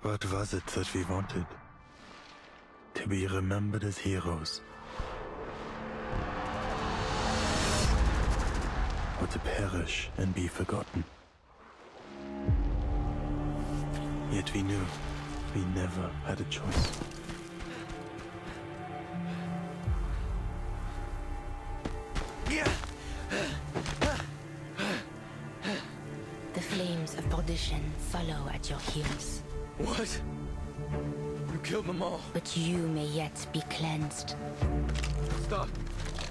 What was it that we wanted? To be remembered as heroes. Or to perish and be forgotten. Yet we knew we never had a choice. The flames of perdition follow at your heels. What? You killed them all. But you may yet be cleansed. Stop.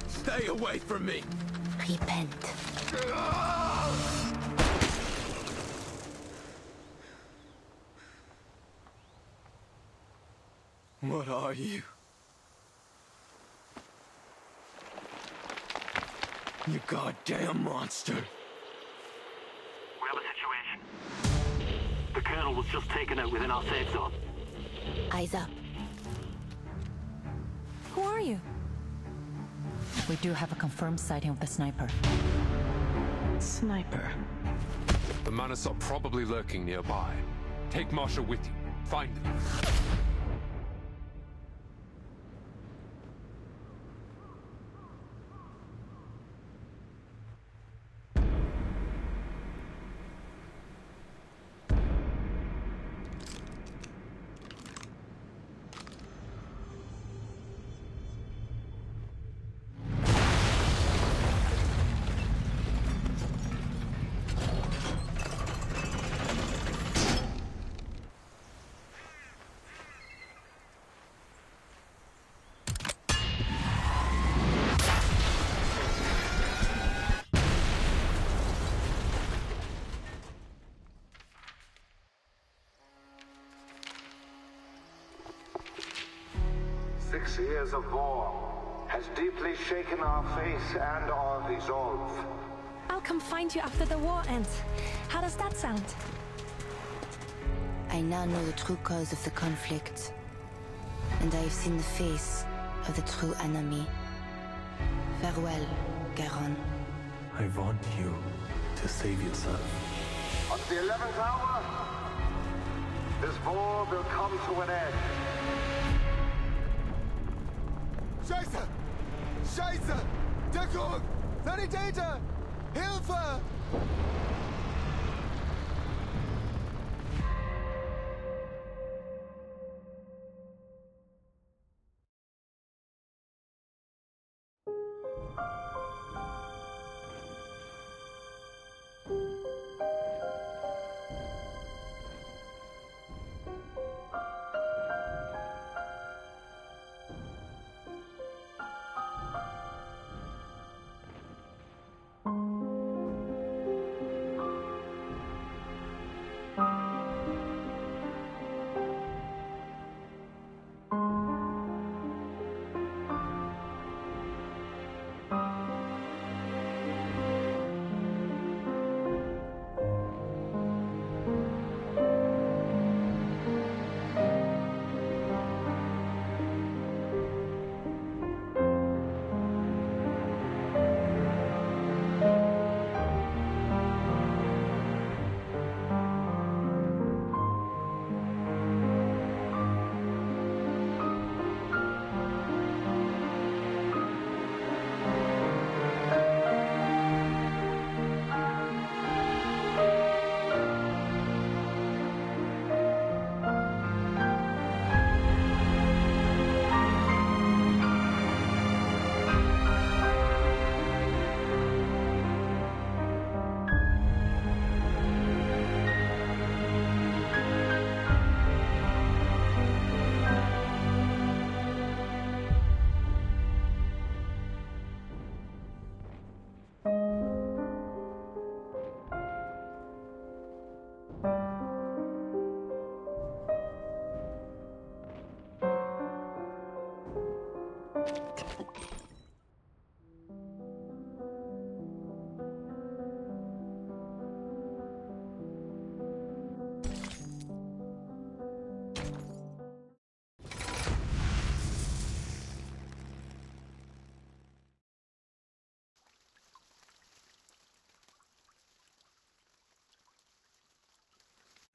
Stay away from me. Repent. What are you? You goddamn monster. We have a situation. The Colonel was just taken out within our safe zone. Eyes up. Who are you? We do have a confirmed sighting of the sniper. Sniper. The Manists are probably lurking nearby. Take Marsha with you. Find them. Six years of war has deeply shaken our faith and our resolve. I'll come find you after the war ends. How does that sound? I now know the true cause of the conflict. And I have seen the face of the true enemy. Farewell, Garon. I want you to save yourself. On the 11th hour, this war will come to an end. Scheiße! Scheiße! Deckung! Sanitäter! Hilfe!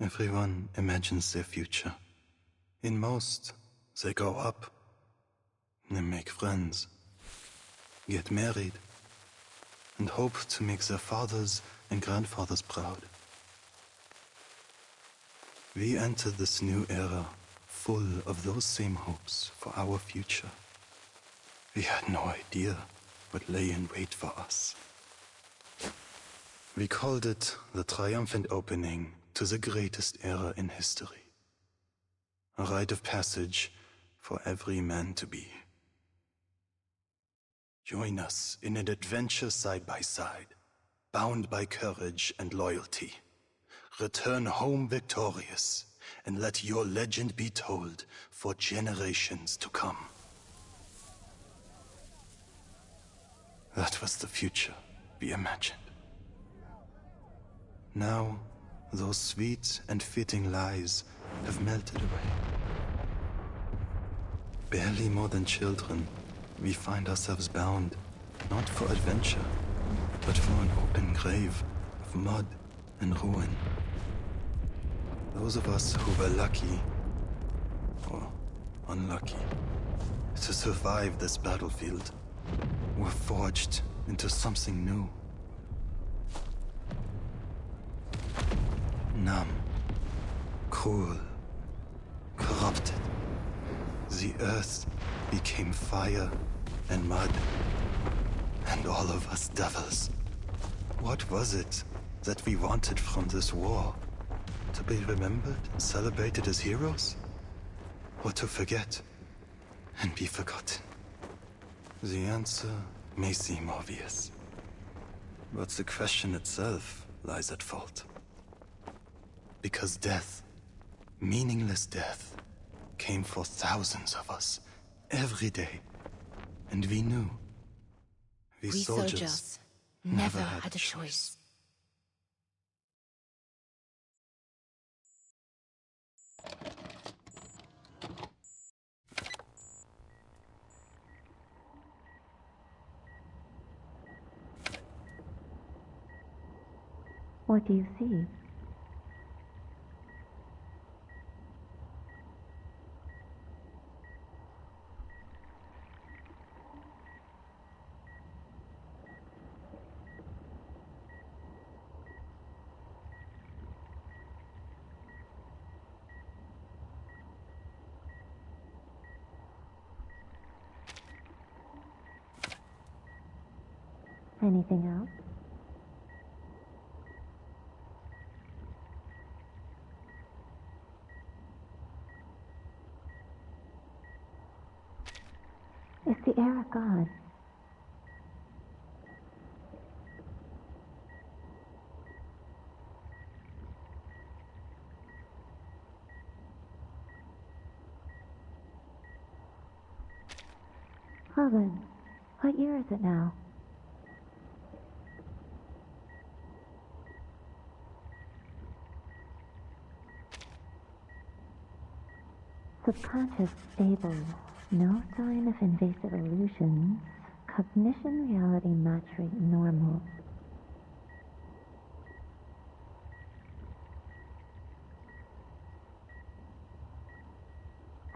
Everyone imagines their future. In most, they grow up, they make friends, get married, and hope to make their fathers and grandfathers proud. We enter this new era full of those same hopes for our future. We had no idea what lay in wait for us. We called it the triumphant opening to the greatest era in history. A rite of passage for every man to be. Join us in an adventure side by side, bound by courage and loyalty. Return home victorious, and let your legend be told for generations to come. That was the future we imagined. Now, those sweet and fitting lies have melted away. Barely more than children, we find ourselves bound, not for adventure, but for an open grave of mud and ruin. Those of us who were lucky, or unlucky, to survive this battlefield, were forged into something new. Numb, cruel, corrupted. The earth became fire and mud, and all of us devils. What was it that we wanted from this war? To be remembered and celebrated as heroes? Or to forget and be forgotten? The answer may seem obvious, but the question itself lies at fault. Because death, meaningless death, came for thousands of us every day. And we knew. We soldiers never had a choice. What do you see? Anything else? Is the era gone? Helen, what year is it now? Subconscious stable. No sign of invasive illusions. Cognition reality match rate normal.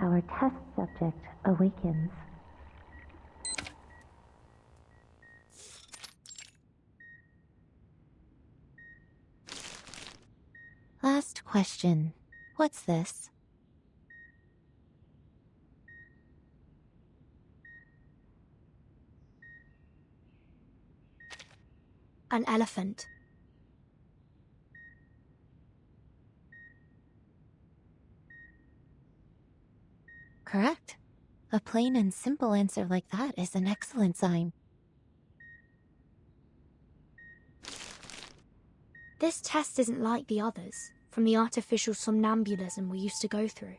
Our test subject awakens. Last question. What's this? An elephant. Correct. A plain and simple answer like that is an excellent sign. This test isn't like the others, from the artificial somnambulism we used to go through.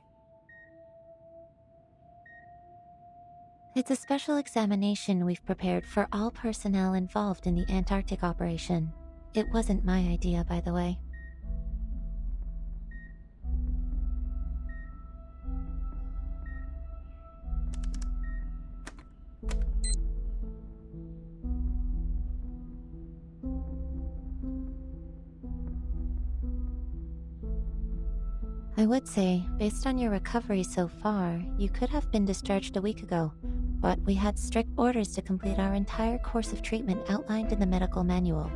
It's a special examination we've prepared for all personnel involved in the Antarctic operation. It wasn't my idea, by the way. I would say, based on your recovery so far, you could have been discharged a week ago, but we had strict orders to complete our entire course of treatment outlined in the medical manual.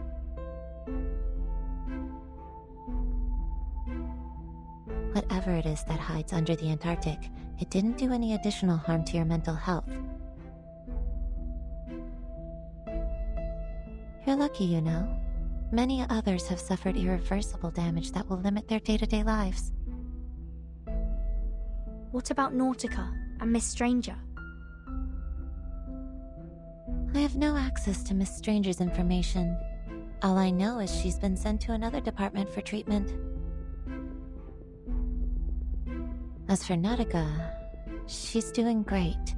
Whatever it is that hides under the Antarctic, it didn't do any additional harm to your mental health. You're lucky, you know. Many others have suffered irreversible damage that will limit their day-to-day lives. What about Nautica and Miss Stranger? I have no access to Miss Stranger's information. All I know is she's been sent to another department for treatment. As for Nautica, she's doing great.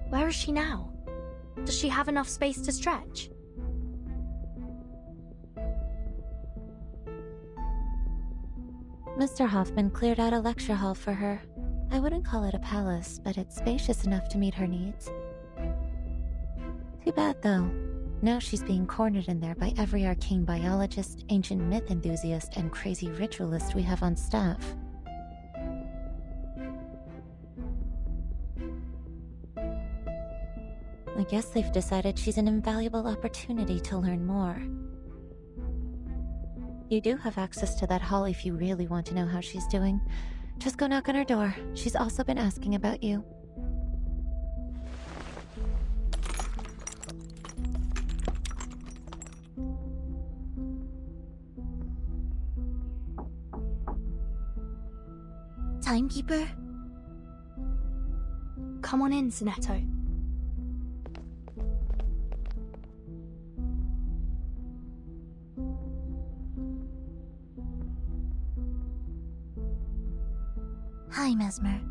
Where is she now? Does she have enough space to stretch? Mr. Hoffman cleared out a lecture hall for her. I wouldn't call it a palace, but it's spacious enough to meet her needs. Too bad, though. Now she's being cornered in there by every arcane biologist, ancient myth enthusiast, and crazy ritualist we have on staff. I guess they've decided she's an invaluable opportunity to learn more. You do have access to that hall if you really want to know how she's doing. Just go knock on her door. She's also been asking about you. Timekeeper? Come on in, Zanetto. Hi, Mesmer.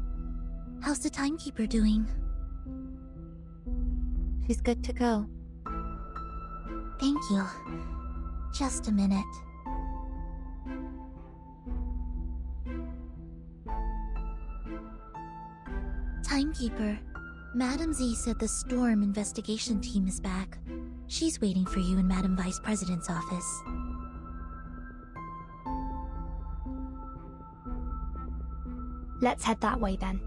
How's the Timekeeper doing? She's good to go. Thank you. Just a minute. Timekeeper, Madam Z said the Storm investigation team is back. She's waiting for you in Madam Vice President's office. Let's head that way then.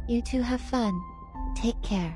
You two have fun. Take care.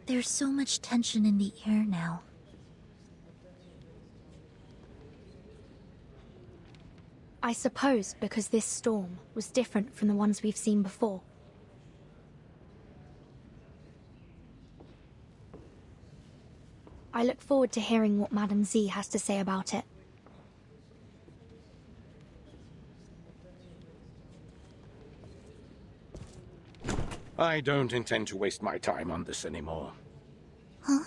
There's so much tension in the air now. I suppose because this storm was different from the ones we've seen before. I look forward to hearing what Madam Z has to say about it. I don't intend to waste my time on this anymore. Huh?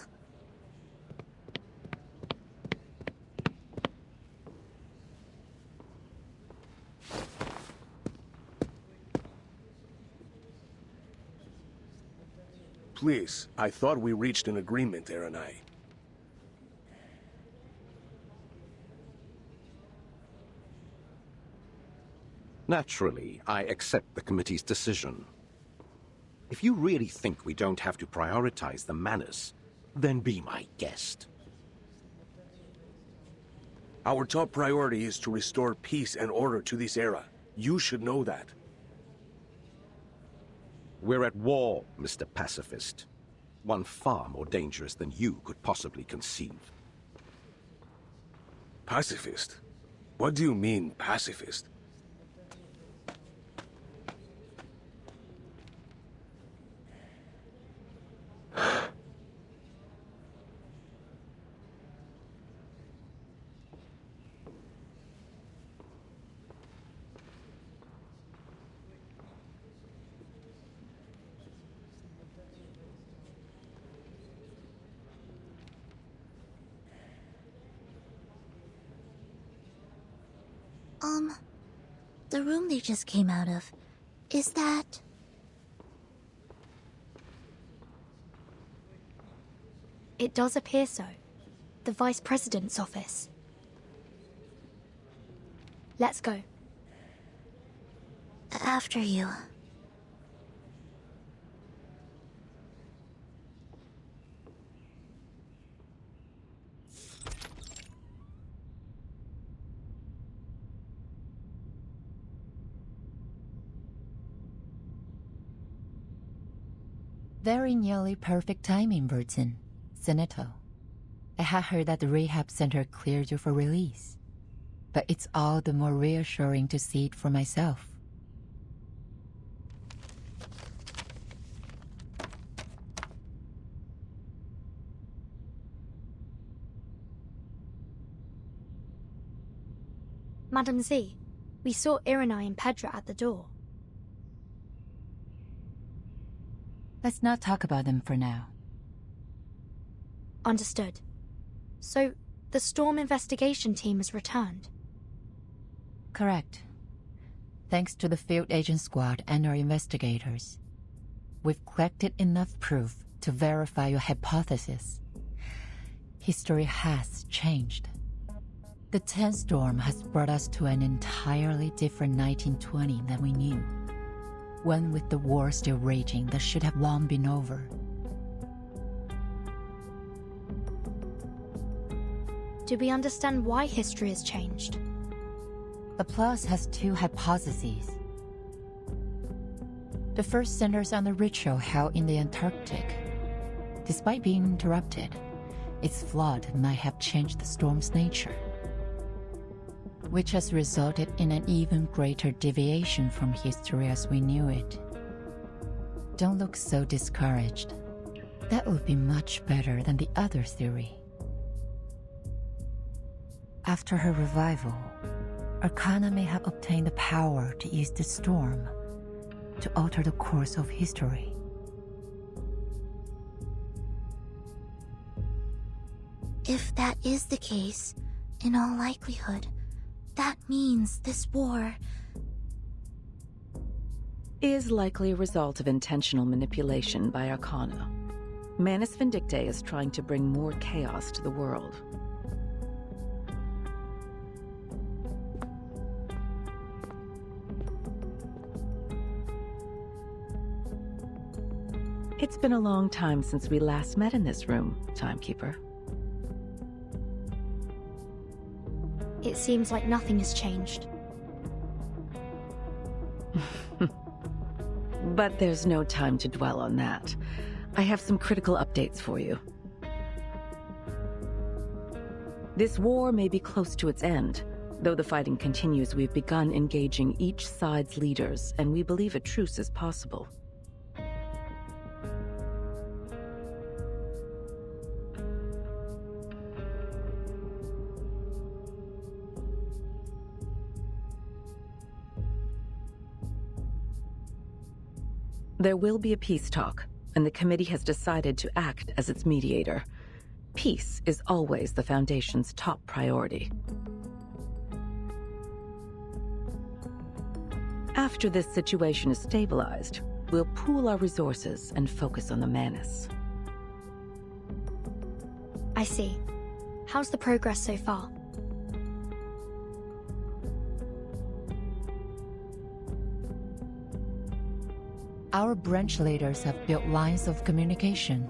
Please, I thought we reached an agreement, Aaron and I. Naturally, I accept the committee's decision. If you really think we don't have to prioritize the Manus, then be my guest. Our top priority is to restore peace and order to this era. You should know that. We're at war, Mr. Pacifist. One far more dangerous than you could possibly conceive. Pacifist? What do you mean, pacifist? The room they just came out of, is that... It does appear so. The Vice President's office. Let's go. After you. Very nearly perfect timing, Burton. Senator. I had heard that the rehab center cleared you for release. But it's all the more reassuring to see it for myself. Madam Z, we saw Irenai and Pedra at the door. Let's not talk about them for now. Understood. So, the Storm investigation team has returned? Correct. Thanks to the field agent squad and our investigators. We've collected enough proof to verify your hypothesis. History has changed. The 10th storm has brought us to an entirely different 1920 than we knew. One with the war still raging that should have long been over. Do we understand why history has changed? Laplace has two hypotheses. The first centers on the ritual held in the Antarctic. Despite being interrupted, its flood might have changed the storm's nature, which has resulted in an even greater deviation from history as we knew it. Don't look so discouraged. That would be much better than the other theory. After her revival, Arcana may have obtained the power to use the storm to alter the course of history. If that is the case, in all likelihood, that means this war is likely a result of intentional manipulation by Arcana. Manus Vindictae is trying to bring more chaos to the world. It's been a long time since we last met in this room, Timekeeper. It seems like nothing has changed. But there's no time to dwell on that. I have some critical updates for you. This war may be close to its end. Though the fighting continues, we've begun engaging each side's leaders, and we believe a truce is possible. There will be a peace talk, and the committee has decided to act as its mediator. Peace is always the Foundation's top priority. After this situation is stabilized, we'll pool our resources and focus on the Manus. I see. How's the progress so far? Our branch leaders have built lines of communication,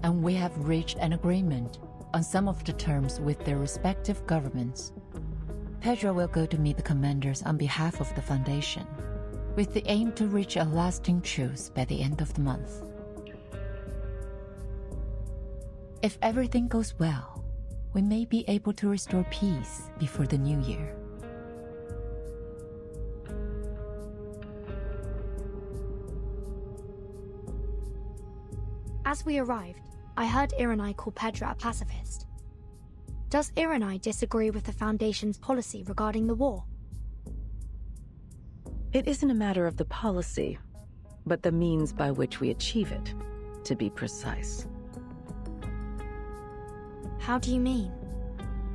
and we have reached an agreement on some of the terms with their respective governments. Pedro will go to meet the commanders on behalf of the Foundation, with the aim to reach a lasting truce by the end of the month. If everything goes well, we may be able to restore peace before the new year. As we arrived, I heard Irenai call Pedra a pacifist. Does Irenai disagree with the Foundation's policy regarding the war? It isn't a matter of the policy, but the means by which we achieve it, to be precise. How do you mean?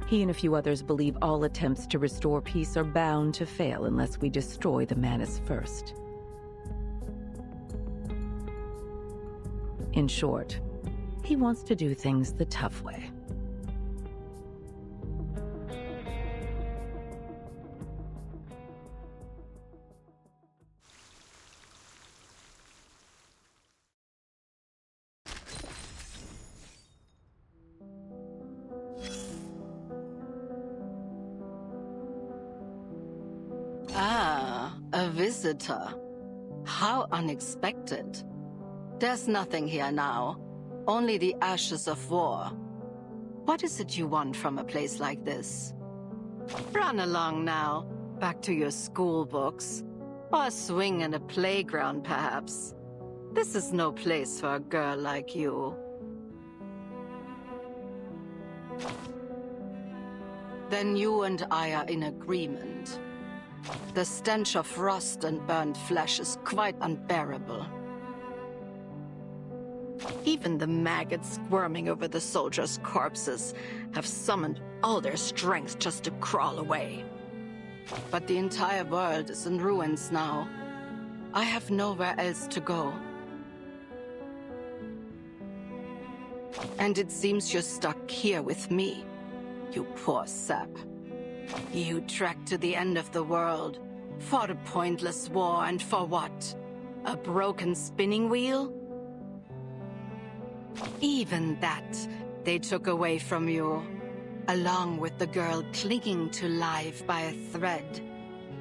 He and a few others believe all attempts to restore peace are bound to fail unless we destroy the Manus first. In short, he wants to do things the tough way. Ah, a visitor. How unexpected. There's nothing here now. Only the ashes of war. What is it you want from a place like this? Run along now. Back to your school books. Or swing in a playground, perhaps. This is no place for a girl like you. Then you and I are in agreement. The stench of rust and burned flesh is quite unbearable. Even the maggots squirming over the soldiers' corpses have summoned all their strength just to crawl away. But the entire world is in ruins now. I have nowhere else to go. And it seems you're stuck here with me, you poor sap. You trekked to the end of the world, fought a pointless war, and for what? A broken spinning wheel? Even that they took away from you, along with the girl clinging to life by a thread,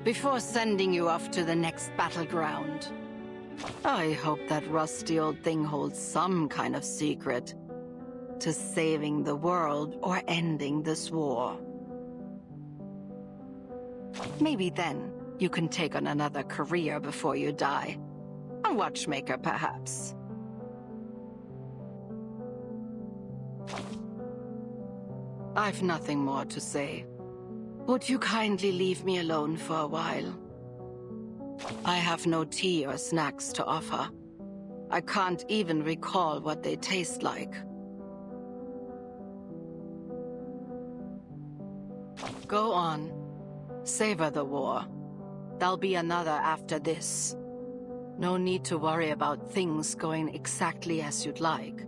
before sending you off to the next battleground. I hope that rusty old thing holds some kind of secret to saving the world or ending this war. Maybe then you can take on another career before you die. A watchmaker, perhaps. I've nothing more to say. Would you kindly leave me alone for a while? I have no tea or snacks to offer. I can't even recall what they taste like. Go on. Savor the war. There'll be another after this. No need to worry about things going exactly as you'd like.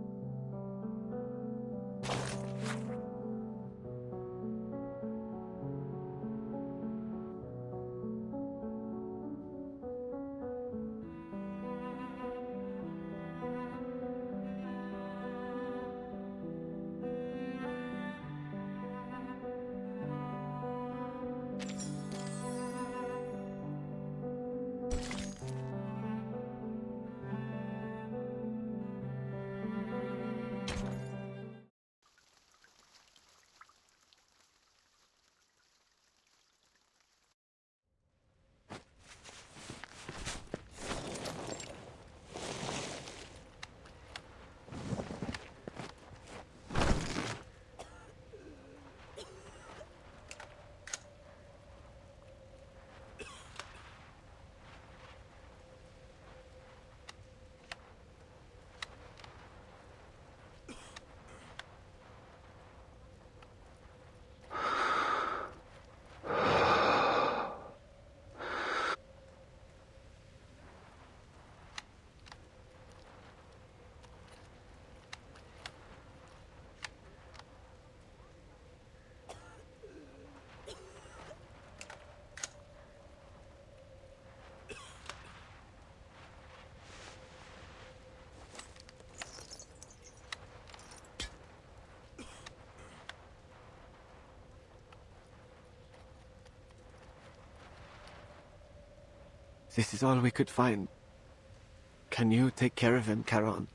This is all we could find. Can you take care of him, Charon?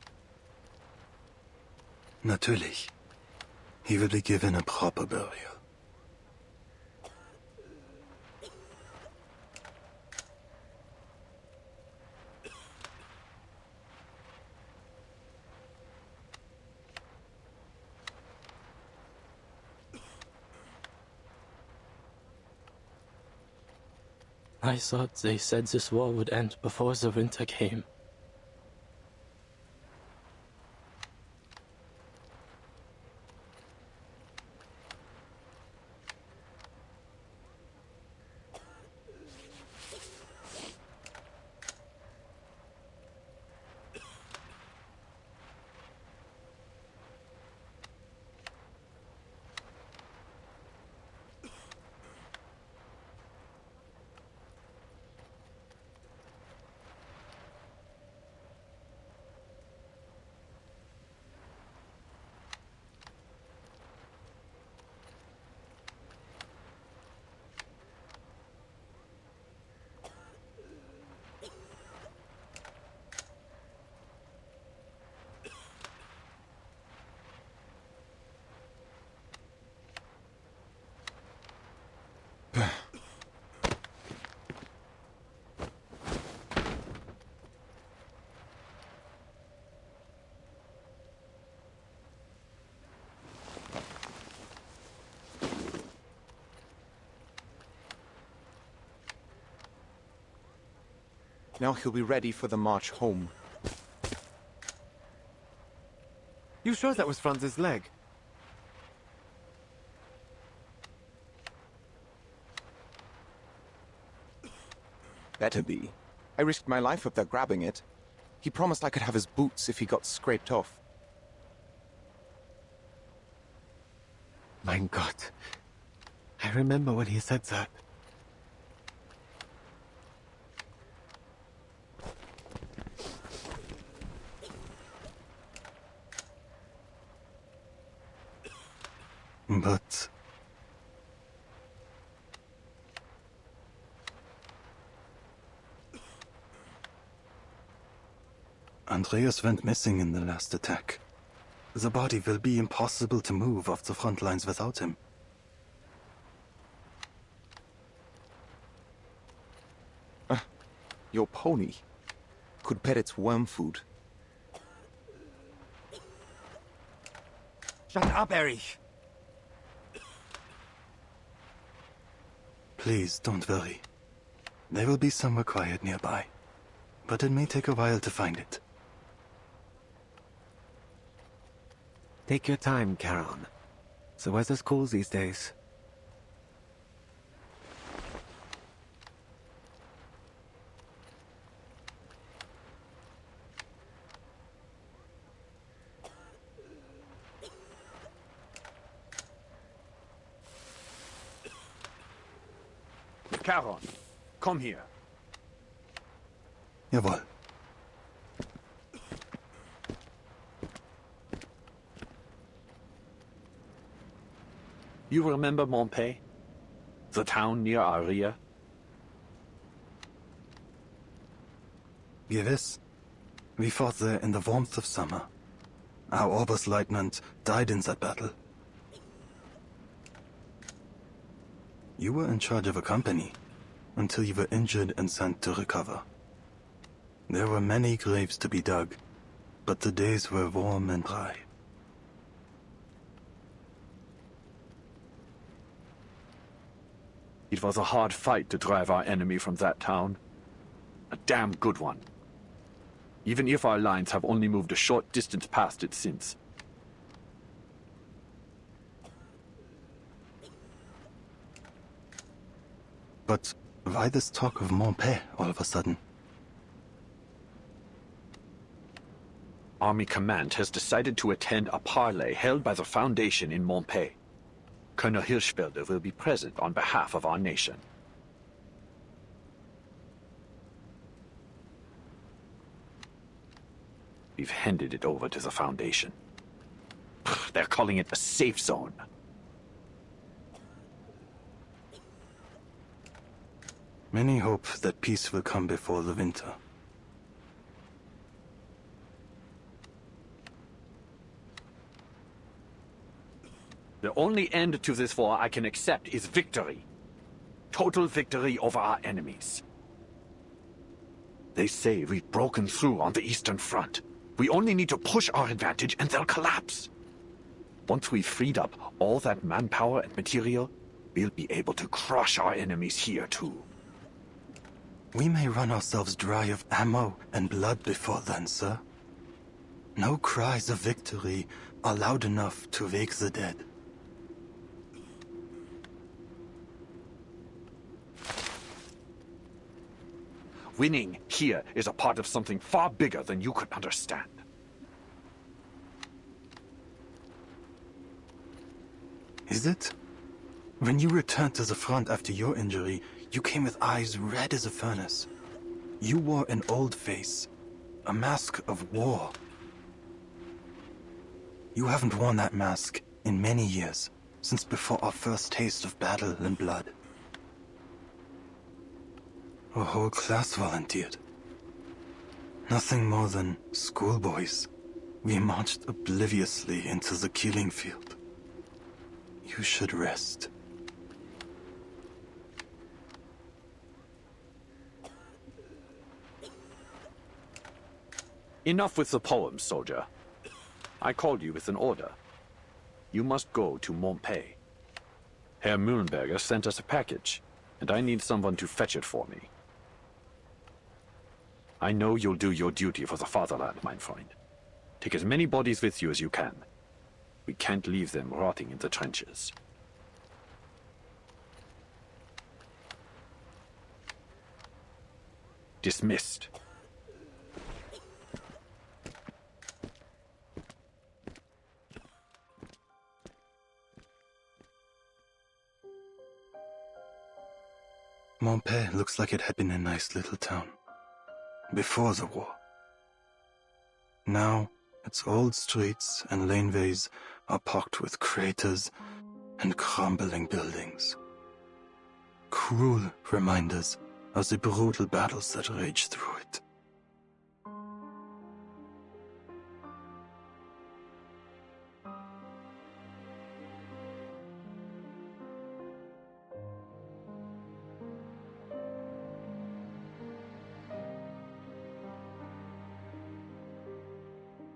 Natürlich. He will be given a proper burial. I thought they said this war would end before the winter came. Now he'll be ready for the march home. You sure that was Franz's leg? Better be. I risked my life up there grabbing it. He promised I could have his boots if he got scraped off. Mein Gott. I remember when he said that. But... Andreas went missing in the last attack. The body will be impossible to move off the front lines without him. Your pony could pet its worm food. Shut up, Erich! Please, don't worry. There will be somewhere quiet nearby. But it may take a while to find it. Take your time, Charon. The weather's cool these days. Charon, come here. Jawohl. You remember Montpey? The town near Aria? Gewiss. We fought there in the warmth of summer. Our Oberstleutnant died in that battle. You were in charge of a company, until you were injured and sent to recover. There were many graves to be dug, but the days were warm and dry. It was a hard fight to drive our enemy from that town. A damn good one. Even if our lines have only moved a short distance past it since. But why this talk of Montpey all of a sudden? Army Command has decided to attend a parley held by the Foundation in Montpey. Colonel Hirschfelder will be present on behalf of our nation. We've handed it over to the Foundation. They're calling it a safe zone. Many hope that peace will come before the winter. The only end to this war I can accept is victory. Total victory over our enemies. They say we've broken through on the Eastern Front. We only need to push our advantage and they'll collapse. Once we've freed up all that manpower and material, we'll be able to crush our enemies here too. We may run ourselves dry of ammo and blood before then, sir. No cries of victory are loud enough to wake the dead. Winning here is a part of something far bigger than you could understand. Is it? When you returned to the front after your injury, you came with eyes red as a furnace. You wore an old face, a mask of war. You haven't worn that mask in many years, since before our first taste of battle and blood. A whole class volunteered. Nothing more than schoolboys. We marched obliviously into the killing field. You should rest. Enough with the poems, soldier. I called you with an order. You must go to Montpey. Herr Mühlenberger sent us a package, and I need someone to fetch it for me. I know you'll do your duty for the fatherland, my friend. Take as many bodies with you as you can. We can't leave them rotting in the trenches. Dismissed. Montpellier looks like it had been a nice little town. Before the war. Now, its old streets and laneways are pocked with craters and crumbling buildings. Cruel reminders of the brutal battles that raged through it.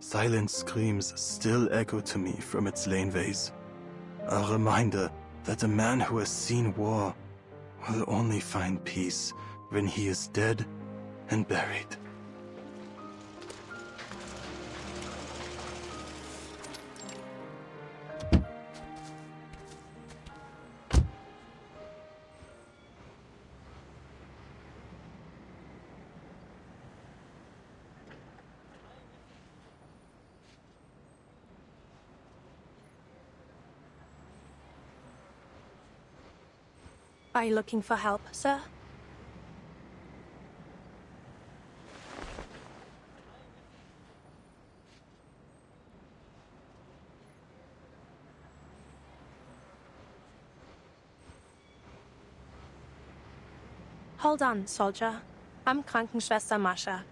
Silent screams still echo to me from its laneways. A reminder that a man who has seen war will only find peace when he is dead and buried. Are you looking for help, sir? Hold on, soldier. I'm Krankenschwester Mascha.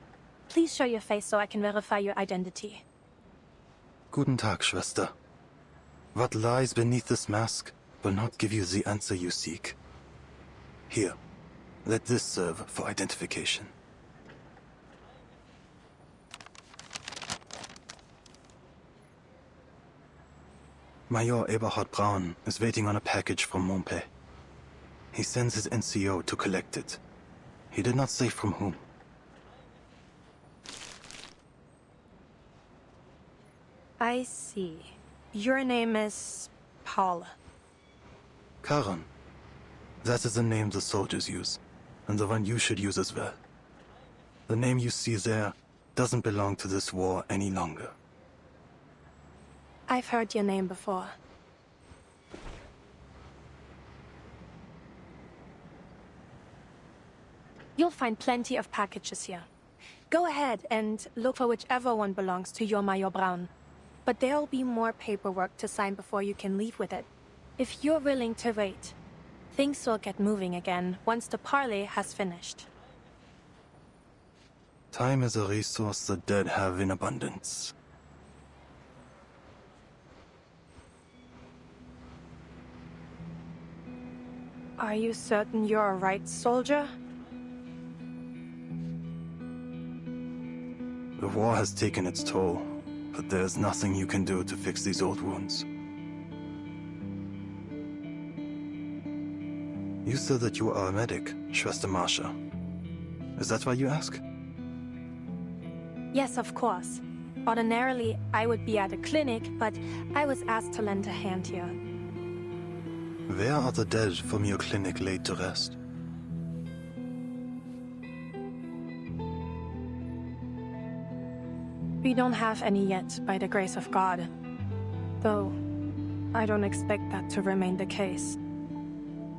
Please show your face so I can verify your identity. Guten Tag, Schwester. What lies beneath this mask will not give you the answer you seek. Here, let this serve for identification. Major Eberhard Braun is waiting on a package from Montpellier. He sends his NCO to collect it. He did not say from whom. I see. Your name is Paul. Karan. That is the name the soldiers use, and the one you should use as well. The name you see there doesn't belong to this war any longer. I've heard your name before. You'll find plenty of packages here. Go ahead and look for whichever one belongs to your Major Braun. But there'll be more paperwork to sign before you can leave with it. If you're willing to wait, things will get moving again once the parley has finished. Time is a resource the dead have in abundance. Are you certain you're a right soldier? The war has taken its toll, but there's nothing you can do to fix these old wounds. You said that you are a medic, Schwester Mascha. Is that why you ask? Yes, of course. Ordinarily, I would be at a clinic, but I was asked to lend a hand here. Where are the dead from your clinic laid to rest? We don't have any yet, by the grace of God. Though, I don't expect that to remain the case.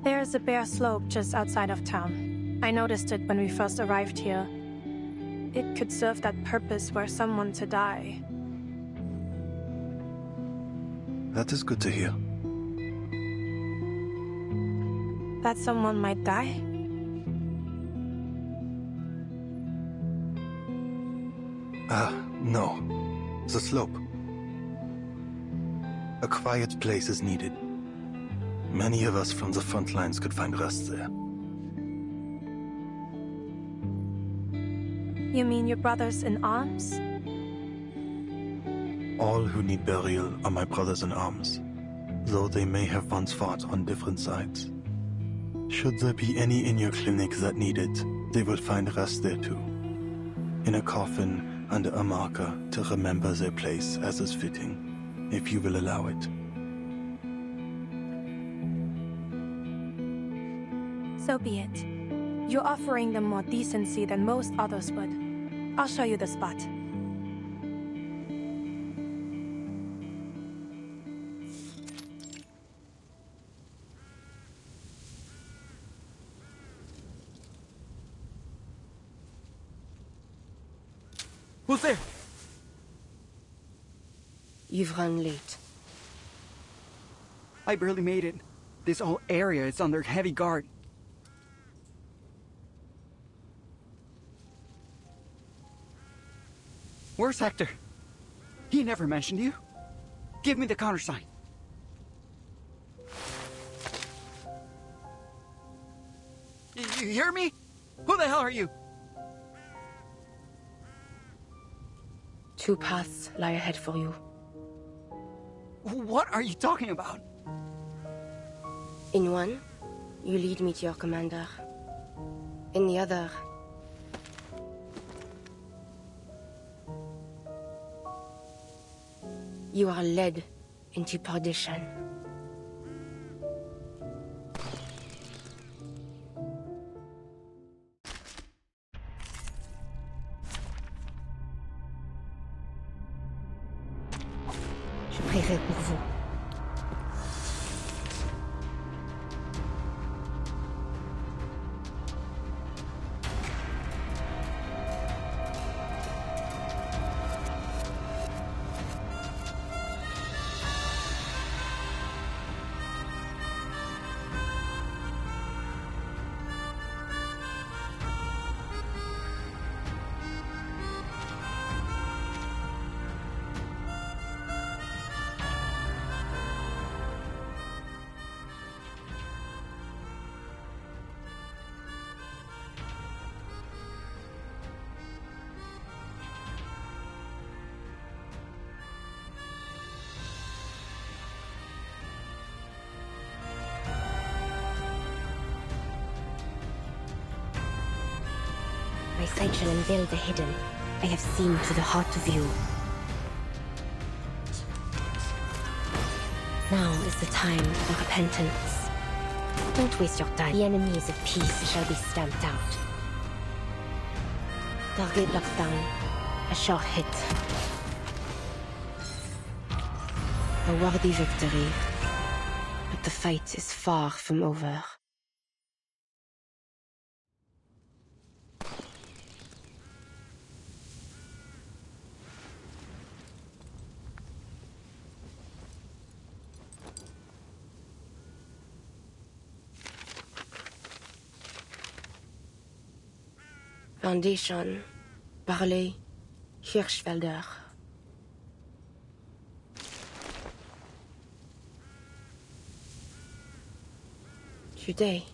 There's a bare slope just outside of town. I noticed it when we first arrived here. It could serve that purpose were someone to die. That is good to hear. That someone might die? No. The slope. A quiet place is needed. Many of us from the front lines could find rest there. You mean your brothers in arms? All who need burial are my brothers in arms, though they may have once fought on different sides. Should there be any in your clinic that need it, they will find rest there too. in a coffin under a marker to remember their place as is fitting, if you will allow it. So be it. You're offering them more decency than most others would. I'll show you the spot. Who's there? You've run late. I barely made it. This whole area is under heavy guard. Where's Hector? He never mentioned you. Give me the countersign. You hear me? Who the hell are you? 2 paths lie ahead for you. What are you talking about? In one, you lead me to your commander. In the other, you are led into perdition. Je prierai pour vous. My sight shall unveil the hidden. I have seen to the heart of you. Now is the time for repentance. Don't waste your time. The enemies of peace shall be stamped out. Target locked down. A short hit. A worthy victory. But the fight is far from over. Foundation, Barley, Hirschfelder. Today.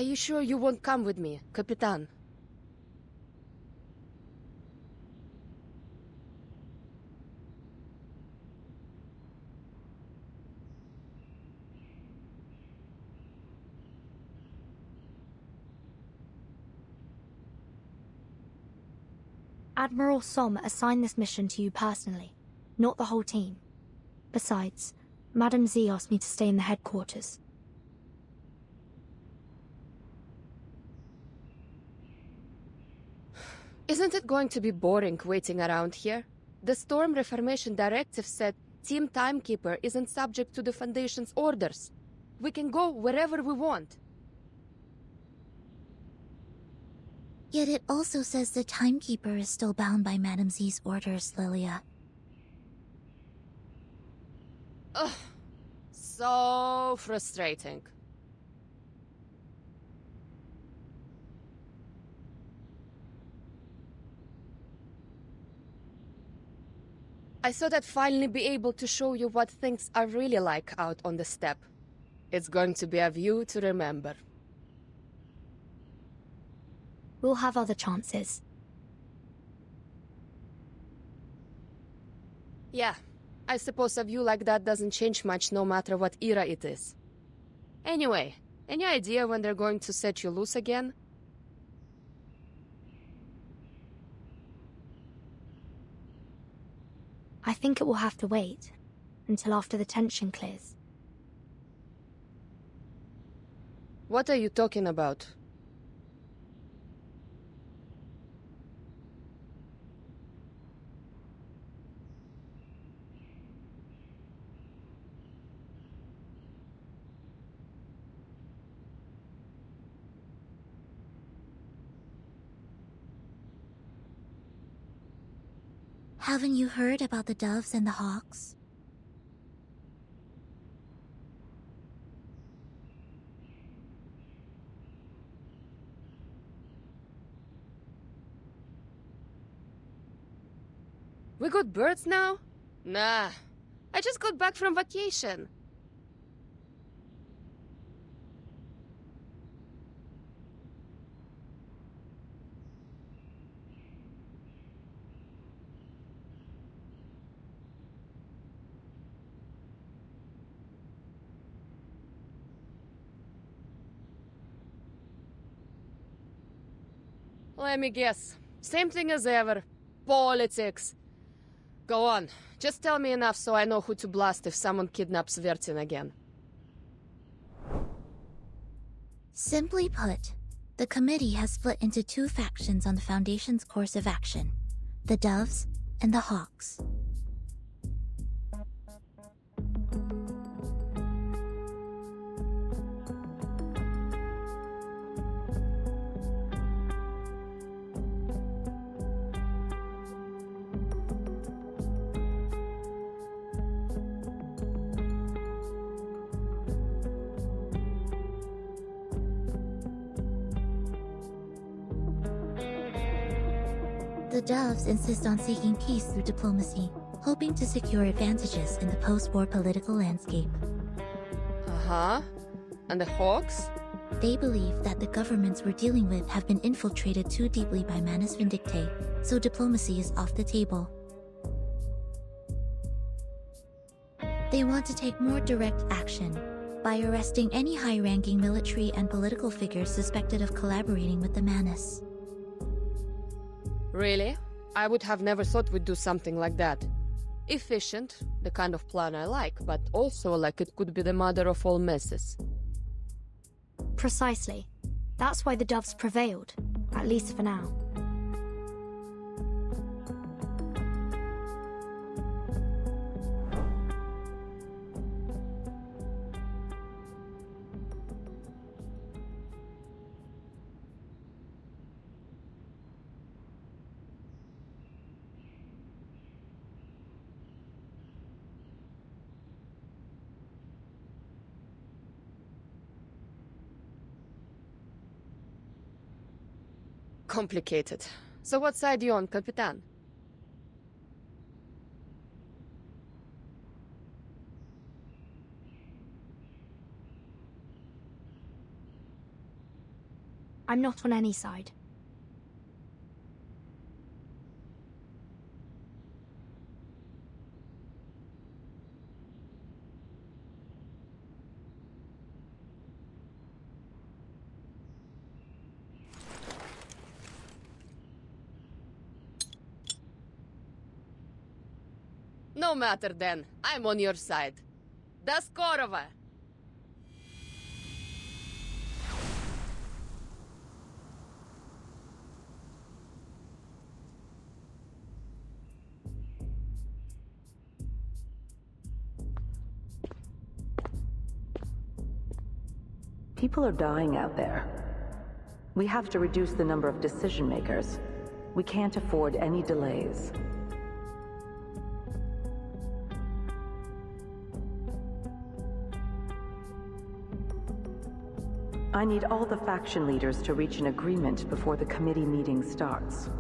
Are you sure you won't come with me, Capitan? Admiral Som assigned this mission to you personally, not the whole team. Besides, Madam Z asked me to stay in the headquarters. Isn't it going to be boring waiting around here? The Storm Reformation Directive said Team Timekeeper isn't subject to the Foundation's orders. We can go wherever we want. Yet it also says the Timekeeper is still bound by Madam Z's orders, Lilia. Ugh. So frustrating. I thought I'd finally be able to show you what things are really like out on the steppe. It's going to be a view to remember. We'll have other chances. Yeah, I suppose a view like that doesn't change much no matter what era it is. Anyway, any idea when they're going to set you loose again? I think it will have to wait until after the tension clears. What are you talking about? Haven't you heard about the doves and the hawks? We got birds now? Nah, I just got back from vacation. Let me guess. Same thing as ever. Politics. Go on. Just tell me enough so I know who to blast if someone kidnaps Vertin again. Simply put, the committee has split into two factions on the Foundation's course of action. The Doves and the Hawks. The Doves insist on seeking peace through diplomacy, hoping to secure advantages in the post-war political landscape. Uh-huh. And the Hawks? They believe that the governments we're dealing with have been infiltrated too deeply by Manus Vindicte, so diplomacy is off the table. They want to take more direct action by arresting any high-ranking military and political figures suspected of collaborating with the Manus. Really? I would have never thought we'd do something like that. Efficient, the kind of plan I like, but also like it could be the mother of all messes. Precisely. That's why the Doves prevailed, at least for now. Complicated. So what side you on, Capitan? I'm not on any side. No matter then. I'm on your side. До скорого! People are dying out there. We have to reduce the number of decision makers. We can't afford any delays. I need all the faction leaders to reach an agreement before the committee meeting starts.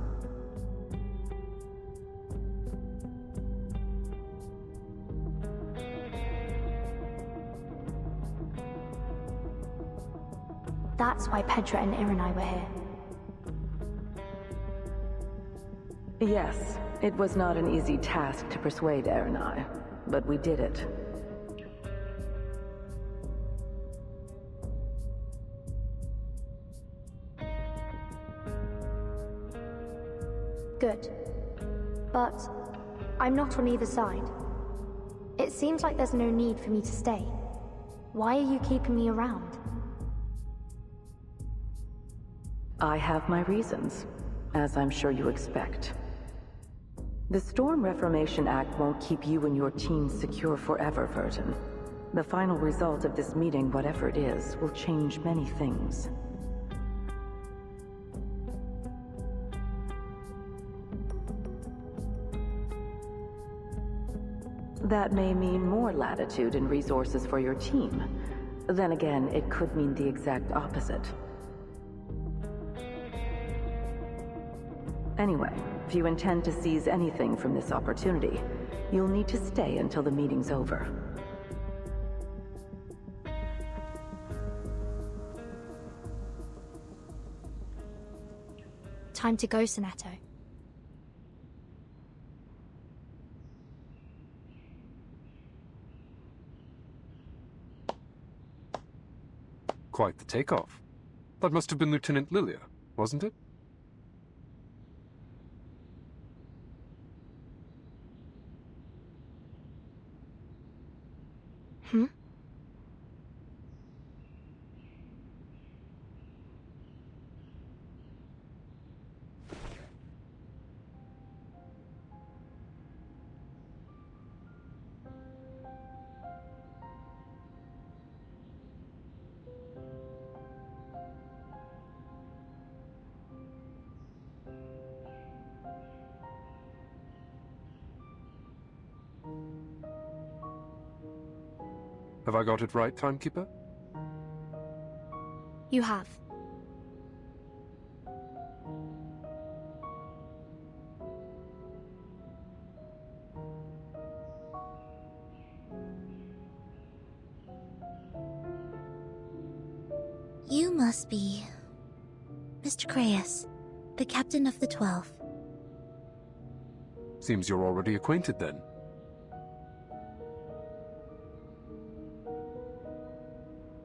That's why Pedra and Irenai were here. Yes, it was not an easy task to persuade Irenai, but we did it. Good. But I'm not on either side. It seems like there's no need for me to stay. Why are you keeping me around? I have my reasons, as I'm sure you expect. The Storm Reformation Act won't keep you and your team secure forever, Verton. The final result of this meeting, whatever it is, will change many things. That may mean more latitude and resources for your team. Then again, it could mean the exact opposite. Anyway, if you intend to seize anything from this opportunity, you'll need to stay until the meeting's over. Time to go, Sonato. Quite the takeoff. That must have been Lieutenant Lilia, wasn't it? Hmm? Have I got it right, Timekeeper? You have. You must be Mr. Creyas, the captain of the 12. Seems you're already acquainted then.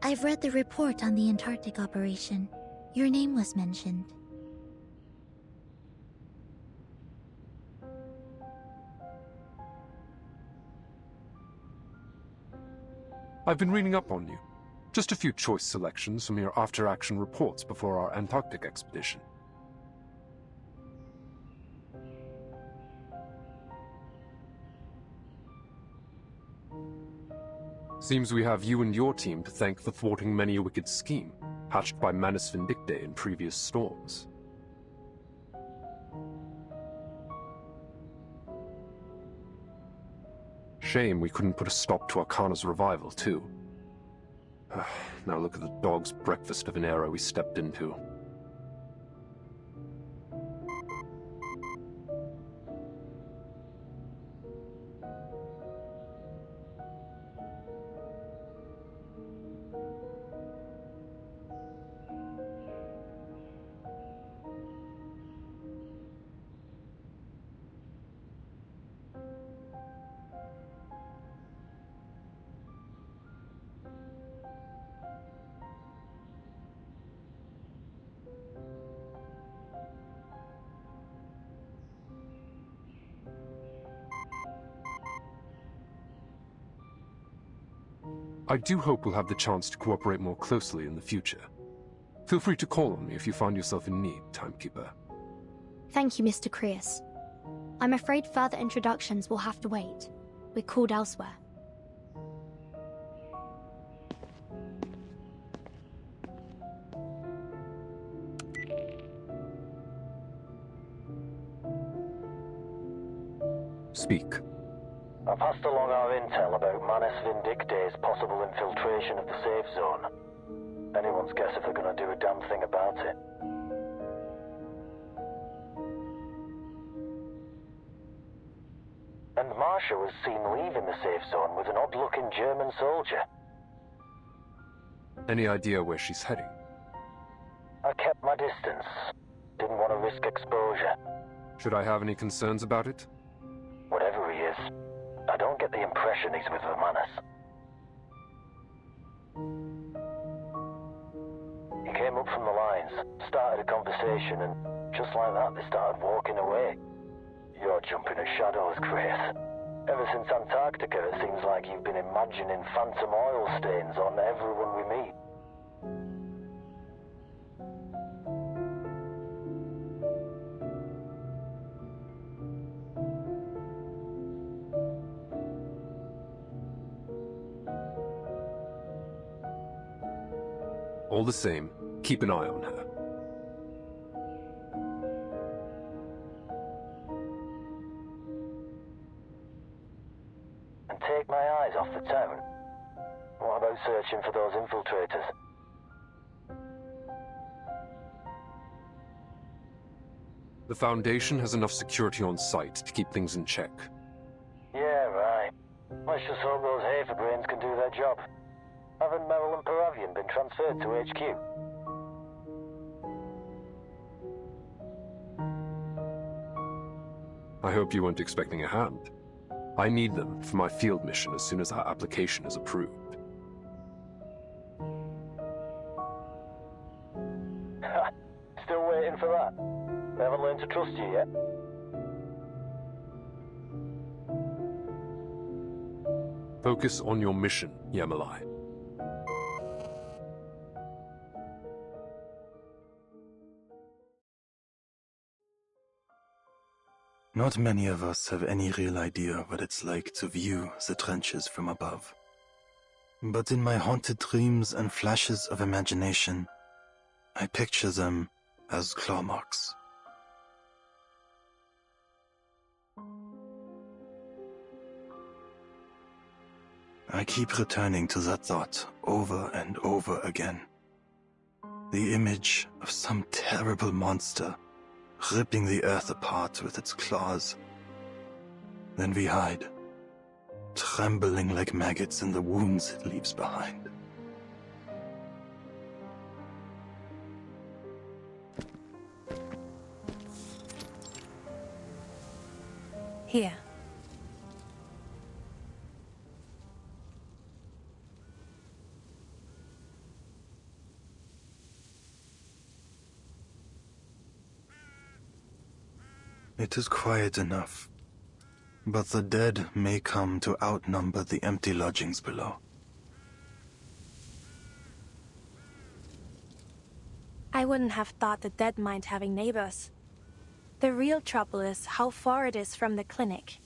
I've read the report on the Antarctic operation. Your name was mentioned. I've been reading up on you. Just a few choice selections from your after-action reports before our Antarctic expedition. Seems we have you and your team to thank for thwarting many a wicked scheme, hatched by Manus Vindicte in previous storms. Shame we couldn't put a stop to Arcana's revival, too. Now look at the dog's breakfast of an era we stepped into. I do hope we'll have the chance to cooperate more closely in the future. Feel free to call on me if you find yourself in need, Timekeeper. Thank you, Mr. Creus. I'm afraid further introductions will have to wait. We're called elsewhere. Speak. I passed along our intel about Manus Vindicte's possible infiltration of the safe zone. Anyone's guess if they're gonna do a damn thing about it. And Marsha was seen leaving the safe zone with an odd-looking German soldier. Any idea where she's heading? I kept my distance. Didn't want to risk exposure. Should I have any concerns about it? Whatever he is, I don't get the impression he's with the Manus. He came up from the lines, started a conversation, and just like that they started walking away. You're jumping at shadows, Grace. Ever since Antarctica, it seems like you've been imagining phantom oil stains on everyone we meet. All the same, keep an eye on her. And take my eyes off the town. What about searching for those infiltrators? The Foundation has enough security on site to keep things in check. Yeah, right. Let's just hope those Haferbrains can do their job. Haven't Merrill and Paravian been transferred to HQ? I hope you weren't expecting a hand. I need them for my field mission as soon as our application is approved. Still waiting for that? They haven't learned to trust you yet? Focus on your mission, Yamalai. Not many of us have any real idea what it's like to view the trenches from above. But in my haunted dreams and flashes of imagination, I picture them as claw marks. I keep returning to that thought over and over again. The image of some terrible monster ripping the earth apart with its claws. Then we hide, trembling like maggots in the wounds it leaves behind. Here. It is quiet enough, but the dead may come to outnumber the empty lodgings below. I wouldn't have thought the dead mind having neighbors. The real trouble is how far it is from the clinic.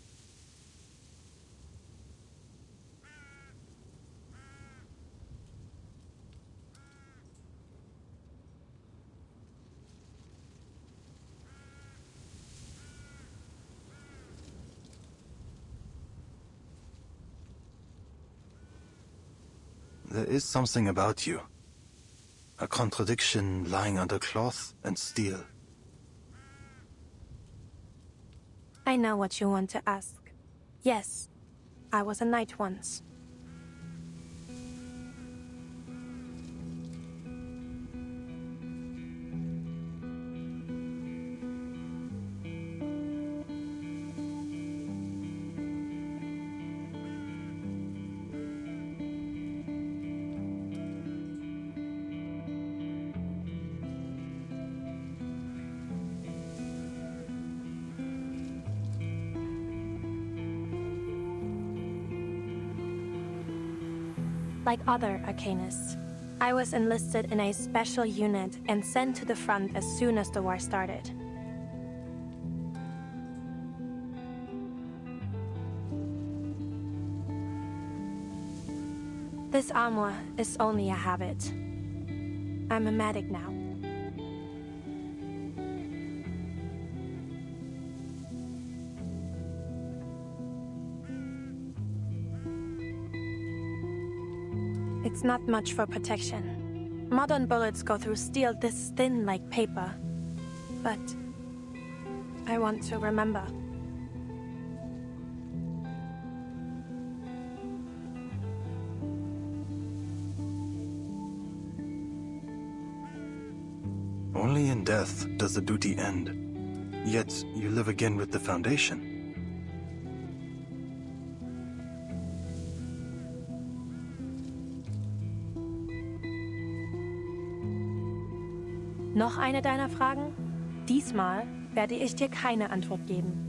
There is something about you. A contradiction lying under cloth and steel. I know what you want to ask. Yes, I was a knight once. like other Arcanists. I was enlisted in a special unit and sent to the front as soon as the war started. This armor is only a habit. I'm a medic now. It's not much for protection. Modern bullets go through steel this thin like paper. But I want to remember. Only in death does the duty end. Yet you live again with the Foundation. Noch eine deiner Fragen? Diesmal werde ich dir keine Antwort geben.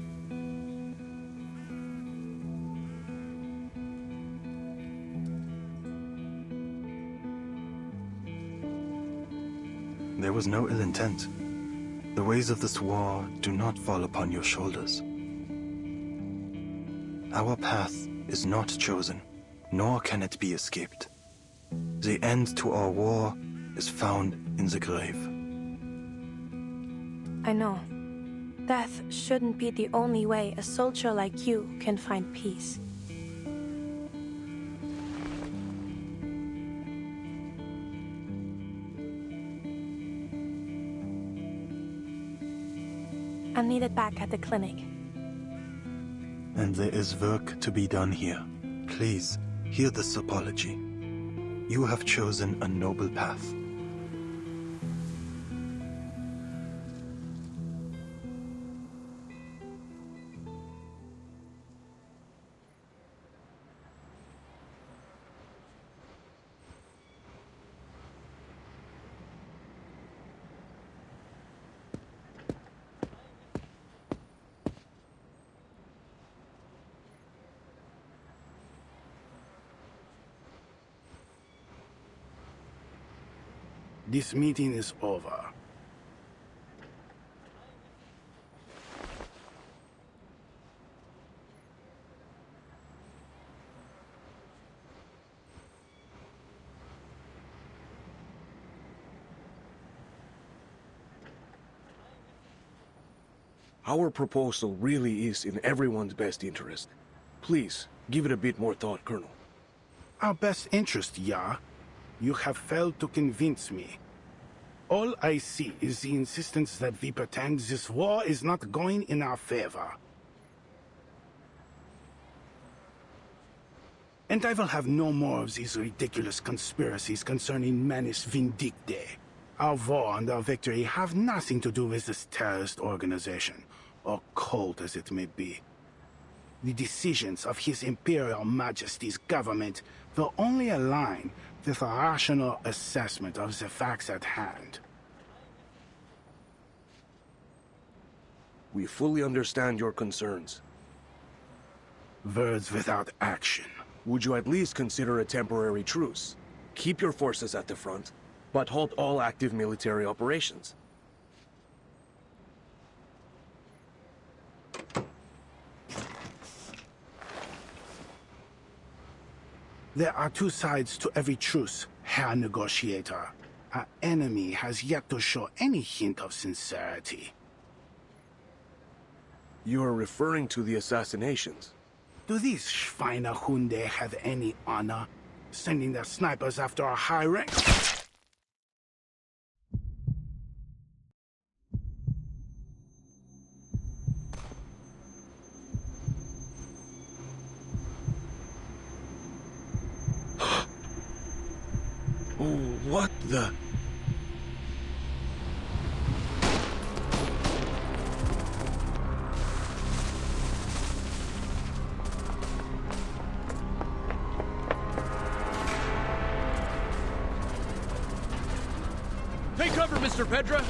There was no ill intent. The ways of this war do not fall upon your shoulders. Our path is not chosen, nor can it be escaped. The end to our war is found in the grave. I know. Death shouldn't be the only way a soldier like you can find peace. I'm needed back at the clinic. And there is work to be done here. Please, hear this apology. You have chosen a noble path. This meeting is over. Our proposal really is in everyone's best interest. Please, give it a bit more thought, Colonel. Our best interest, yeah. You have failed to convince me. All I see is the insistence that we pretend this war is not going in our favor. And I will have no more of these ridiculous conspiracies concerning Manus Vindictae. Our war and our victory have nothing to do with this terrorist organization, or cult as it may be. The decisions of His Imperial Majesty's government will only align with a rational assessment of the facts at hand. We fully understand your concerns. Words without action. Would you at least consider a temporary truce? Keep your forces at the front, but halt all active military operations. There are two sides to every truce, Herr Negotiator. Our enemy has yet to show any hint of sincerity. You are referring to the assassinations. Do these Schweinehunde have any honor? Sending their snipers after our high rank? Oh, what the... Take cover, Mr. Pedra!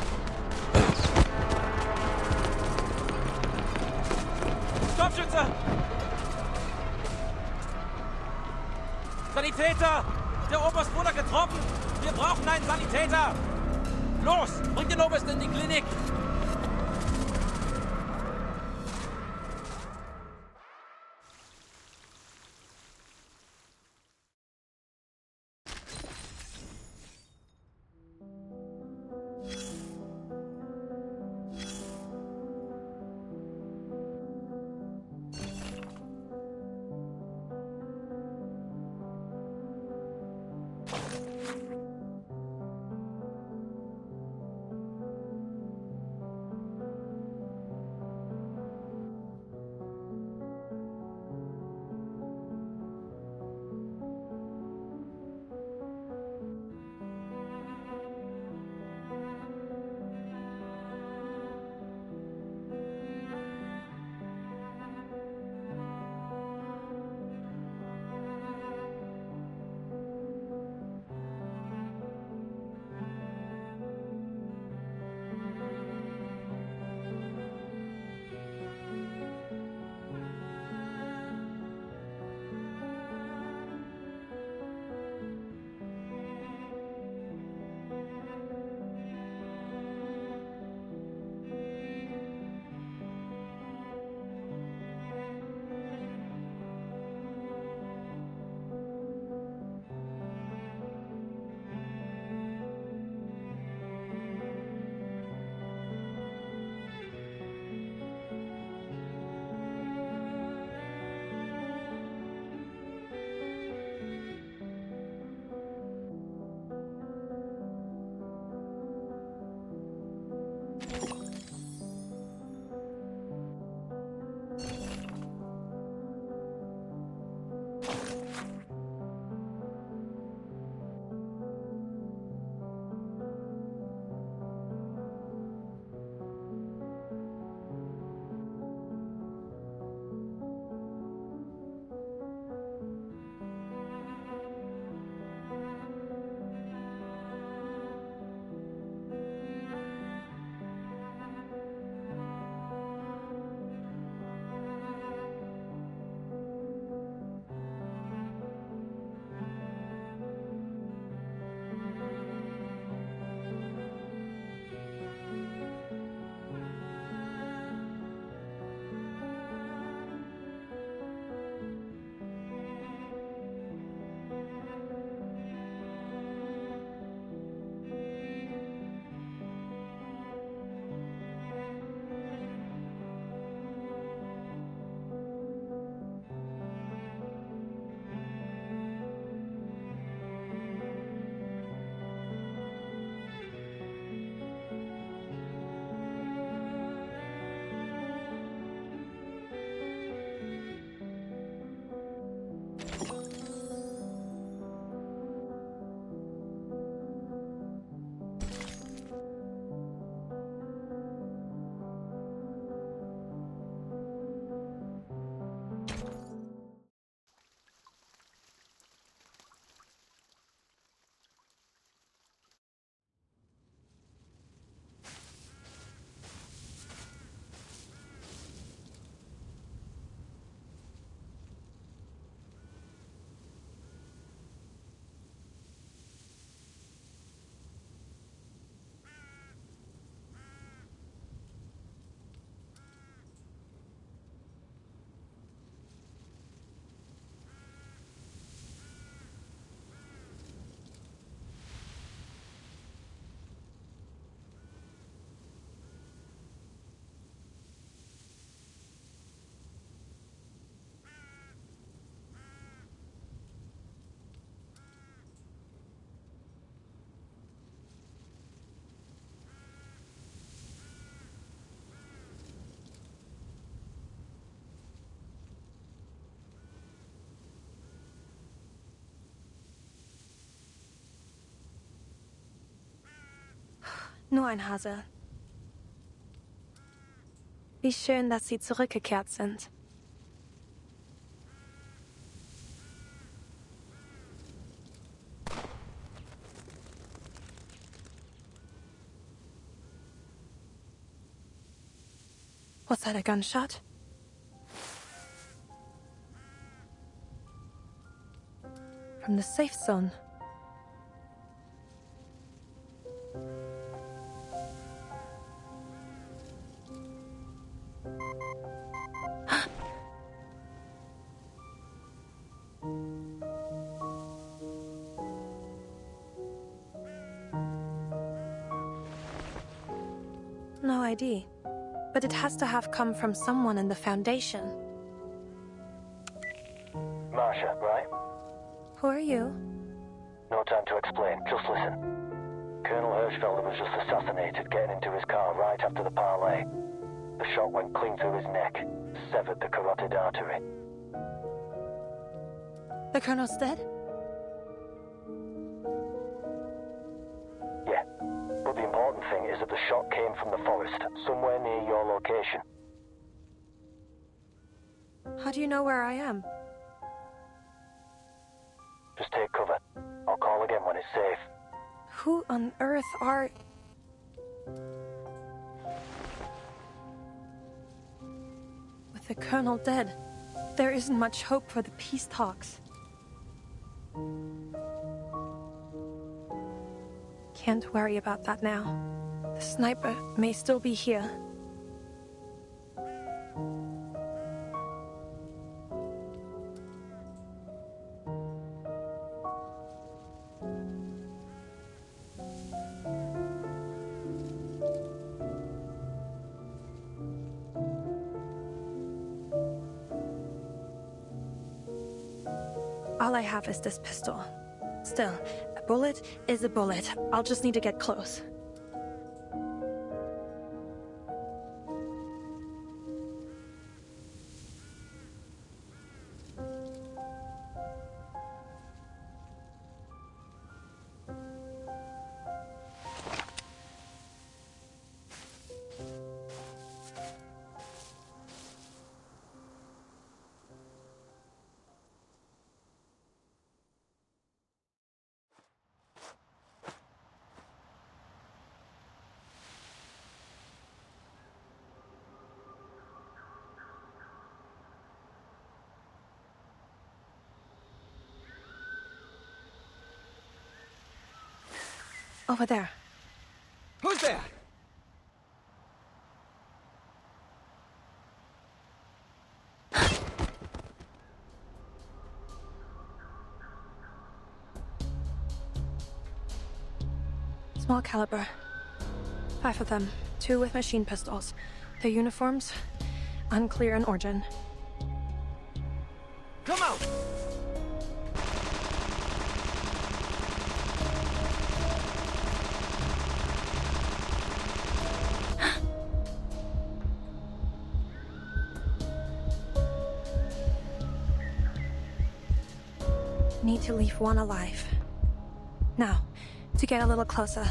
Scharfschütze! Sanitäter! Der Oberst wurde getroffen! Wir brauchen einen Sanitäter! Los, bring den Oberst in die Klinik! Nur ein Hase. Wie schön, dass Sie zurückgekehrt sind. Was that, a gunshot? From the safe zone. ID, but it has to have come from someone in the Foundation. Marsha, right? Who are you? No time to explain, just listen. Colonel Hirschfelder was just assassinated getting into his car right after the parley. The shot went clean through his neck, severed the carotid artery. The Colonel's dead? Yeah, but the important thing is that the shot came from the forest, somewhere near your location. How do you know where I am? Just take cover. I'll call again when it's safe. Who on earth are... With the Colonel dead, there isn't much hope for the peace talks. Can't worry about that now. The sniper may still be here. All I have is this pistol. Still, a bullet is a bullet. I'll just need to get close. Over there. Who's there? Small caliber. 5 of them. 2 with machine pistols. Their uniforms, unclear in origin. Come out! Need to leave one alive. Now, to get a little closer.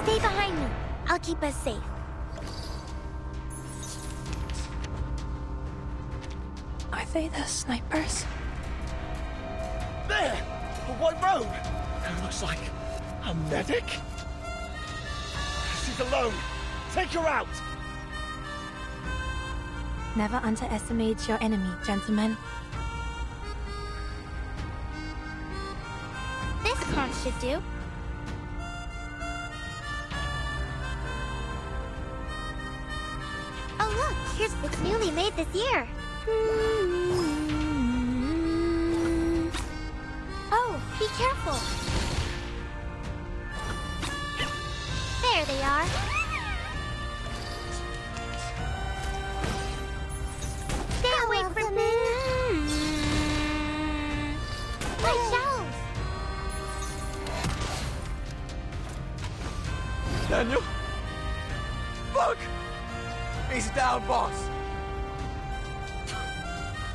Stay behind me. I'll keep us safe. Are they the snipers? There! A white robe! It looks like a medic? She's alone! Take her out! Never underestimate your enemy, gentlemen. This crunch should do. Oh look, here's it's newly made this year. Oh, be careful. There they are. Stay away from me. My shells. Daniel? Fuck! He's down, boss.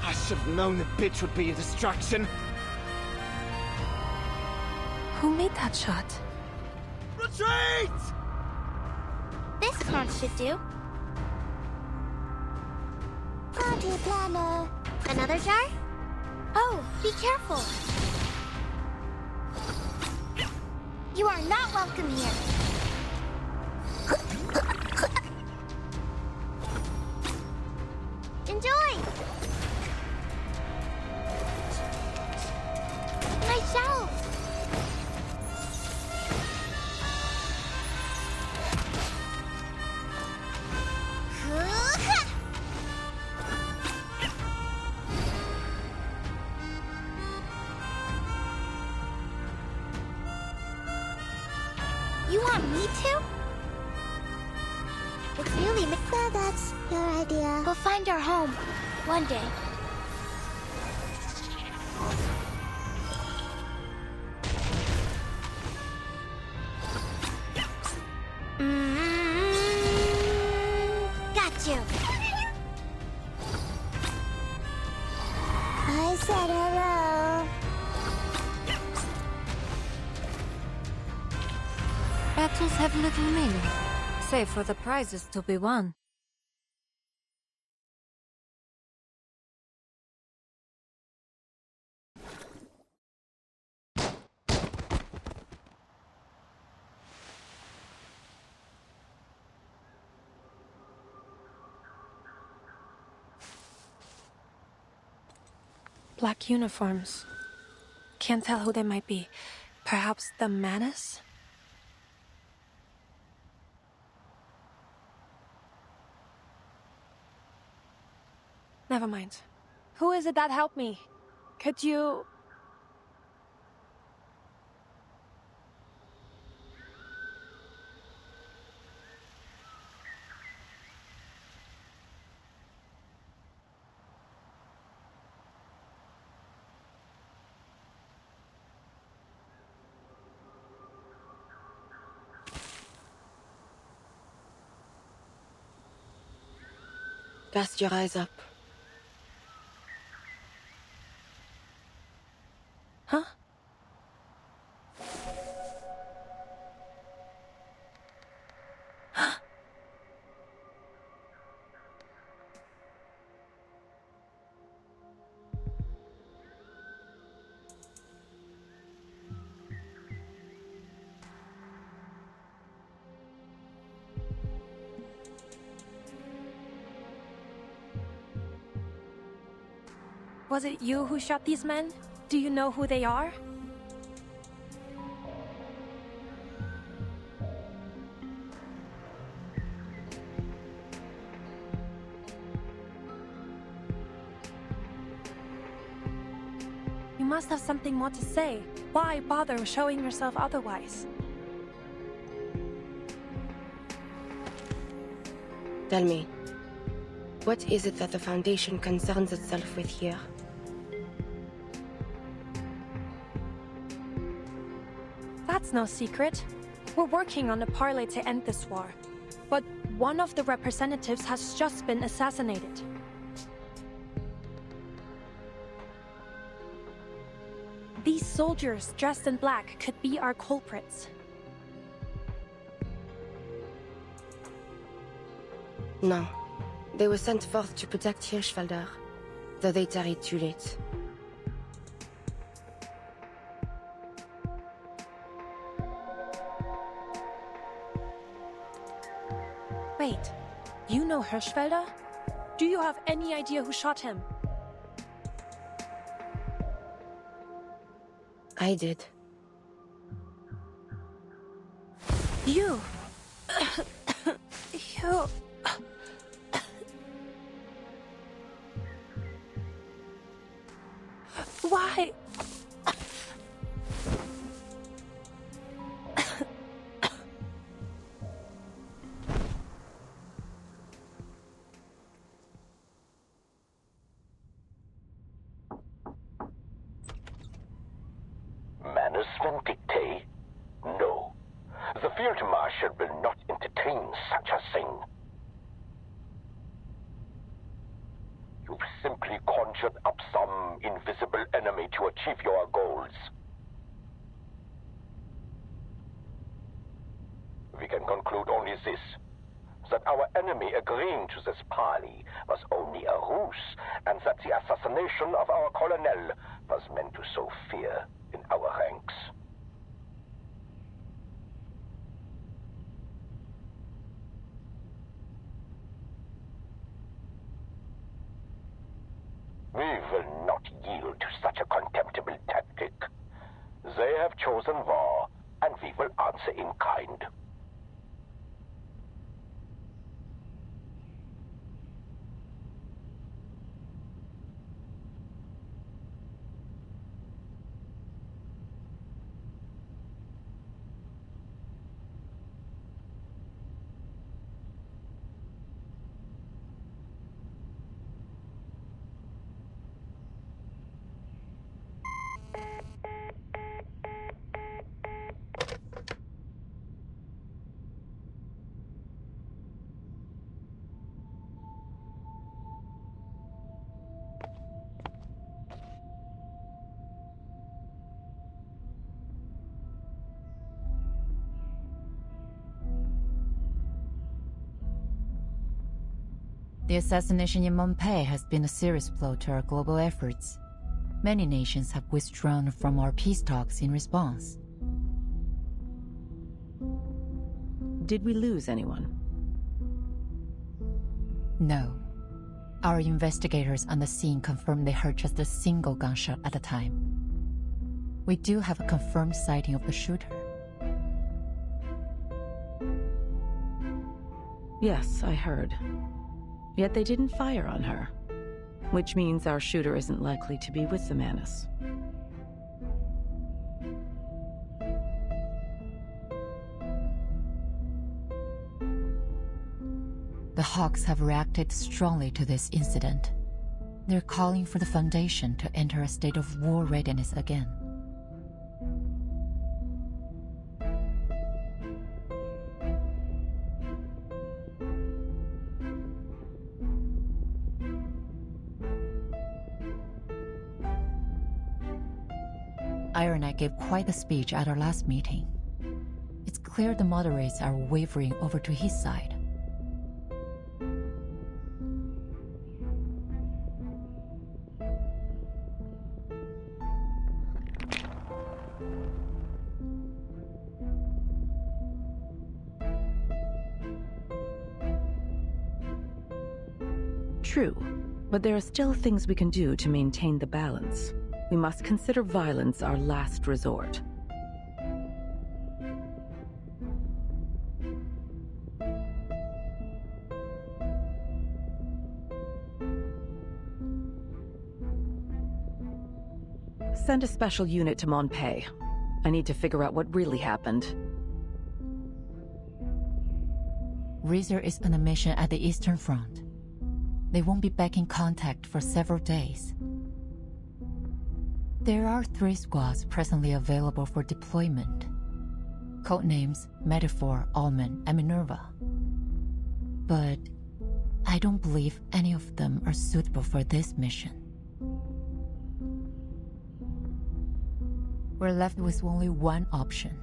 I should have known the bitch would be a distraction. Who made that shot? Retreat! This crunch should do. Party planner. Another jar? Oh, be careful. You are not welcome here. Enjoy! You want me to? It's really so that's your idea. We'll find our home. One day. Got you. I said hello. Battles have little meaning, save for the prizes to be won. Black uniforms. Can't tell who they might be. Perhaps the Manus? Never mind. Who is it that helped me? Could you... Cast your eyes up. Huh? Was it you who shot these men? Do you know who they are? You must have something more to say. Why bother showing yourself otherwise? Tell me, what is it that the Foundation concerns itself with here? That's no secret. We're working on a parley to end this war. But one of the representatives has just been assassinated. These soldiers dressed in black could be our culprits. No. They were sent forth to protect Hirschfelder, though they tarried too late. Wait, you know Hirschfelder? Do you have any idea who shot him? I did. You... you... Why? Manus Vindictae? No. The Field Marshal will not entertain such a thing. You've simply conjured up some invisible enemy to achieve your goals. We can conclude only this, that our enemy agreeing to this parley was only a ruse, and that the assassination of our colonel was meant to sow fear in our ranks. We will not yield to such a contemptible tactic. They have chosen war, and we will answer in kind. The assassination in Montpellier has been a serious blow to our global efforts. Many nations have withdrawn from our peace talks in response. Did we lose anyone? No. Our investigators on the scene confirmed they heard just a single gunshot at a time. We do have a confirmed sighting of the shooter. Yes, I heard. Yet they didn't fire on her, which means our shooter isn't likely to be with the Manus. The Hawks have reacted strongly to this incident. They're calling for the Foundation to enter a state of war readiness again. Iron Knight gave quite a speech at our last meeting. It's clear the moderates are wavering over to his side. True, but there are still things we can do to maintain the balance. We must consider violence our last resort. Send a special unit to Montpellier. I need to figure out what really happened. Reezer is on a mission at the Eastern Front. They won't be back in contact for several days. There are 3 squads presently available for deployment. Codenames Metaphor, Almond, and Minerva. But I don't believe any of them are suitable for this mission. We're left with only one option,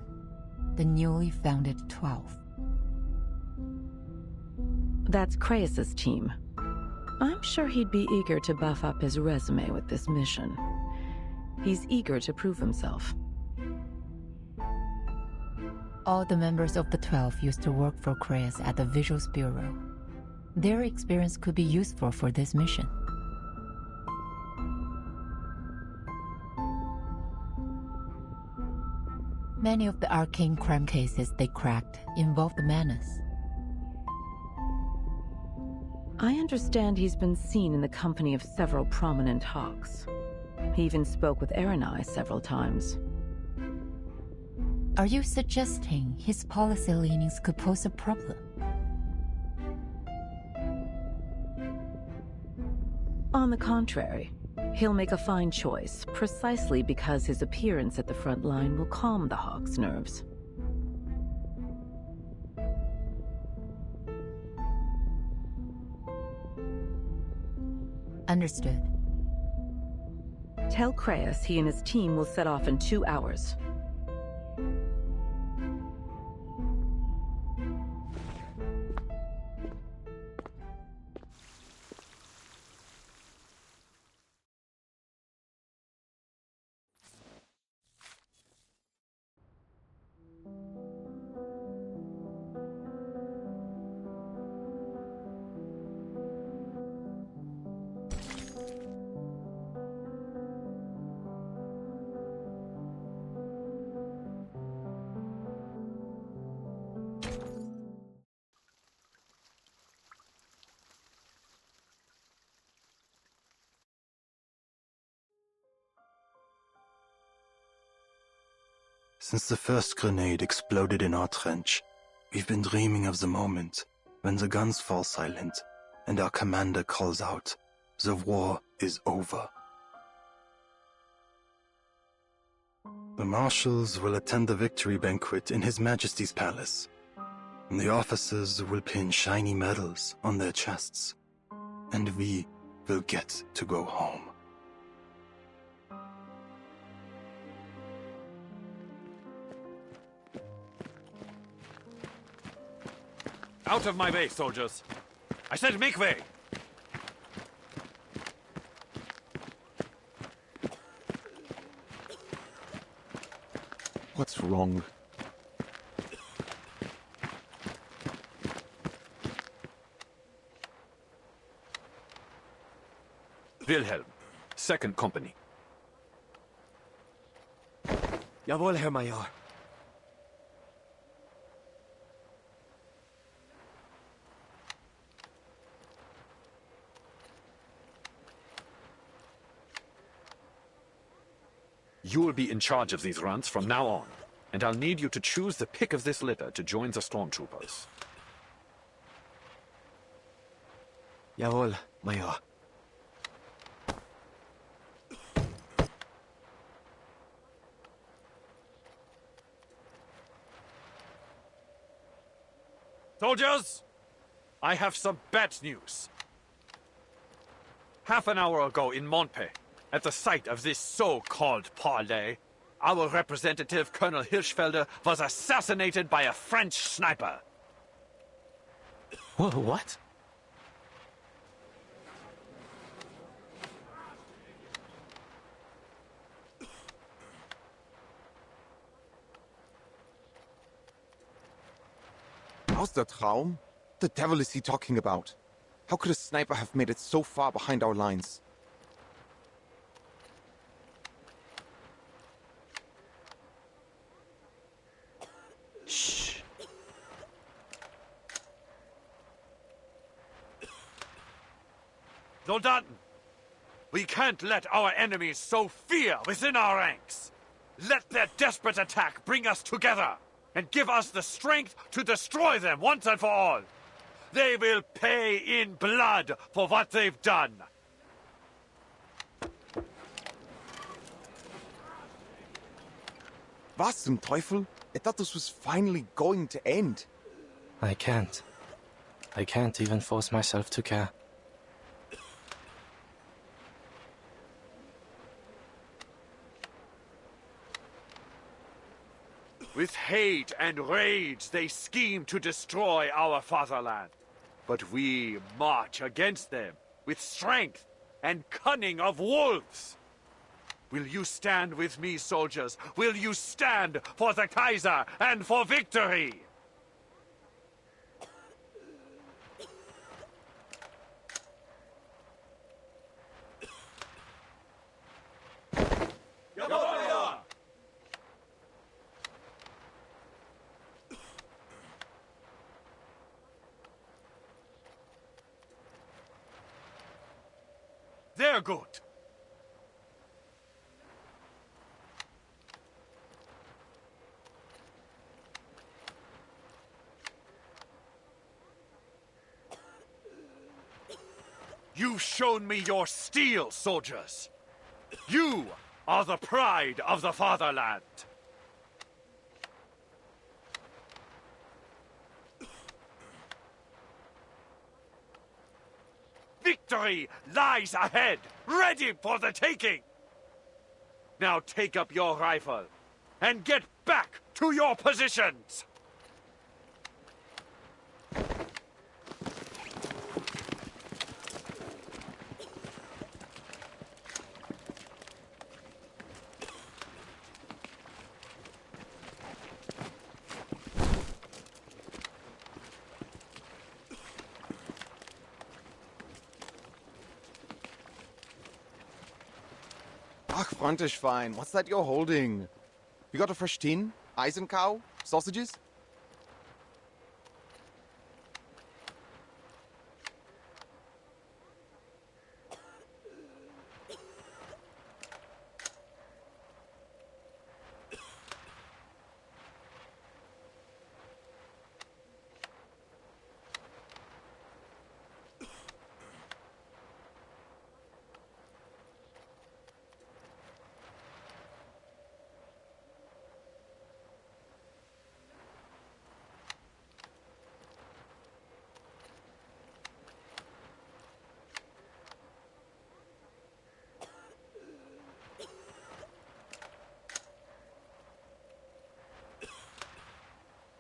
the newly founded 12. That's Kreis's team. I'm sure he'd be eager to buff up his resume with this mission. He's eager to prove himself. All the members of the 12 used to work for Kreis at the Visuals Bureau. Their experience could be useful for this mission. Many of the arcane crime cases they cracked involved the Manus. I understand he's been seen in the company of several prominent Hawks. He even spoke with Erenai several times. Are you suggesting his policy leanings could pose a problem? On the contrary, he'll make a fine choice, precisely because his appearance at the front line will calm the Hawks' nerves. Understood. Tell Kreis he and his team will set off in 2 hours. Since the first grenade exploded in our trench, we've been dreaming of the moment when the guns fall silent and our commander calls out, "The war is over." The marshals will attend the victory banquet in His Majesty's palace, and the officers will pin shiny medals on their chests, and we will get to go home. Out of my way, soldiers! I said make way! What's wrong? Wilhelm, 2nd Company. Jawohl, Herr Major. You will be in charge of these runs from now on, and I'll need you to choose the pick of this litter to join the stormtroopers. Jawohl, Major. Soldiers, I have some bad news. Half an hour ago in Montpe, at the site of this so-called parley, our representative, Colonel Hirschfelder, was assassinated by a French sniper. Whoa, what? How's the Traum? The devil is he talking about? How could a sniper have made it so far behind our lines? Shh. Soldaten, we can't let our enemies sow fear within our ranks. Let their desperate attack bring us together and give us the strength to destroy them once and for all. They will pay in blood for what they've done. Was zum Teufel? I thought this was finally going to end. I can't. I can't even force myself to care. With hate and rage, they scheme to destroy our fatherland. But we march against them with strength and cunning of wolves. Will you stand with me, soldiers? Will you stand for the Kaiser and for victory? They're good. You've shown me your steel, soldiers. You are the pride of the fatherland. Victory lies ahead, ready for the taking. Now take up your rifle and get back to your positions. Ach, Frontischwein, what's that you're holding? You got a fresh tin? Eisencow? Sausages?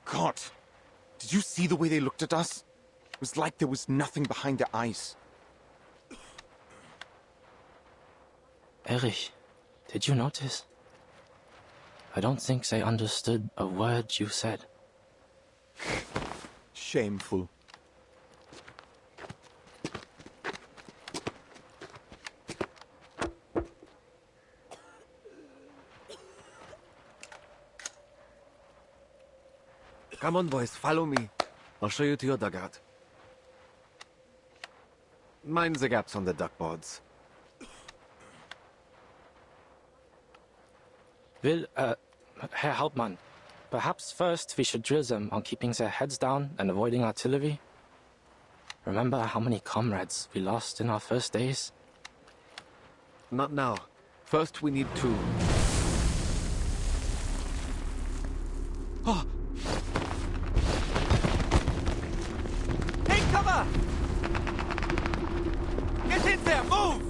God, did you see the way they looked at us? It was like there was nothing behind their eyes. Erich, did you notice? I don't think they understood a word you said. Shameful. Come on, boys, follow me. I'll show you to your dugout. Mind the gaps on the duckboards. Herr Hauptmann, perhaps first we should drill them on keeping their heads down and avoiding artillery. Remember how many comrades we lost in our first days? Not now. First we need to... Oh. Take cover! Get in there, move!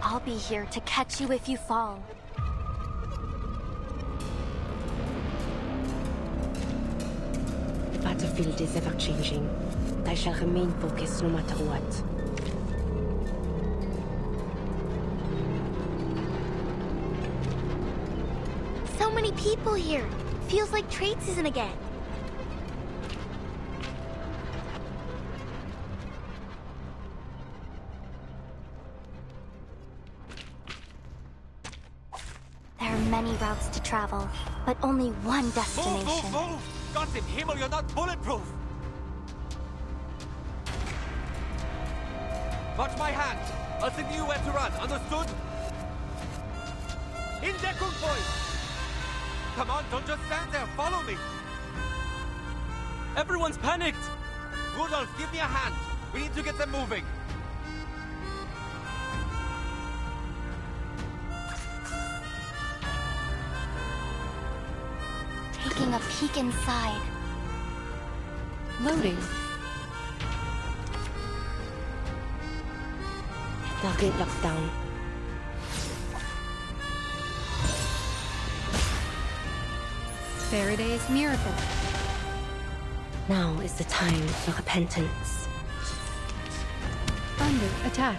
I'll be here to catch you if you fall. The battlefield is ever-changing. I shall remain focused no matter what. So many people here. Feels like trade season again. There are many routes to travel, but only one destination. Move, move! Gott im Himmel, you're not bulletproof! Watch my hand! I'll signal you where to run, understood? In Deckung, boys! Come on, don't just stand there, follow me! Everyone's panicked! Rudolf, give me a hand! We need to get them moving! Taking a peek inside. Loading. Target locked down. Faraday's miracle. Now is the time for repentance. Under attack.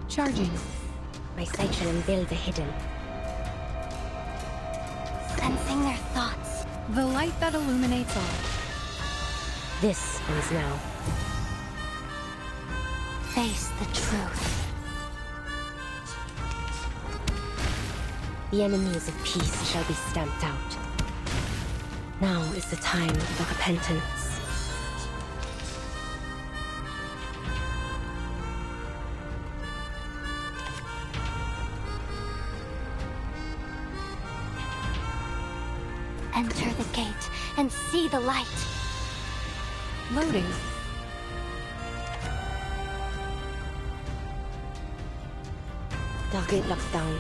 Charging. My sight shall unveil the hidden. Sensing their thoughts. The light that illuminates all. This ends now. Face the truth. The enemies of peace shall be stamped out. Now is the time for repentance. Enter the gate and see the light. Loading. Target locked down.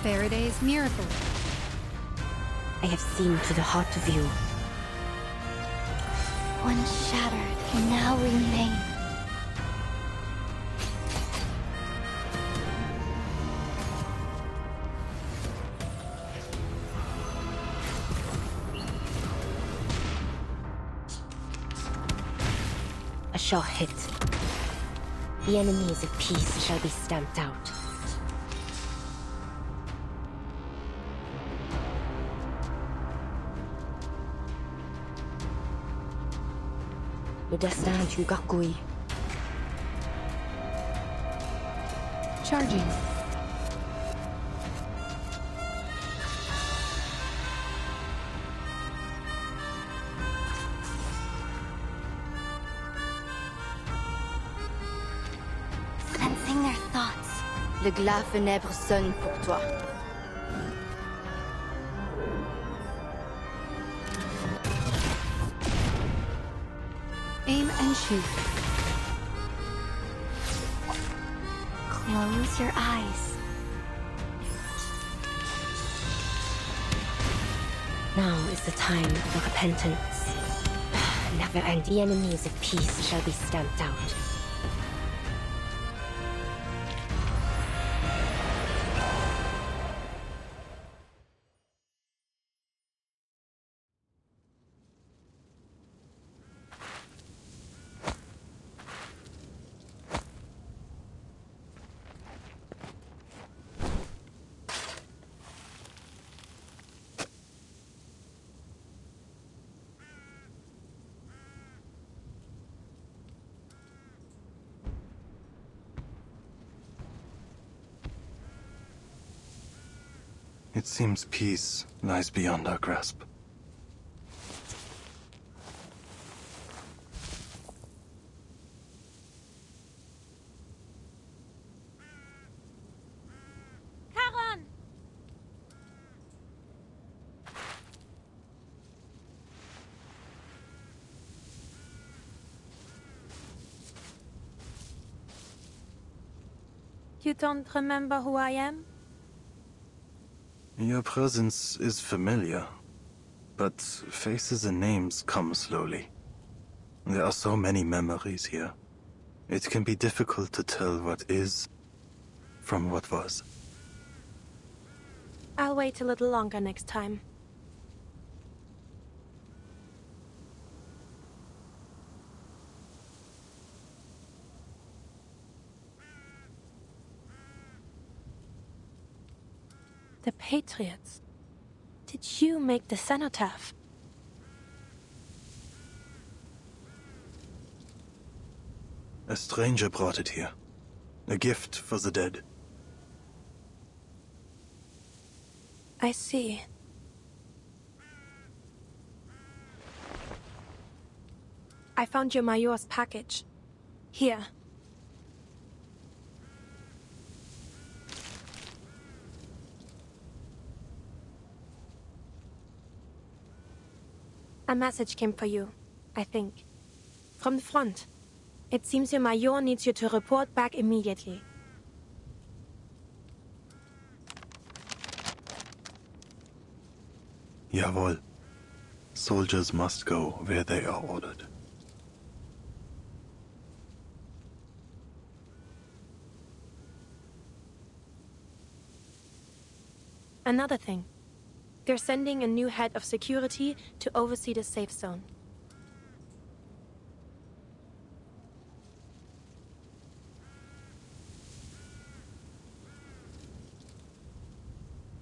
Faraday's miracle. I have seen to the heart of you. Once shattered, now remain. A shot hit. The enemies of peace shall be stamped out. Le destin du gargouille. Charging. Sensing their thoughts. Le glas funèbre sonne pour toi. Aim and shoot. Close your eyes. Now is the time of repentance. Never end. The enemies of peace shall be stamped out. It seems peace lies beyond our grasp. Charon! You don't remember who I am? Your presence is familiar, but faces and names come slowly. There are so many memories here. It can be difficult to tell what is from what was. I'll wait a little longer next time. The Patriots. Did you make the cenotaph? A stranger brought it here. A gift for the dead. I see. I found your Major's package. Here. A message came for you, I think. From the front. It seems your Major needs you to report back immediately. Jawohl. Soldiers must go where they are ordered. Another thing. They're sending a new head of security to oversee the safe zone.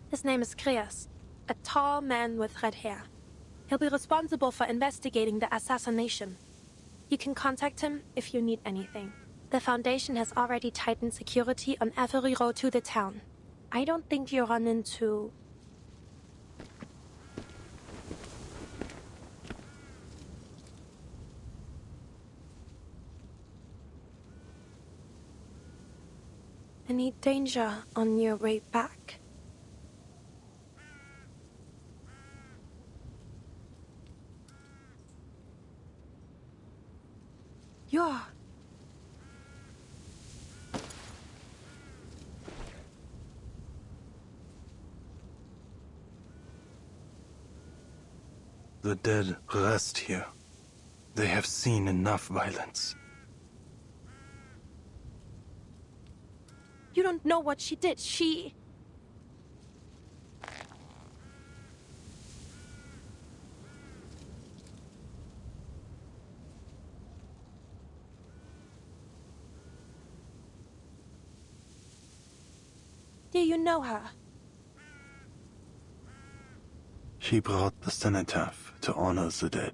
His name is Kreas, a tall man with red hair. He'll be responsible for investigating the assassination. You can contact him if you need anything. The Foundation has already tightened security on every road to the town. I don't think you'll run into... any danger on your way back. You're... The dead rest here. They have seen enough violence. You don't know what she did. She... Do you know her? She brought the cenotaph to honor the dead.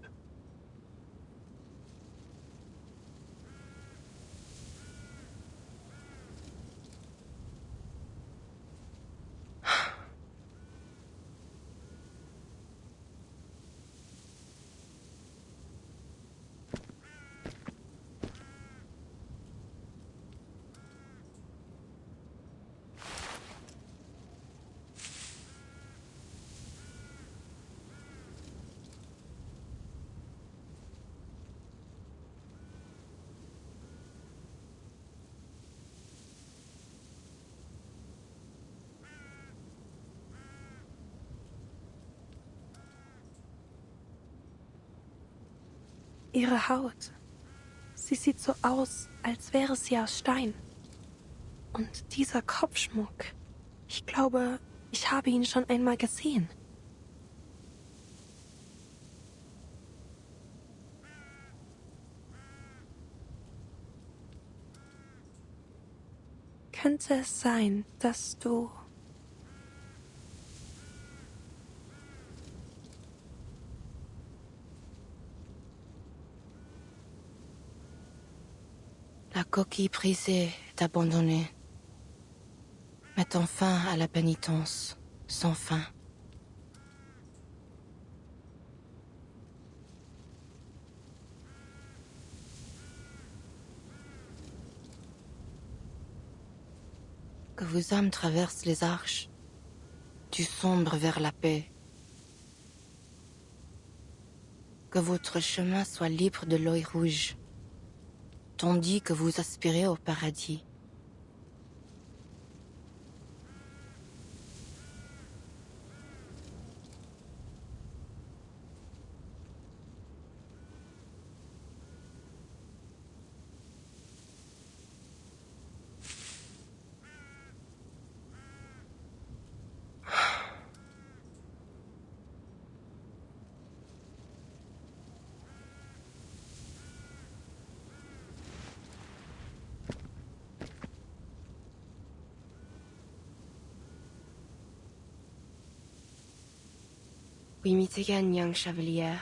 Ihre Haut. Sie sieht so aus, als wäre sie aus Stein. Und dieser Kopfschmuck. Ich glaube, ich habe ihn schon einmal gesehen. Könnte es sein, dass du... La coquille brisée est abandonnée, mettant fin à la pénitence sans fin. Que vos âmes traversent les arches, du sombre vers la paix. Que votre chemin soit libre de l'œil rouge, tandis que vous aspirez au paradis. We meet again, young chevalier.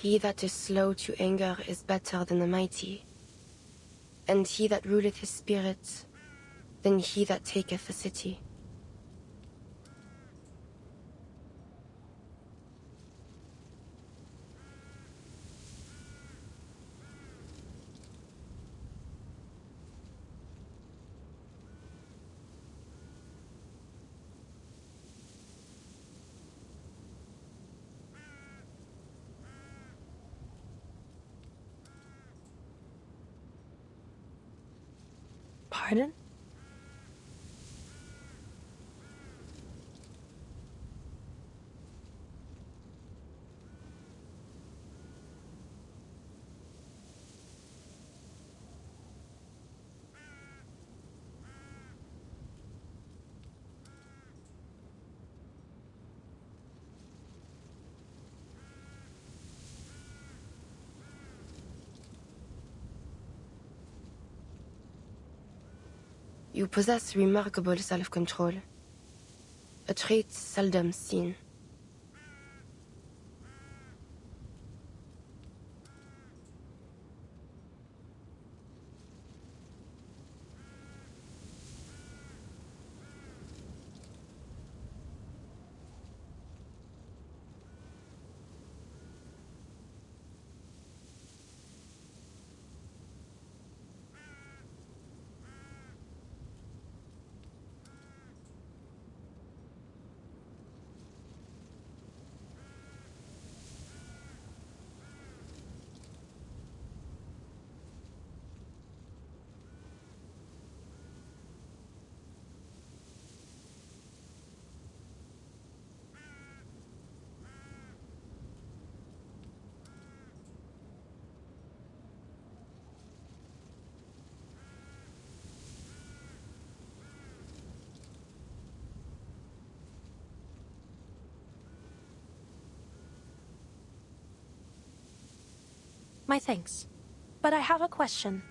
He that is slow to anger is better than the mighty, and he that ruleth his spirit than he that taketh a city. Pardon? You possess remarkable self-control, a trait seldom seen. My thanks. But I have a question.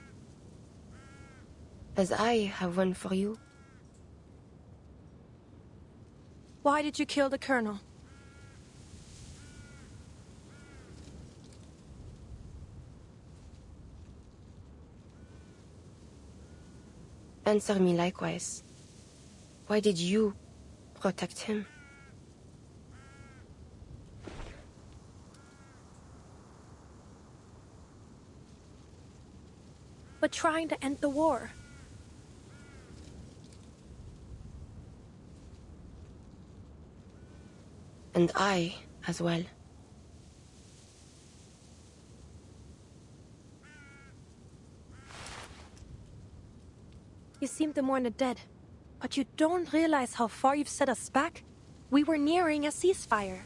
As I have one for you. Why did you kill the Colonel? Answer me likewise. Why did you protect him? But trying to end the war. And I as well. You seem to mourn the dead, but you don't realize how far you've set us back? We were nearing a ceasefire.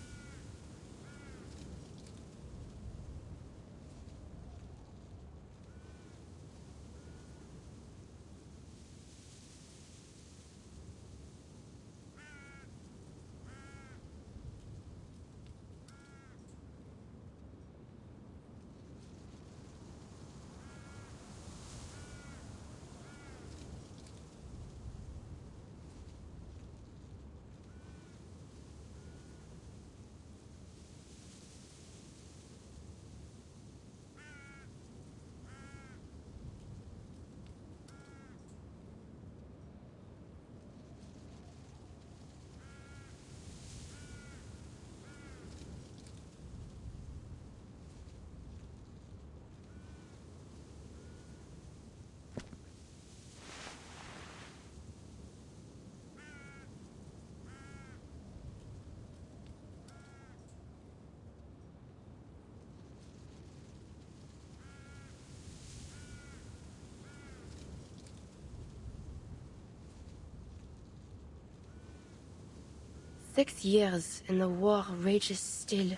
"6 years and the war rages still.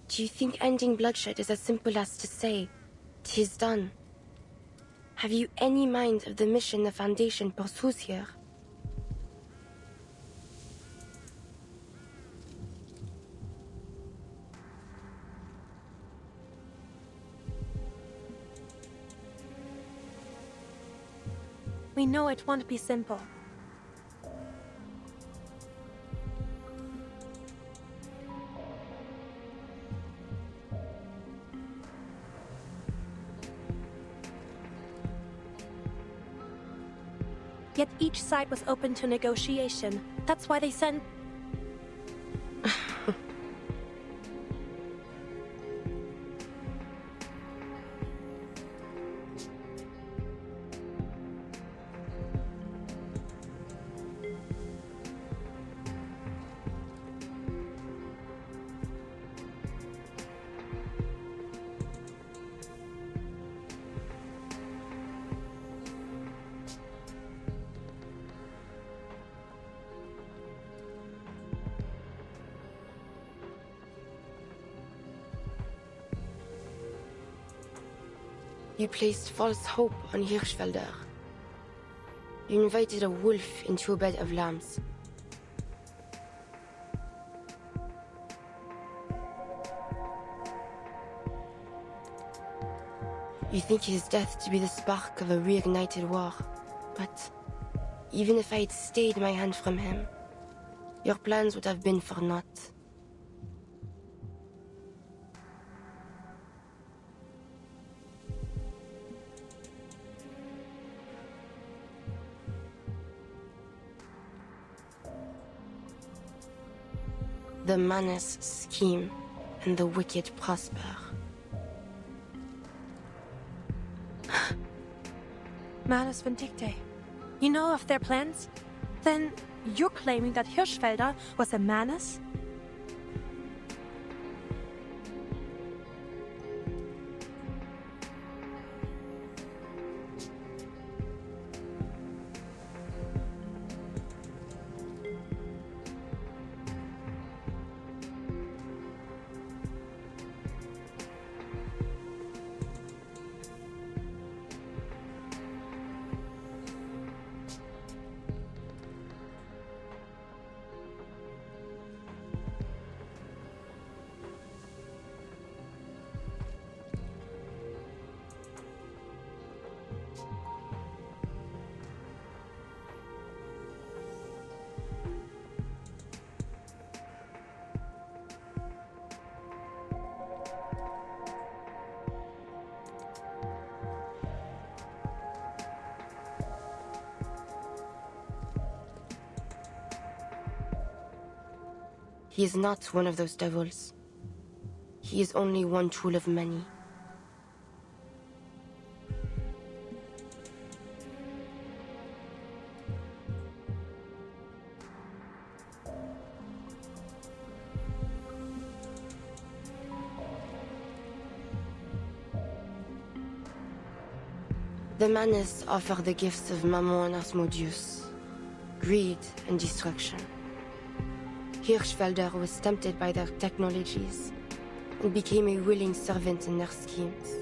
Do you think ending bloodshed is as simple as to say, 'tis done? Have you any mind of the mission the Foundation pursues here? We know it won't be simple. Yet each side was open to negotiation. That's why they sent... You placed false hope on Hirschfelder. You invited a wolf into a bed of lambs. You think his death to be the spark of a reignited war. But even if I had stayed my hand from him, your plans would have been for naught. The Manus scheme, and the wicked prosper. Manus Vindicte. You know of their plans? Then you're claiming that Hirschfelder was a Manus? He is not one of those devils. He is only one tool of many. The Manus offer the gifts of Mammon and Asmodeus, greed and destruction. Hirschfelder was tempted by their technologies and became a willing servant in their schemes.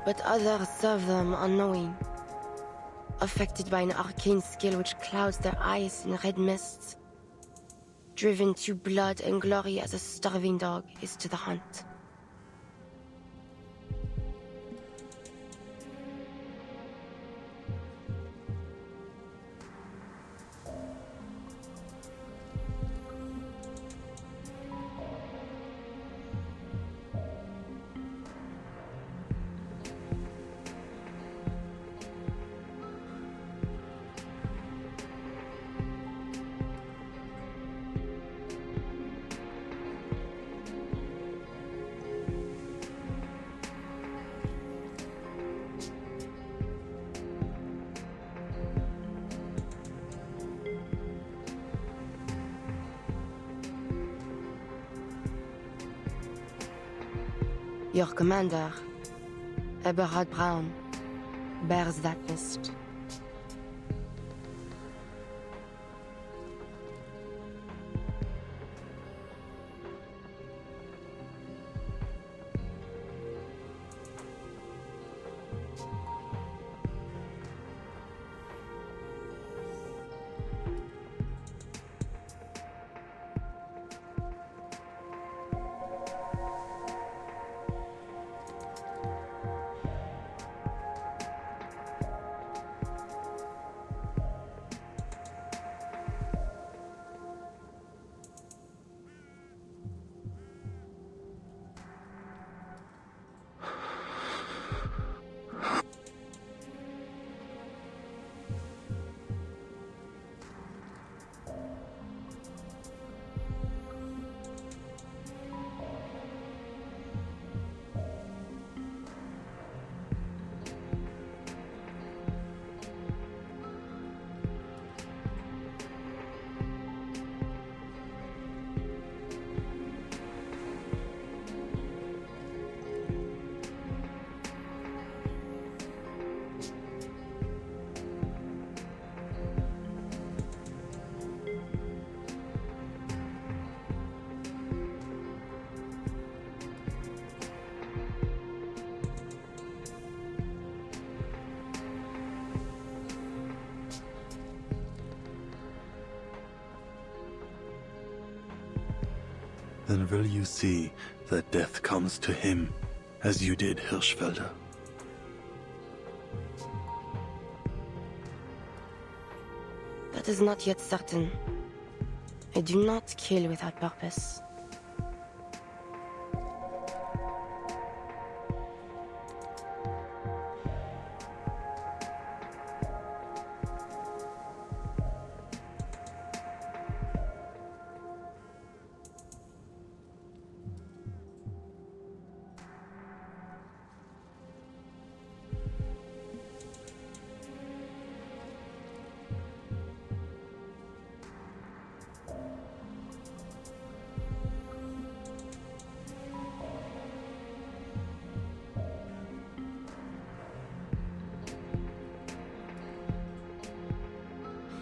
But others serve them unknowing, affected by an arcane skill which clouds their eyes in red mists, driven to blood and glory as a starving dog is to the hunt. Your commander, Eberhard Braun, bears that mist. Then will you see that death comes to him, as you did Hirschfelder? That is not yet certain. I do not kill without purpose.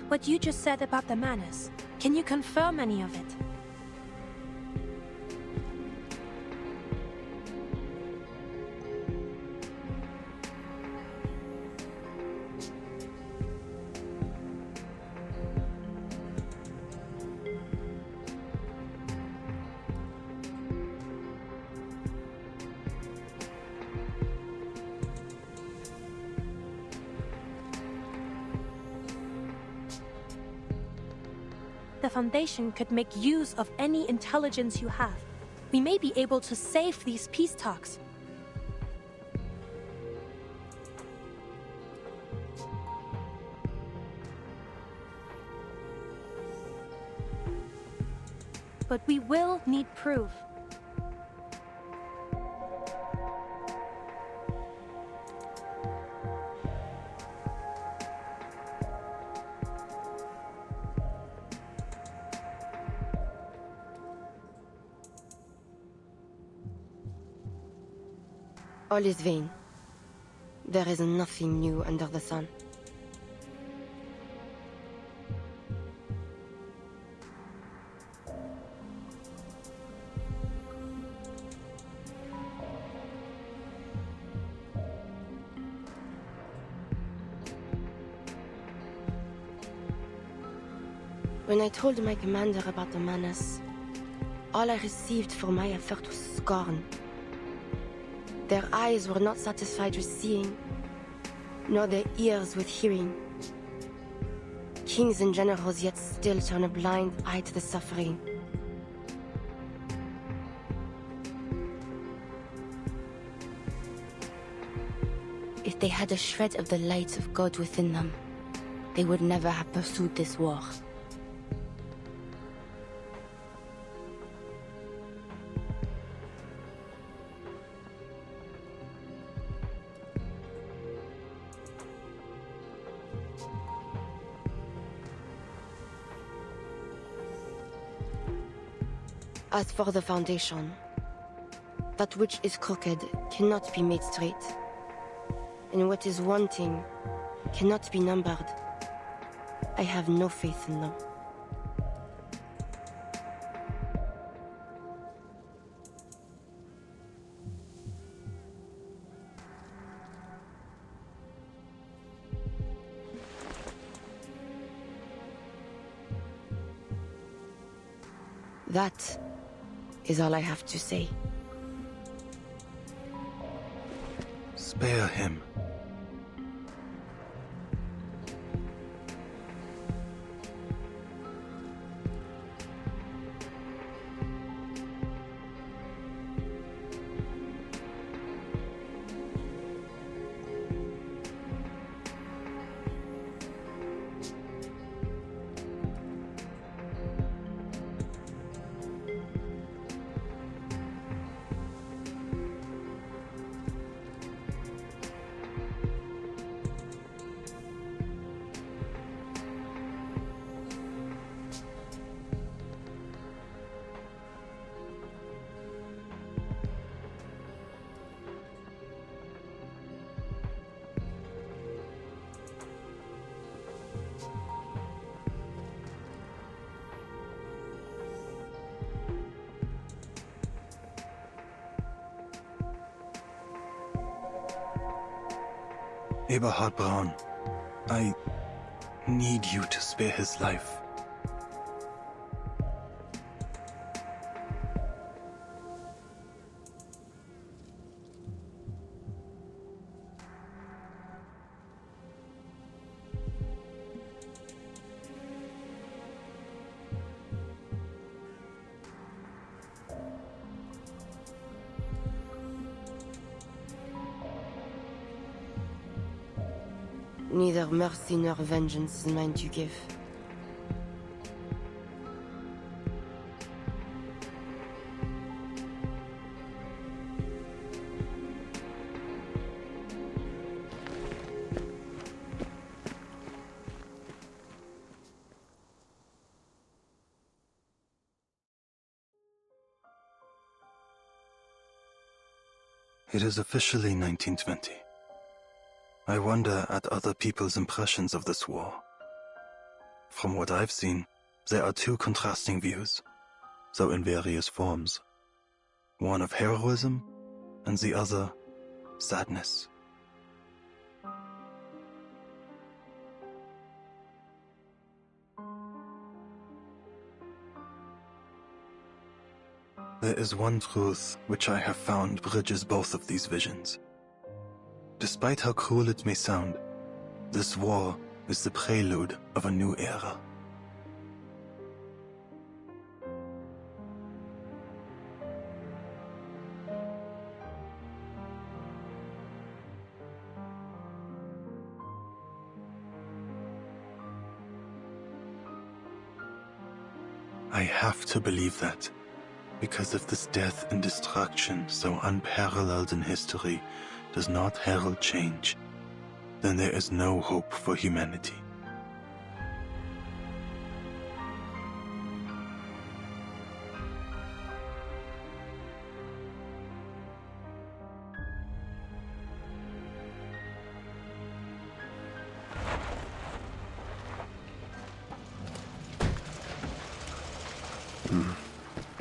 What you just said about the manners, can you confirm any of it? The Foundation could make use of any intelligence you have. We may be able to save these peace talks. But we will need proof. All is vain. There is nothing new under the sun. When I told my commander about the Manus, all I received for my effort was scorn. Their eyes were not satisfied with seeing, nor their ears with hearing. Kings and generals yet still turn a blind eye to the suffering. If they had a shred of the light of God within them, they would never have pursued this war. As for the Foundation, that which is crooked cannot be made straight. and what is wanting cannot be numbered. I have no faith in them. That is all I have to say. Spare him. Eberhard Braun, I need you to spare his life. Neither mercy nor vengeance is mine to give. It is officially 1920. I wonder at other people's impressions of this war. From what I've seen, there are two contrasting views, though in various forms. One of heroism, and the other, sadness. There is one truth which I have found bridges both of these visions. Despite how cruel it may sound, this war is the prelude of a new era. I have to believe that, because if this death and destruction so unparalleled in history does not herald change, then there is no hope for humanity.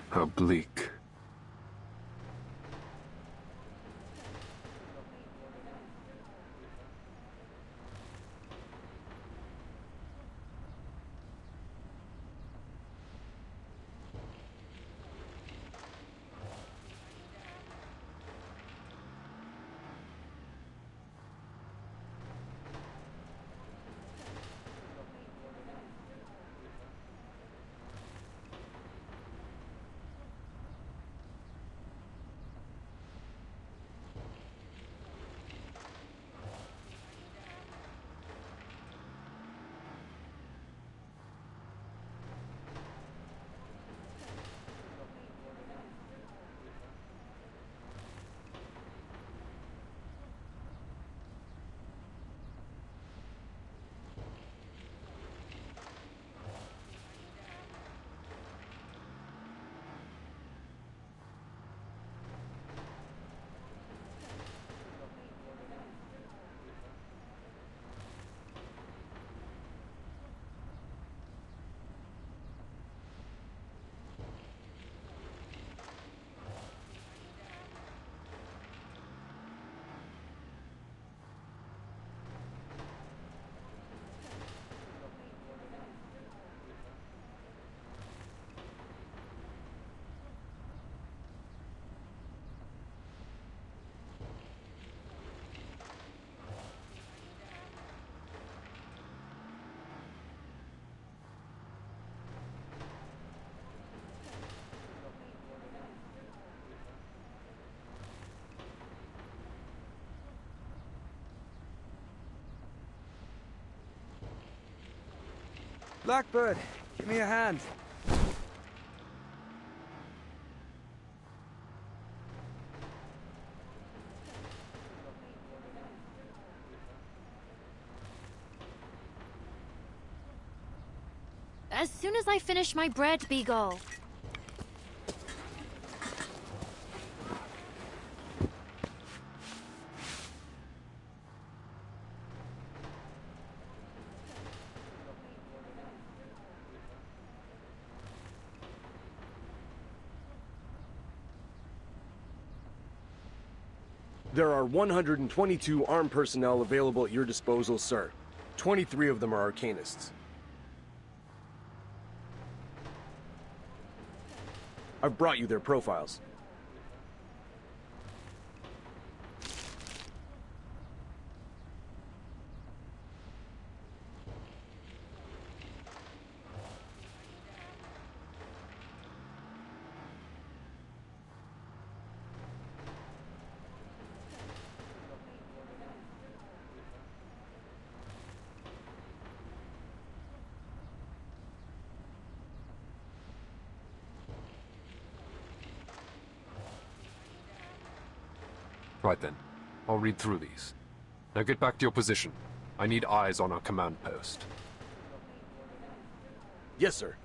How bleak. Blackbird, give me a hand. As soon as I finish my bread, Beagle. There are 122 armed personnel available at your disposal, sir. 23 of them are Arcanists. I've brought you their profiles. Right then. I'll read through these. Now get back to your position. I need eyes on our command post. Yes, sir.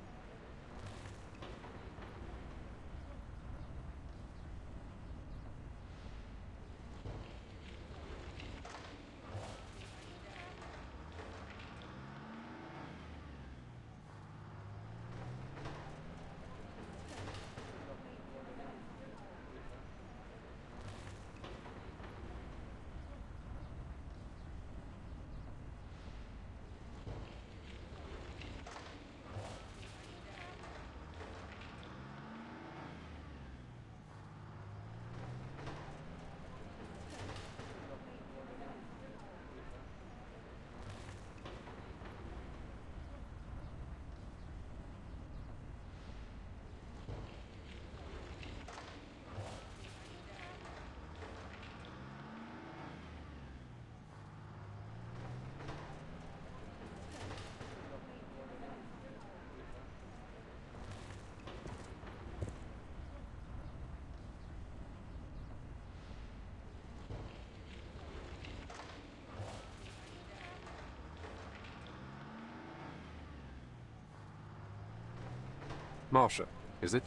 Marsha, is it?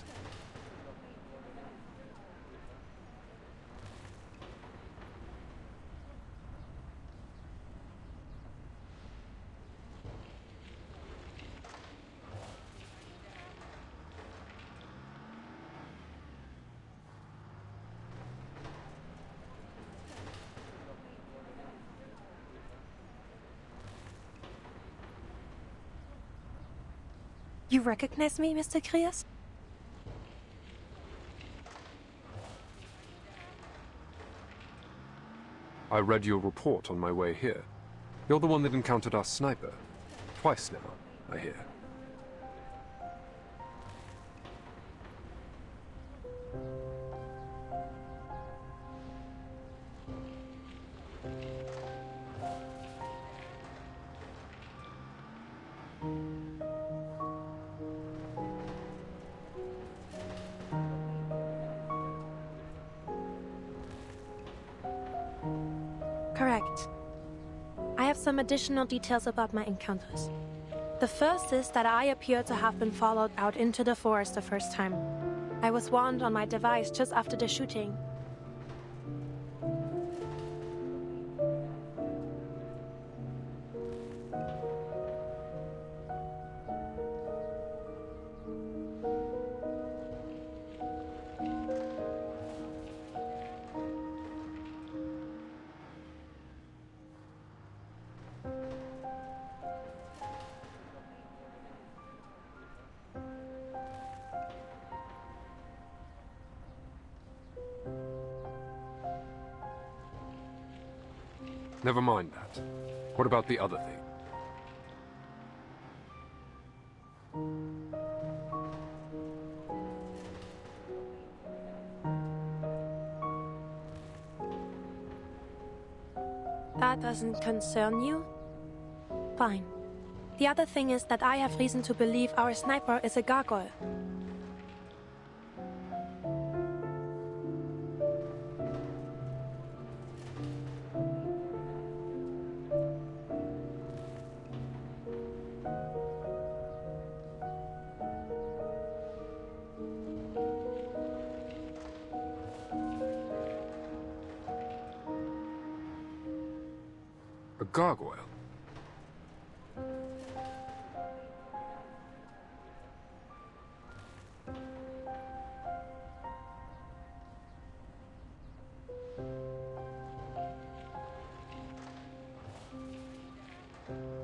You recognize me, Mr. Krias? I read your report on my way here. You're the one that encountered our sniper. Twice now, I hear. Correct. I have some additional details about my encounters. The first is that I appear to have been followed out into the forest the first time. I was warned on my device just after the shooting. Never mind that. What about the other thing? That doesn't concern you? Fine. The other thing is that I have reason to believe our sniper is a gargoyle. A gargoyle?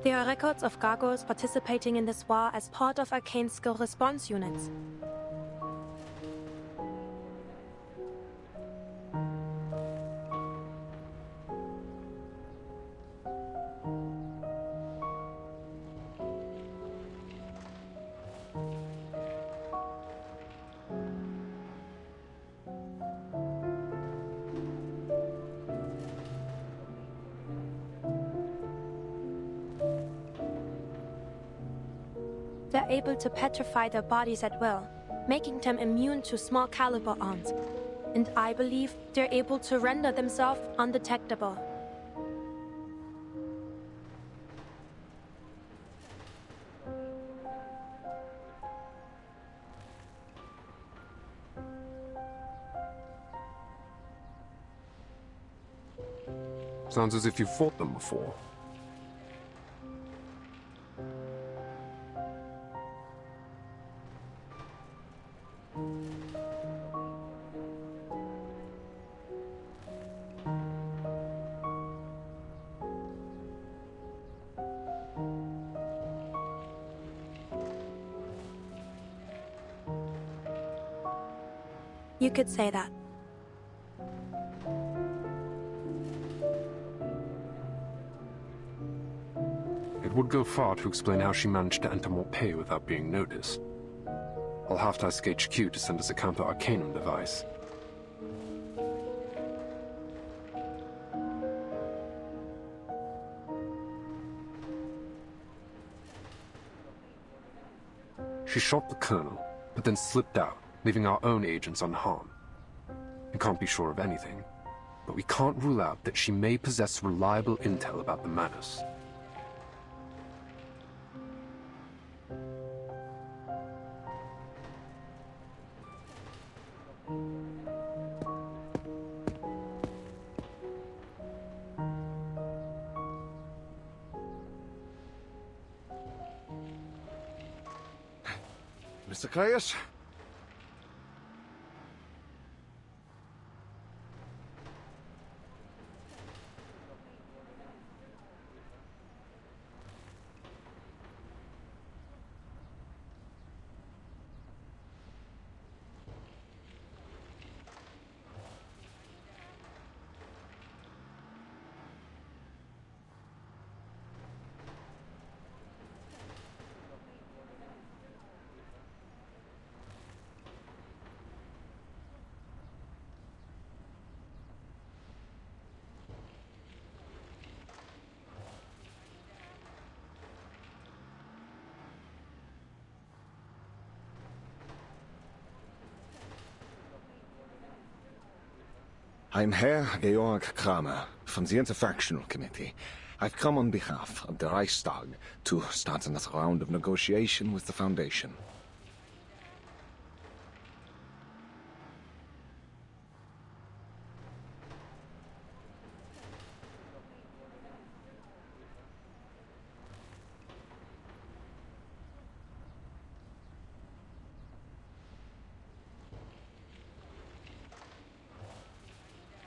There are records of gargoyles participating in this war as part of arcane skill response units. They're able to petrify their bodies at will, making them immune to small caliber arms. And I believe they're able to render themselves undetectable. Sounds as if you've fought them before. You could say that. It would go far to explain how she managed to enter Morpay without being noticed. I'll have to ask HQ to send us a counter-arcanum device. She shot the Colonel, but then slipped out, leaving our own agents unharmed. We can't be sure of anything, but we can't rule out that she may possess reliable intel about the Manus. Mr. Caius? I'm Herr Georg Kramer from the Interfactional Committee. I've come on behalf of the Reichstag to start another round of negotiation with the Foundation.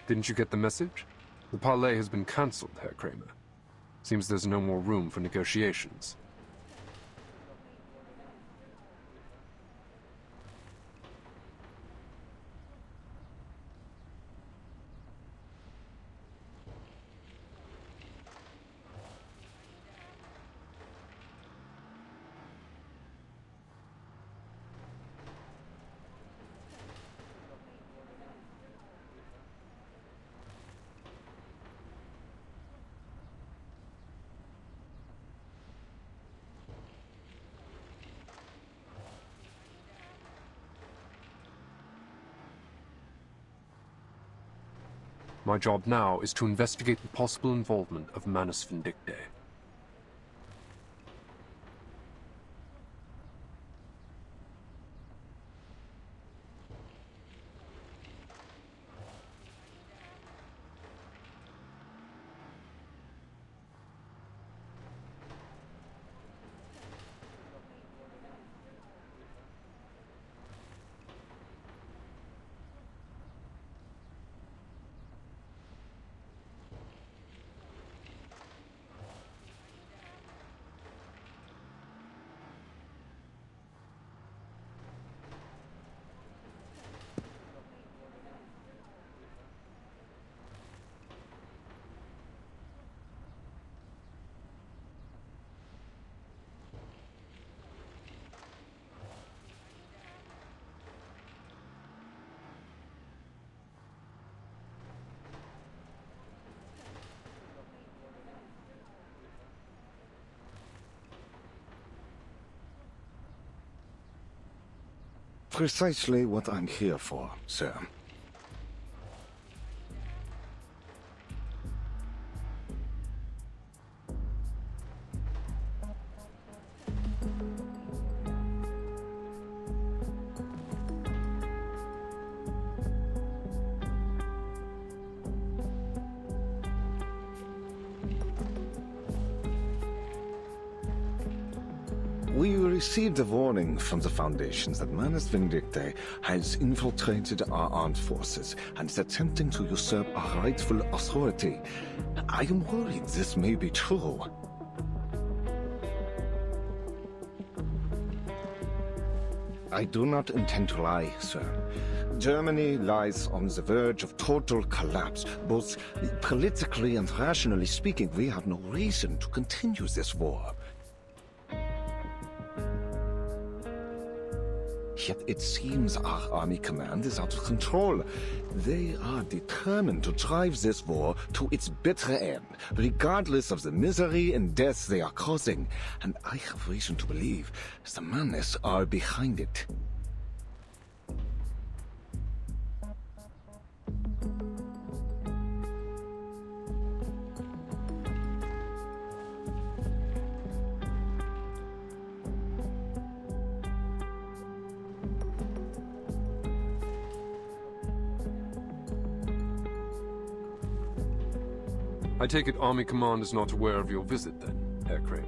Didn't you get the message? The parley has been cancelled, Herr Kramer. Seems there's no more room for negotiations. My job now is to investigate the possible involvement of Manus Vindictae. Precisely what I'm here for, sir. We received a warning from the Foundations that Manus Vindictae has infiltrated our armed forces and is attempting to usurp our rightful authority. I am worried this may be true. I do not intend to lie, sir. Germany lies on the verge of total collapse. Both politically and rationally speaking, we have no reason to continue this war. Yet it seems our army command is out of control. They are determined to drive this war to its bitter end, regardless of the misery and death they are causing. And I have reason to believe the Manus are behind it. I take it Army Command is not aware of your visit then, Herr Kramer.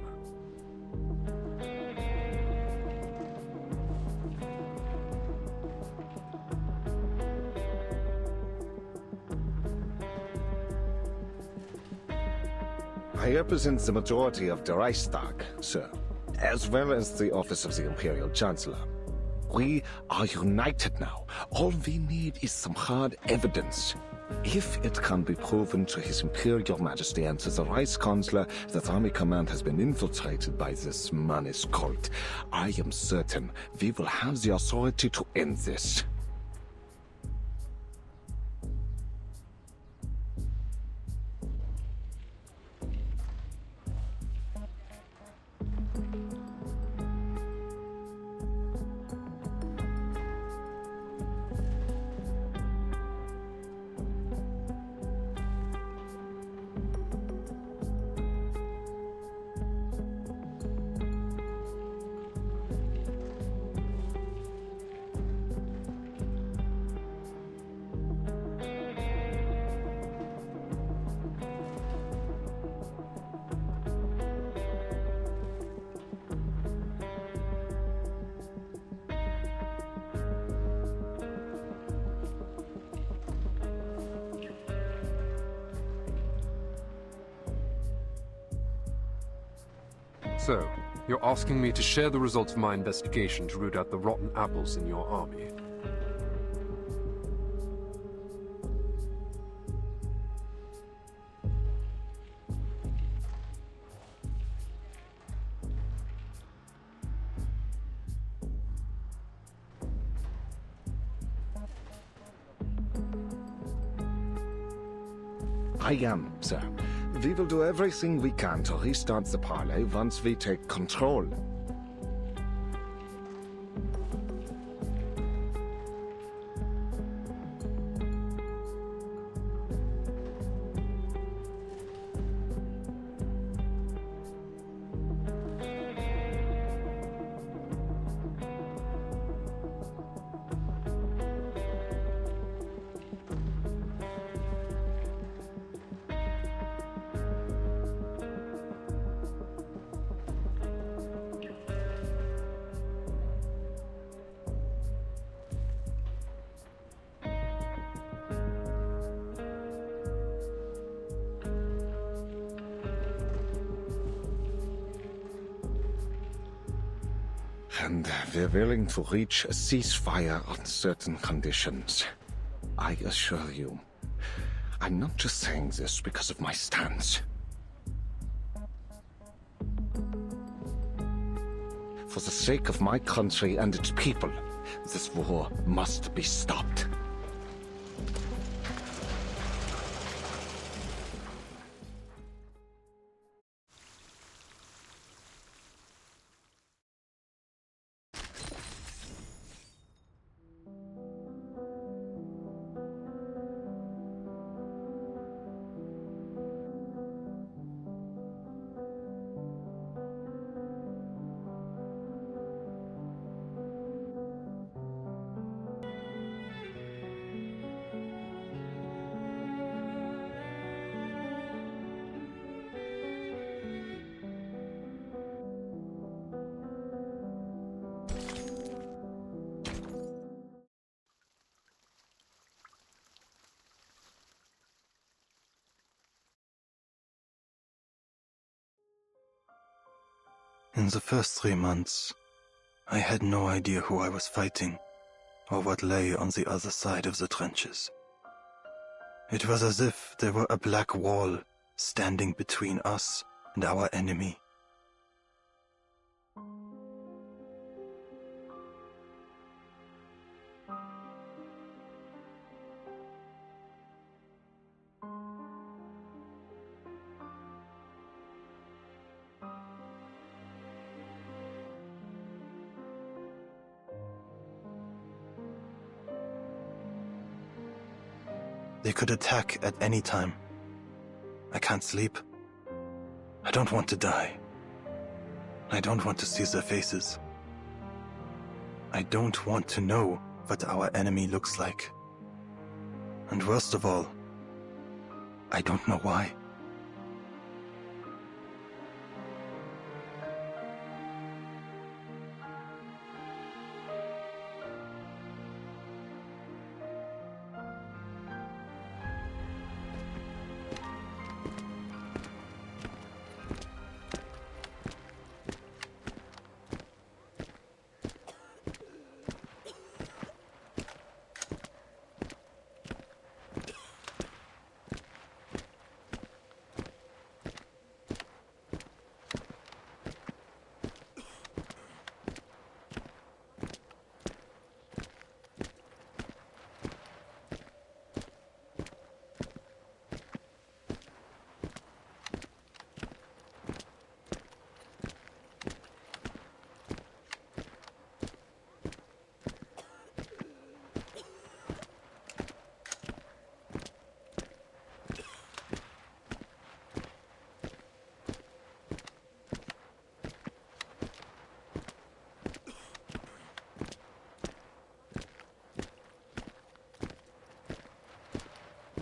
I represent the majority of the Reichstag, sir, as well as the Office of the Imperial Chancellor. We are united now. All we need is some hard evidence. If it can be proven to His Imperial Majesty and to the Reichskanzler that Army Command has been infiltrated by this Manus cult, I am certain we will have the authority to end this. So, you're asking me to share the results of my investigation to root out the rotten apples in your army. I am, sir. We will do everything we can to restart the parley once we take control. And we're willing to reach a ceasefire on certain conditions. I assure you, I'm not just saying this because of my stance. For the sake of my country and its people, this war must be stopped. In the first 3 months, I had no idea who I was fighting, or what lay on the other side of the trenches. It was as if there were a black wall standing between us and our enemy. They could attack at any time. I can't sleep. I don't want to die. I don't want to see their faces. I don't want to know what our enemy looks like. And worst of all, I don't know why.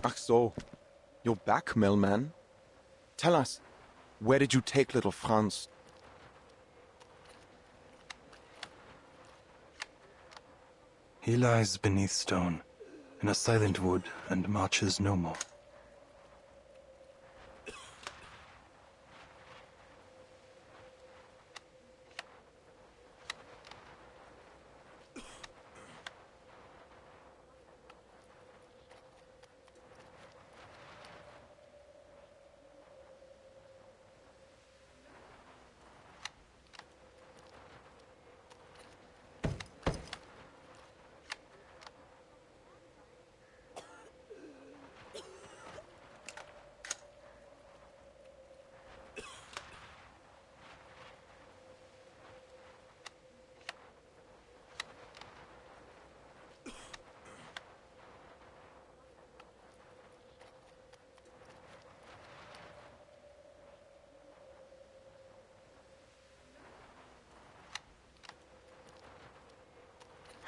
Ach so, you're back, Millman. Tell us, where did you take little Franz? He lies beneath stone, in a silent wood, and marches no more.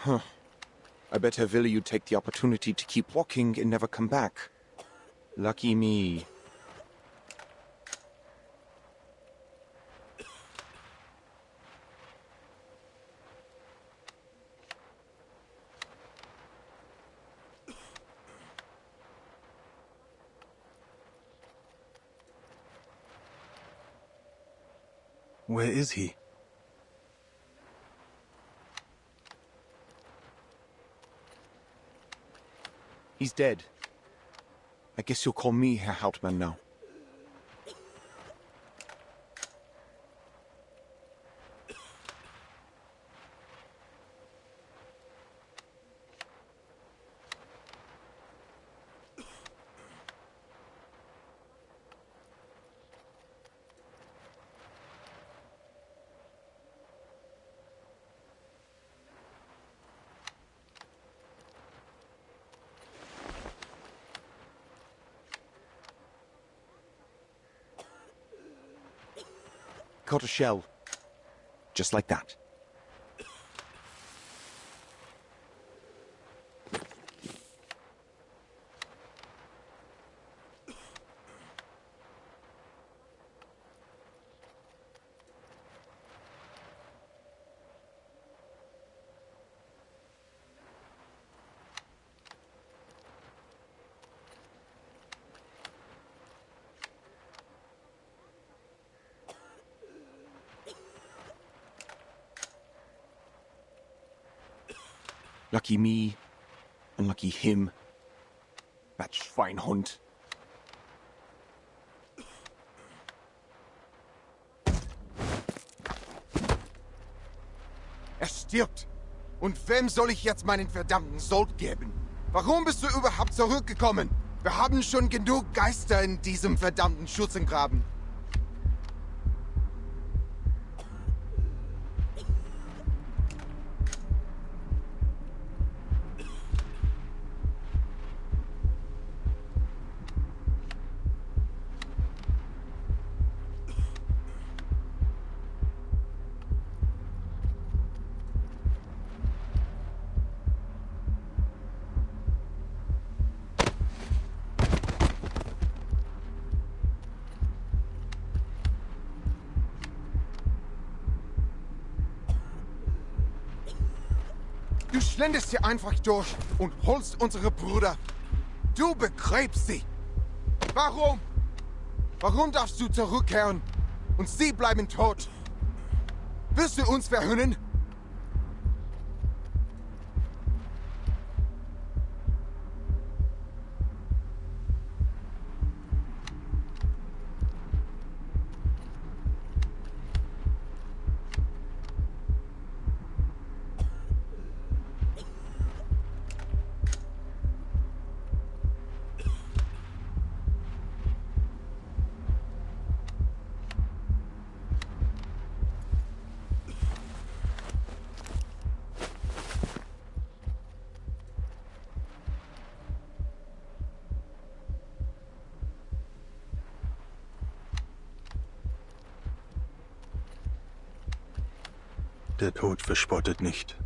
Huh. I bet Herr Wille you take the opportunity to keep walking and never come back. Lucky me. Where is he? He's dead. I guess you'll call me Herr Hauptmann now. Caught a shell. Just like that. Lucky me, and lucky him. That Schweinhund. Er stirbt. Und wem soll ich jetzt meinen verdammten Sold geben? Warum bist du überhaupt zurückgekommen? Wir haben schon genug Geister in diesem verdammten Schützengraben. Du schlendest hier einfach durch und holst unsere Brüder. Du begräbst sie. Warum? Warum darfst du zurückkehren und sie bleiben tot? Willst du uns verhöhnen? Der Tod verspottet nicht.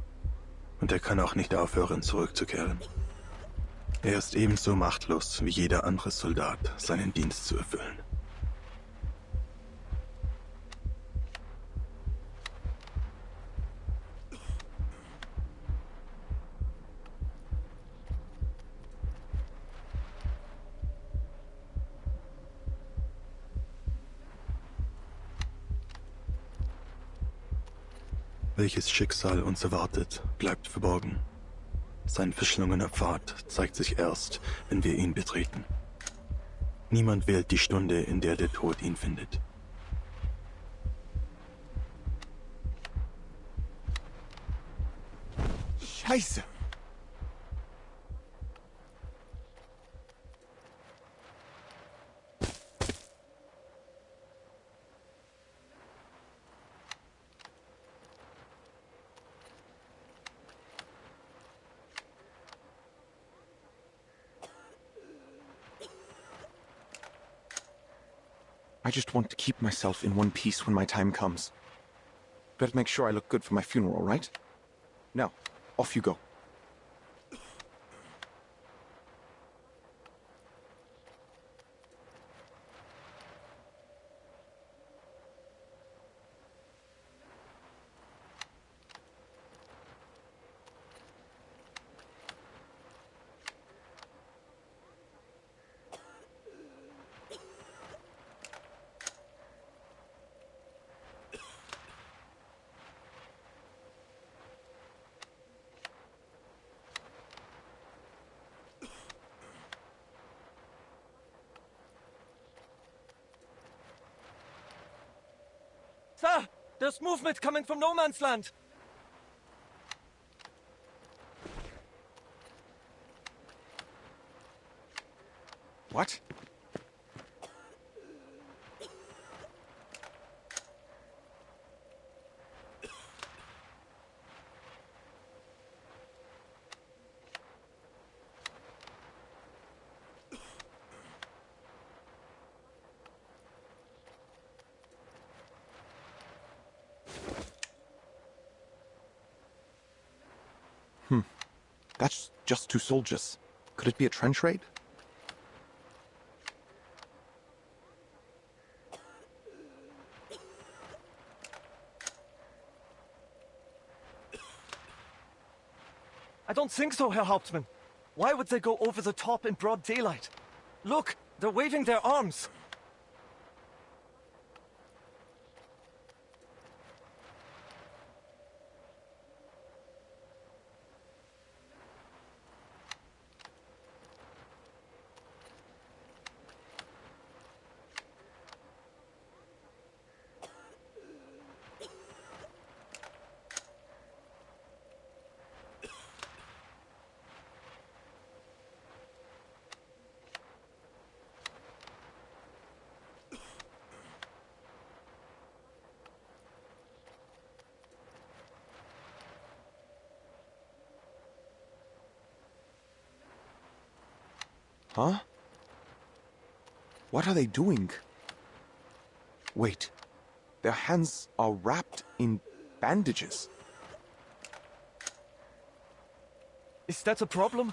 Und er kann auch nicht aufhören, zurückzukehren. Er ist ebenso machtlos wie jeder andere Soldat, seinen Dienst zu erfüllen. Welches Schicksal uns erwartet, bleibt verborgen. Sein verschlungener Pfad zeigt sich erst, wenn wir ihn betreten. Niemand wählt die Stunde, in der der Tod ihn findet. Scheiße! I just want to keep myself in one piece when my time comes. Better make sure I look good for my funeral, right? Now, off you go. Sir, there's movement coming from no man's land. What? That's just 2 soldiers. Could it be a trench raid? I don't think so, Herr Hauptmann. Why would they go over the top in broad daylight? Look, they're waving their arms. Huh? What are they doing? Wait. Their hands are wrapped in bandages. Is that a problem?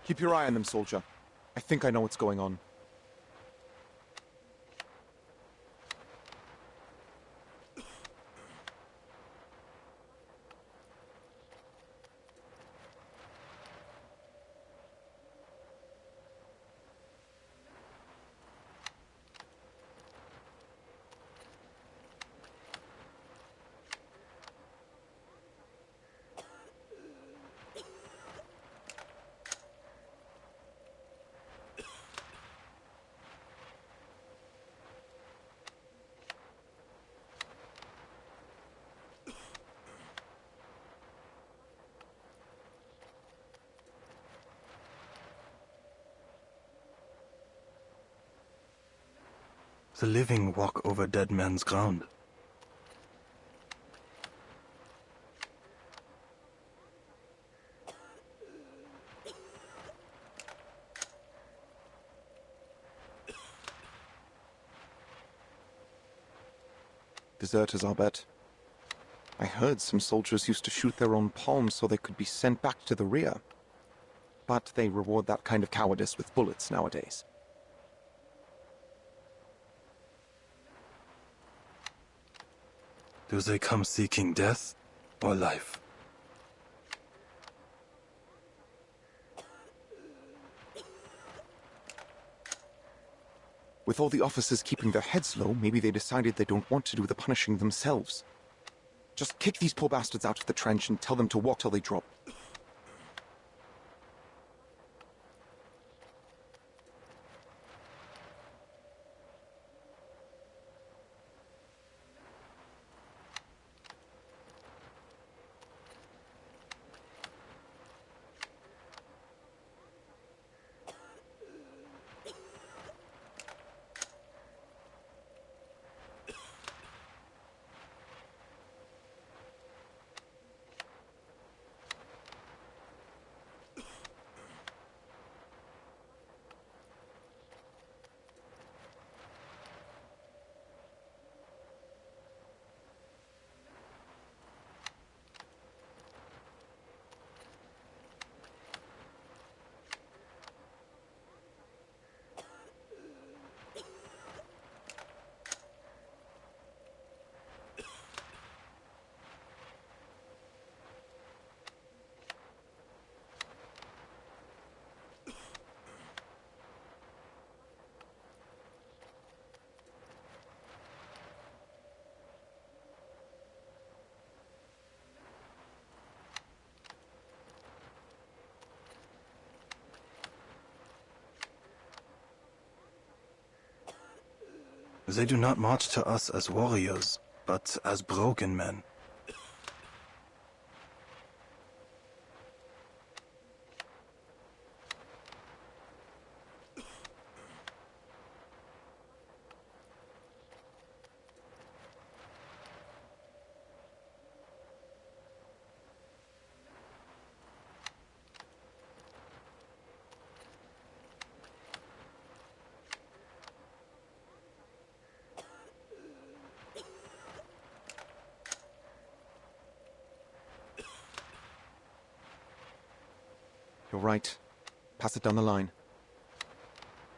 Keep your eye on them, soldier. I think I know what's going on. The living walk over dead men's ground. Deserters, I'll bet. I heard some soldiers used to shoot their own palms so they could be sent back to the rear. But they reward that kind of cowardice with bullets nowadays. Do they come seeking death or life? With all the officers keeping their heads low, maybe they decided they don't want to do the punishing themselves. Just kick these poor bastards out of the trench and tell them to walk till they drop. They do not march to us as warriors, but as broken men. You're right. Pass it down the line.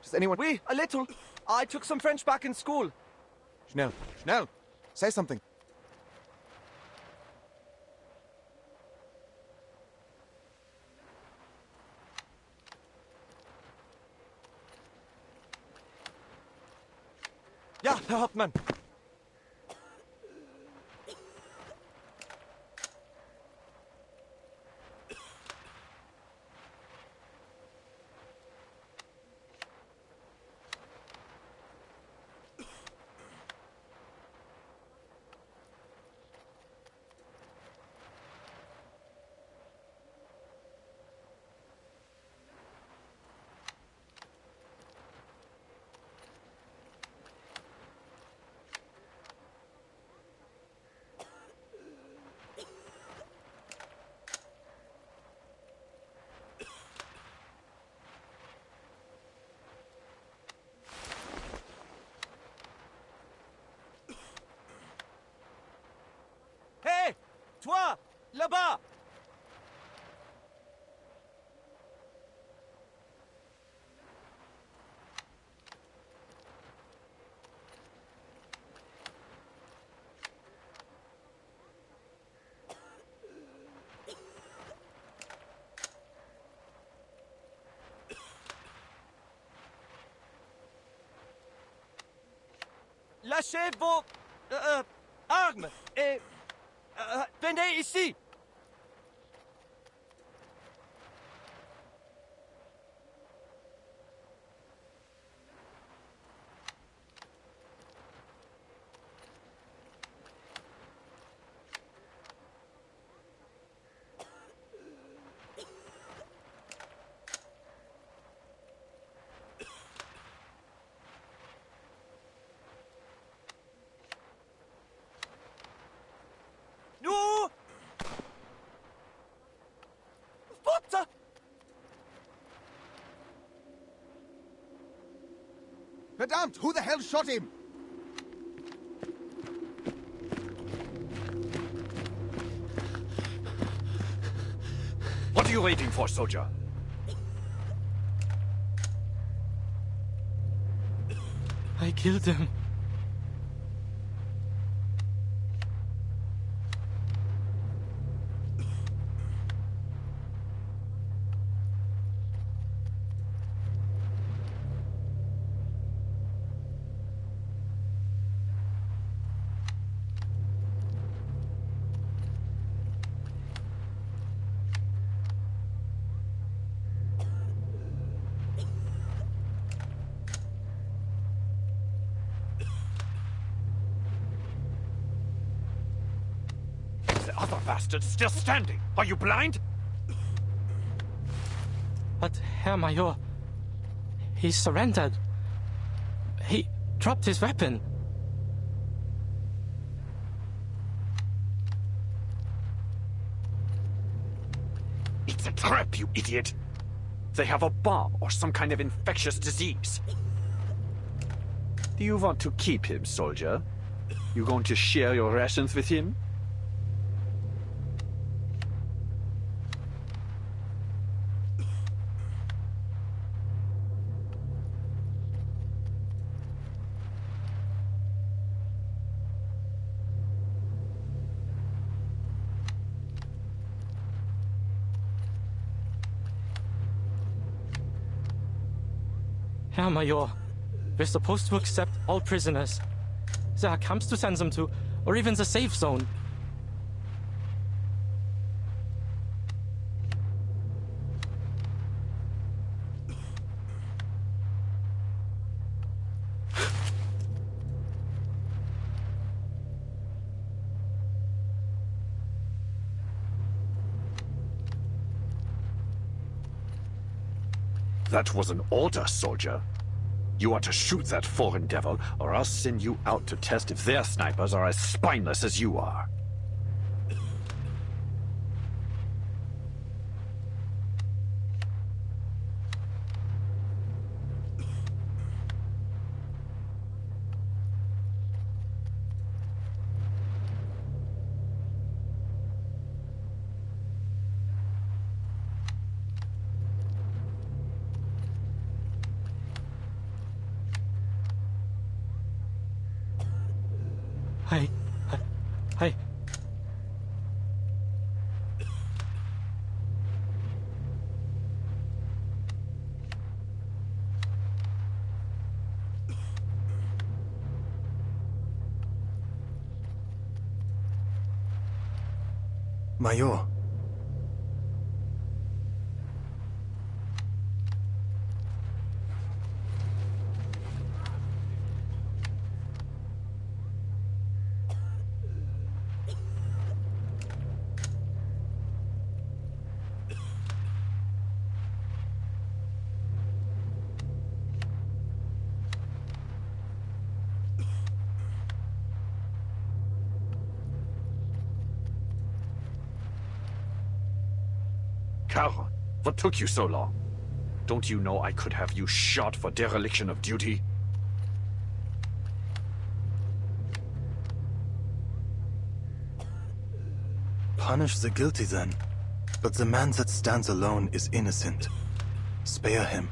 Does anyone... Oui, a little. I took some French back in school. Schnell, schnell! Say something. Ja, Herr Hauptmann. Hey, toi, là-bas! Lâchez vos armes et venez ici. Nous! What? Verdammt! Who the hell shot him? What are you waiting for, soldier? I killed him. The other bastard's still standing. Are you blind? But, Herr Major, he surrendered. He dropped his weapon. It's a trap, you idiot. They have a bomb or some kind of infectious disease. Do you want to keep him, soldier? You going to share your rations with him? Herr Major, we're supposed to accept all prisoners. There are camps to send them to, or even the safe zone. That was an order, soldier. You are to shoot that foreign devil, or I'll send you out to test if their snipers are as spineless as you are. Hey. Hey. Major. Carl, what took you so long? Don't you know I could have you shot for dereliction of duty? Punish the guilty then. But the man that stands alone is innocent. Spare him.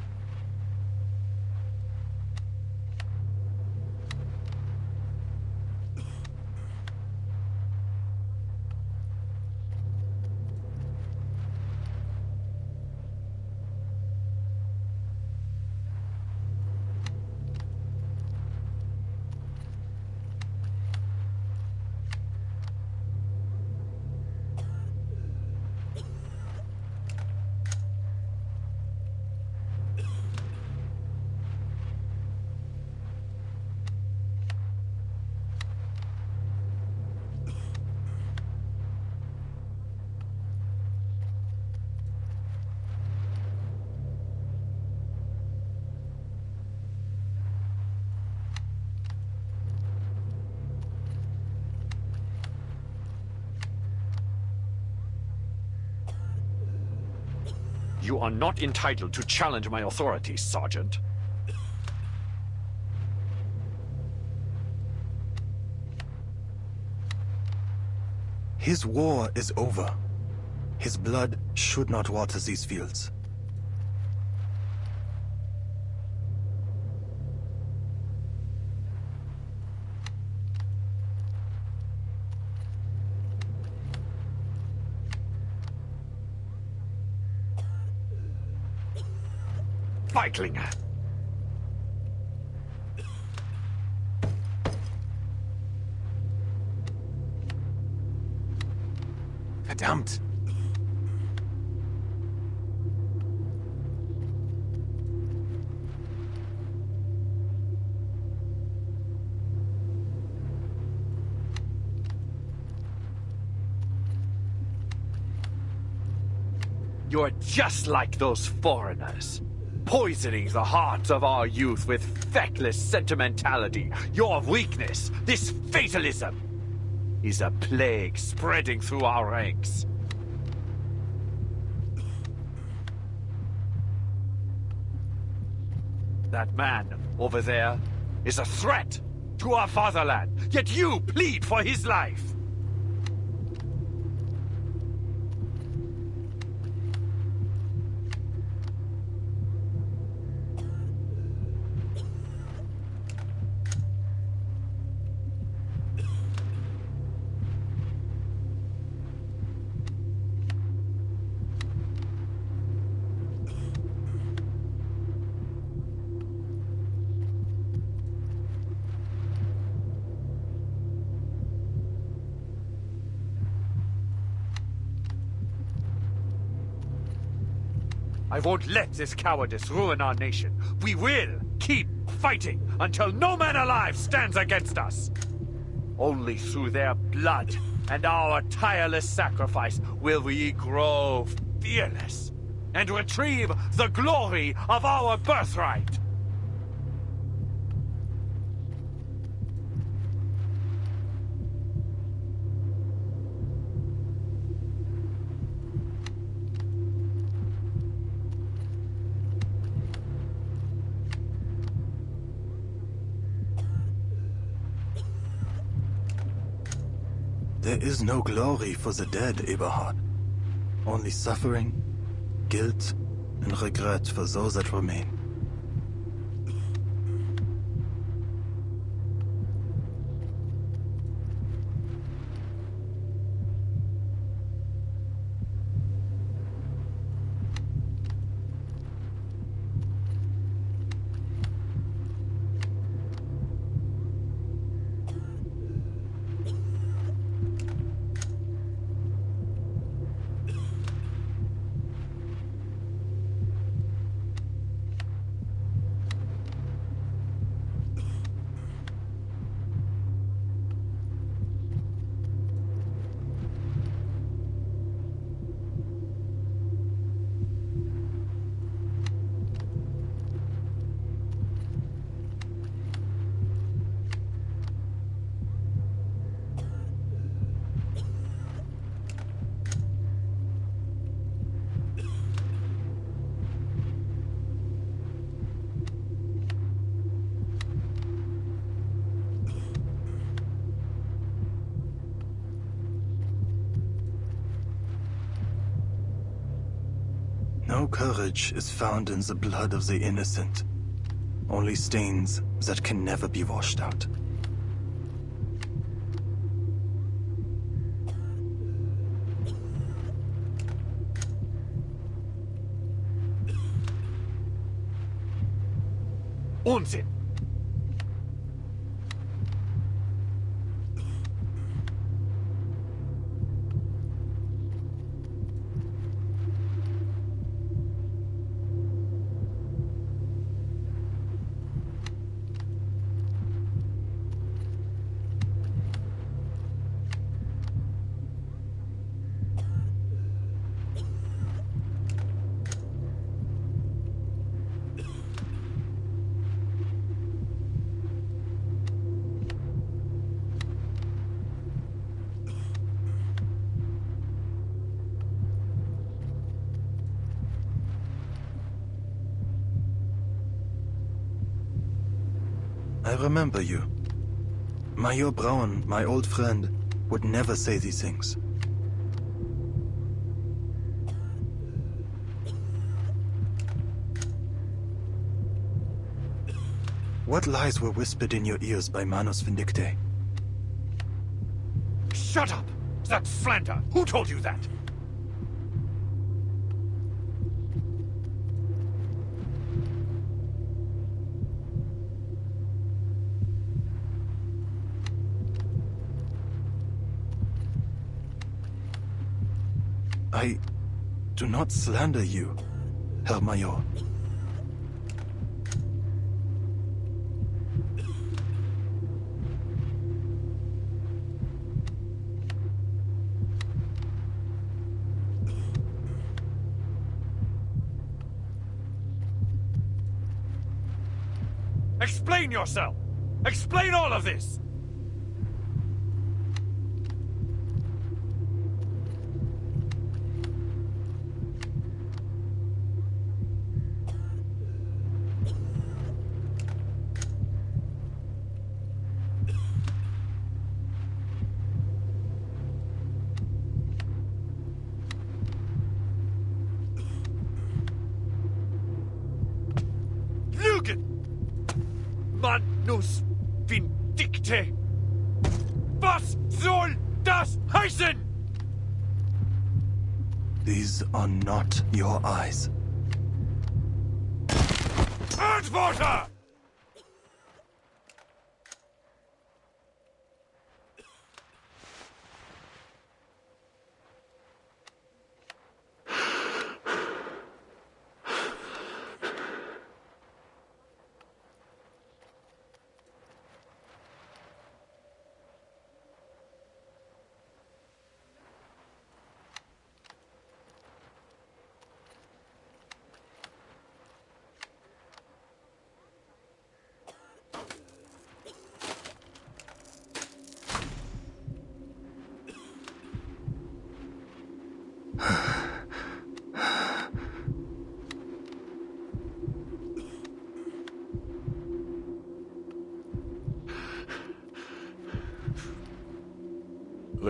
You are not entitled to challenge my authority, Sergeant. His war is over. His blood should not water these fields. Feiglinge! Verdammt! You're just like those foreigners. Poisoning the hearts of our youth with feckless sentimentality. Your weakness, this fatalism, is a plague spreading through our ranks. That man over there is a threat to our fatherland, yet you plead for his life. I won't let this cowardice ruin our nation. We will keep fighting until no man alive stands against us. Only through their blood and our tireless sacrifice will we grow fearless and retrieve the glory of our birthright. There is no glory for the dead, Eberhard. Only suffering, guilt, and regret for those that remain. No courage is found in the blood of the innocent. Only stains that can never be washed out. Unsinn! I remember you. Major Braun, my old friend, would never say these things. What lies were whispered in your ears by Manus Vindicte? Shut up! That's slander! Who told you that? I do not slander you, Herr Major. Explain yourself! Explain all of this! Manus Vindicte! Was soll das heißen? These are not your eyes. Antworte!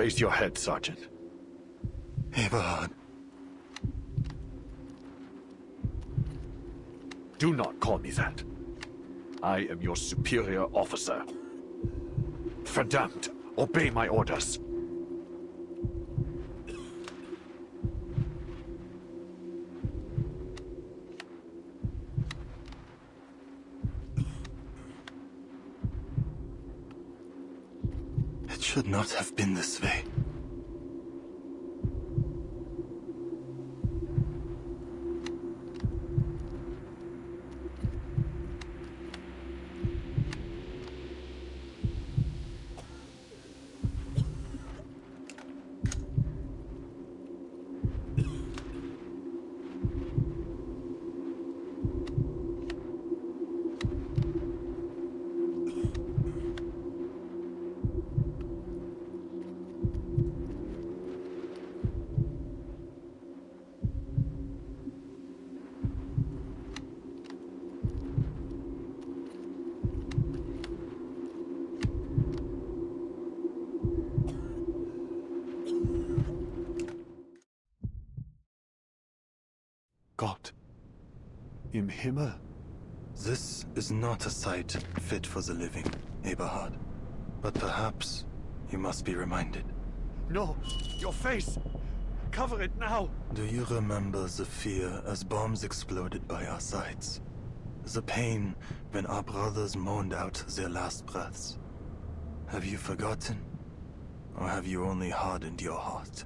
Raise your head, Sergeant. Eberhard. Do not call me that. I am your superior officer. Verdammt, obey my orders. It should not have been this way. Gott. Im Himmel. This is not a sight fit for the living, Eberhard. But perhaps you must be reminded. No, your face! Cover it now! Do you remember the fear as bombs exploded by our sides? The pain when our brothers moaned out their last breaths? Have you forgotten? Or have you only hardened your heart?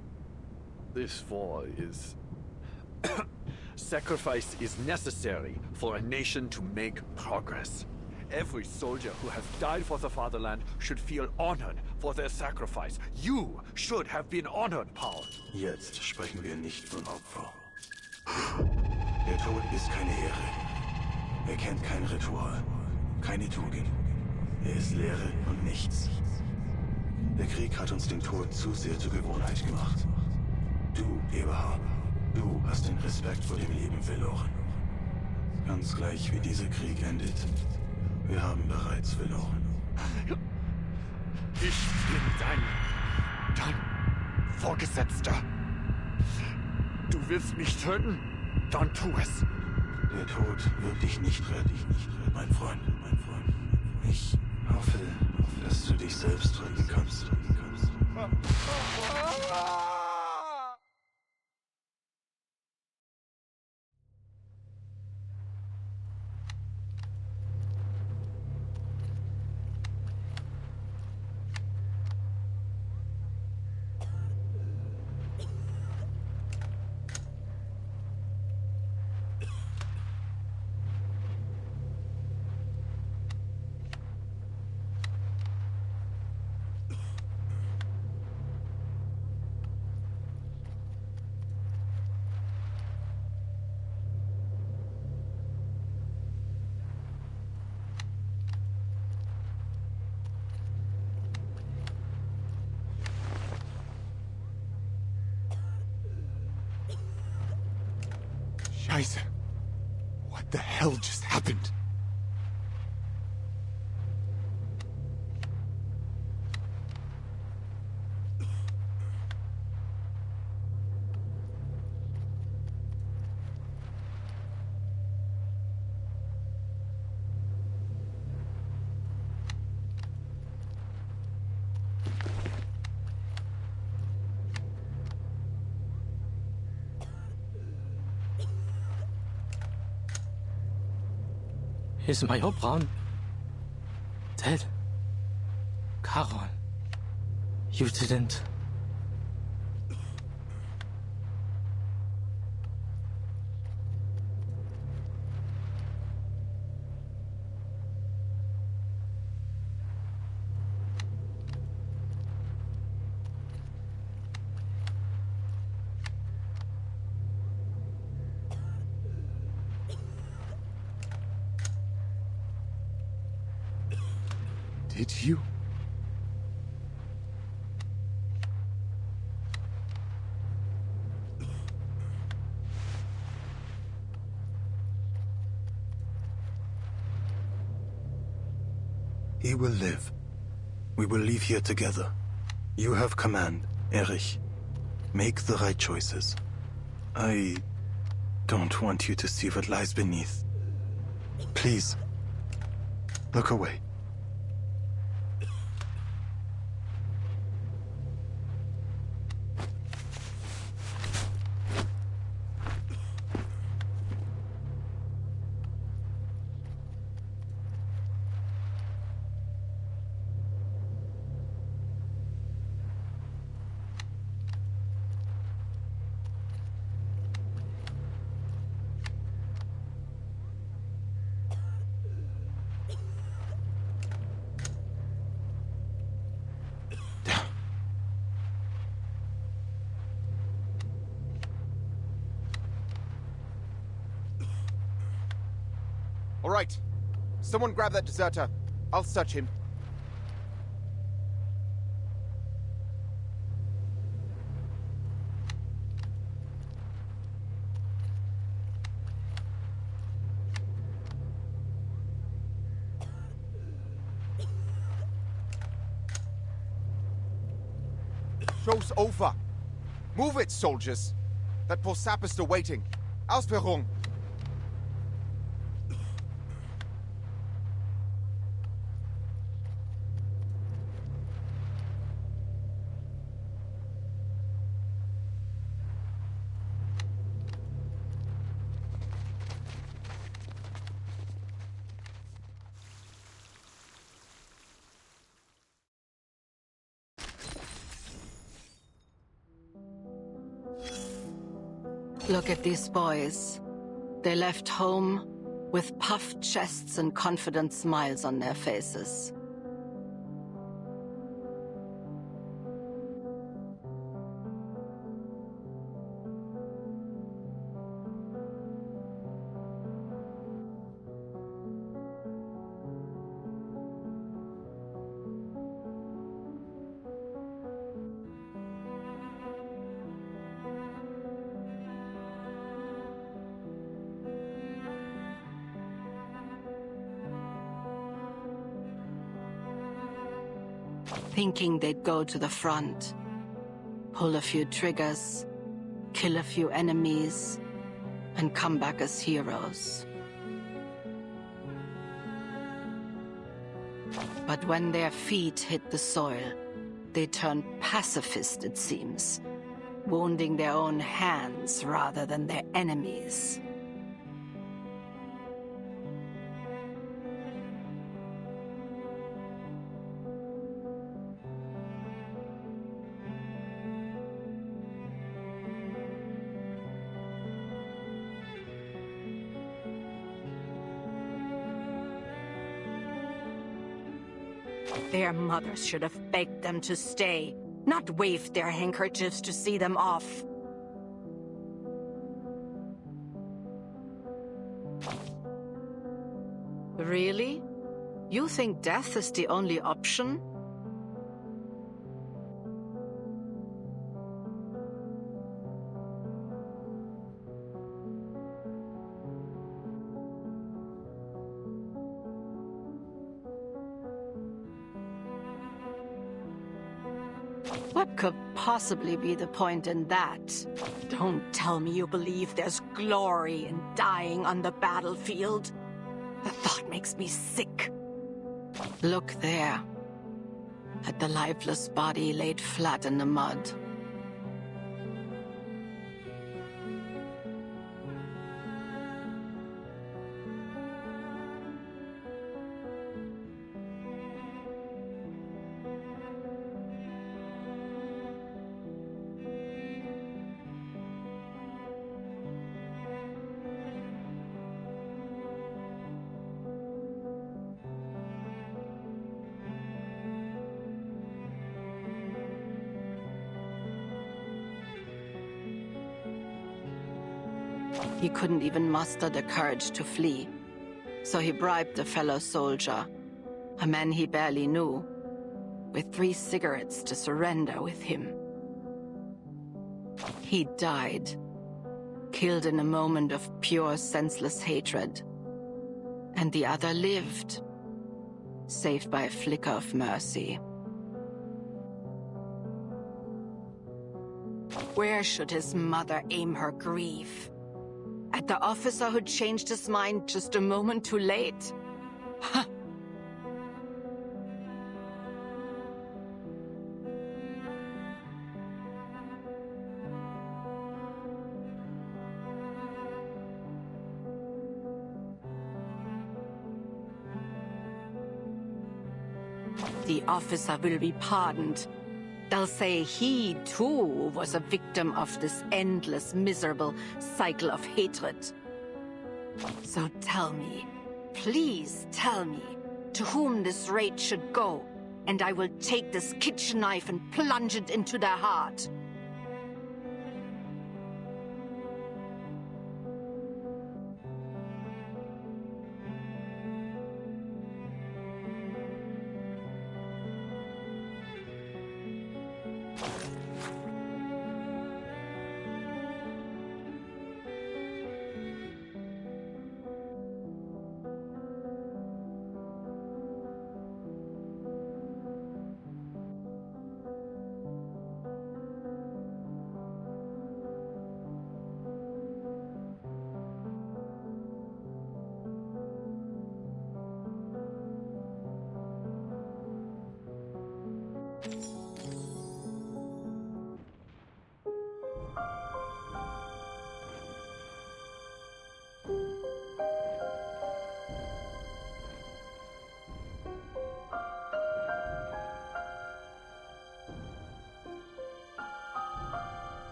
This war is... Sacrifice is necessary for a nation to make progress. Every soldier who has died for the fatherland should feel honored for their sacrifice. You should have been honored, Paul. Jetzt sprechen wir nicht von Opfer. Der Tod ist keine Ehre. Er kennt kein Ritual, keine Tugend. Er ist Leere und nichts. Der Krieg hat uns den Tod zu sehr zur Gewohnheit gemacht. Du, Eberhard, du hast den Respekt vor dem Leben verloren. Ganz gleich wie dieser Krieg endet. Wir haben bereits verloren. Ich bin dein Vorgesetzter. Du willst mich töten? Dann tu es. Der Tod wird dich nicht retten, mein Freund. Ich hoffe, dass du dich selbst retten kannst. Scheiße. What the hell just happened? Is Major Braun dead? Carol, you didn't... Did you? He will live. We will leave here together. You have command, Erich. Make the right choices. I don't want you to see what lies beneath. Please, look away. All right. Someone grab that deserter. I'll search him. Show's over. Move it, soldiers. That poor sap is still waiting. Ausführung. Look at these boys. They left home with puffed chests and confident smiles on their faces. Thinking they'd go to the front, pull a few triggers, kill a few enemies, and come back as heroes. But when their feet hit the soil, they turned pacifist, it seems, wounding their own hands rather than their enemies. Their mothers should have begged them to stay, not waved their handkerchiefs to see them off. Really? You think death is the only option? What could possibly be the point in that? Don't tell me you believe there's glory in dying on the battlefield. The thought makes me sick. Look there, at the lifeless body laid flat in the mud. He couldn't even muster the courage to flee, so he bribed a fellow soldier, a man he barely knew, with 3 cigarettes to surrender with him. He died, killed in a moment of pure, senseless hatred, and the other lived, saved by a flicker of mercy. Where should his mother aim her grief? At the officer who changed his mind just a moment too late? Huh. The officer will be pardoned. They'll say he, too, was a victim of this endless, miserable cycle of hatred. So tell me, please tell me, to whom this rage should go, and I will take this kitchen knife and plunge it into their heart.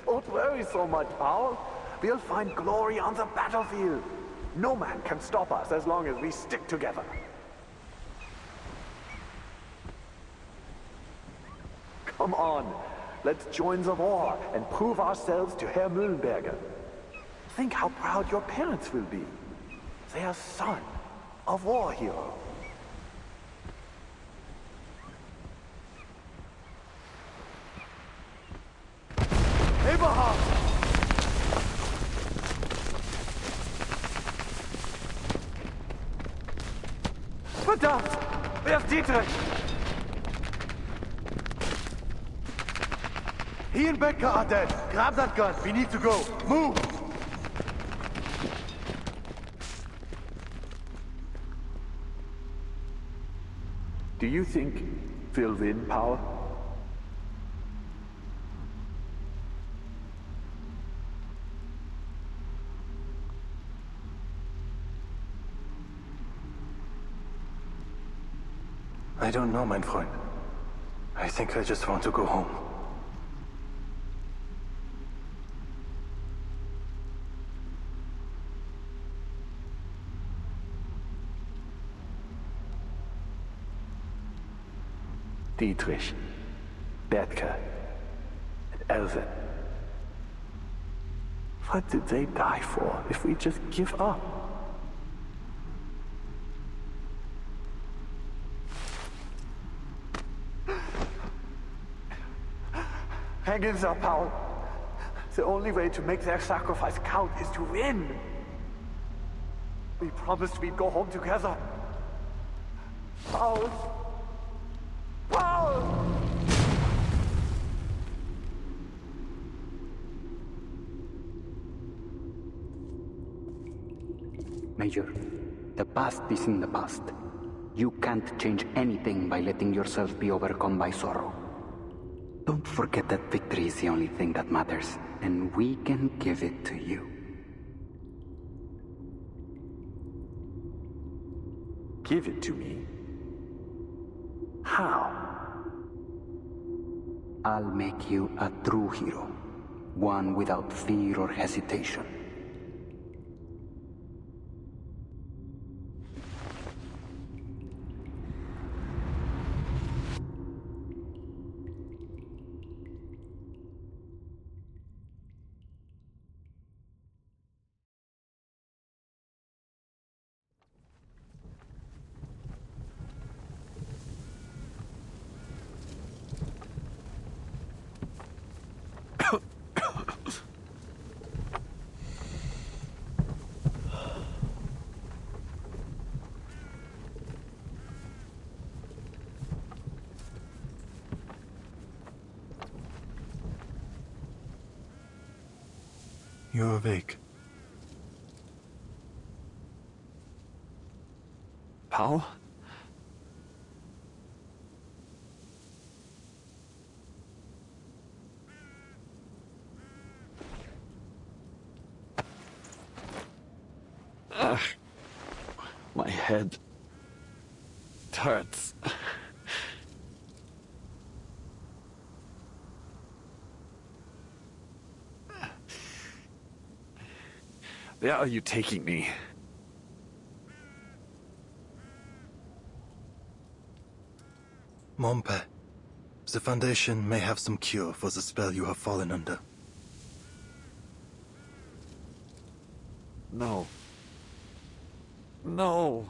Don't worry so much, Paul. We'll find glory on the battlefield. No man can stop us as long as we stick together. Come on, let's join the war and prove ourselves to Herr Mühlenberger. Think how proud your parents will be. Their son, a war hero. Eberhard! Verdammt! Wer ist Dietrich? Ian Becker are dead. Grab that gun. We need to go. Move! Do you think we'll win, Paul? I don't know, mein Freund. I think I just want to go home. Dietrich, Bertke, and Elvin. What did they die for if we just give up? Hang in there, Paul. The only way to make their sacrifice count is to win. We promised we'd go home together. Paul! Paul! Major, the past is in the past. You can't change anything by letting yourself be overcome by sorrow. Don't forget that victory is the only thing that matters, and we can give it to you. Give it to me? How? I'll make you a true hero, one without fear or hesitation. You're awake. Paul? My head hurts. Where are you taking me? Mon père, the Foundation may have some cure for the spell you have fallen under. No. No.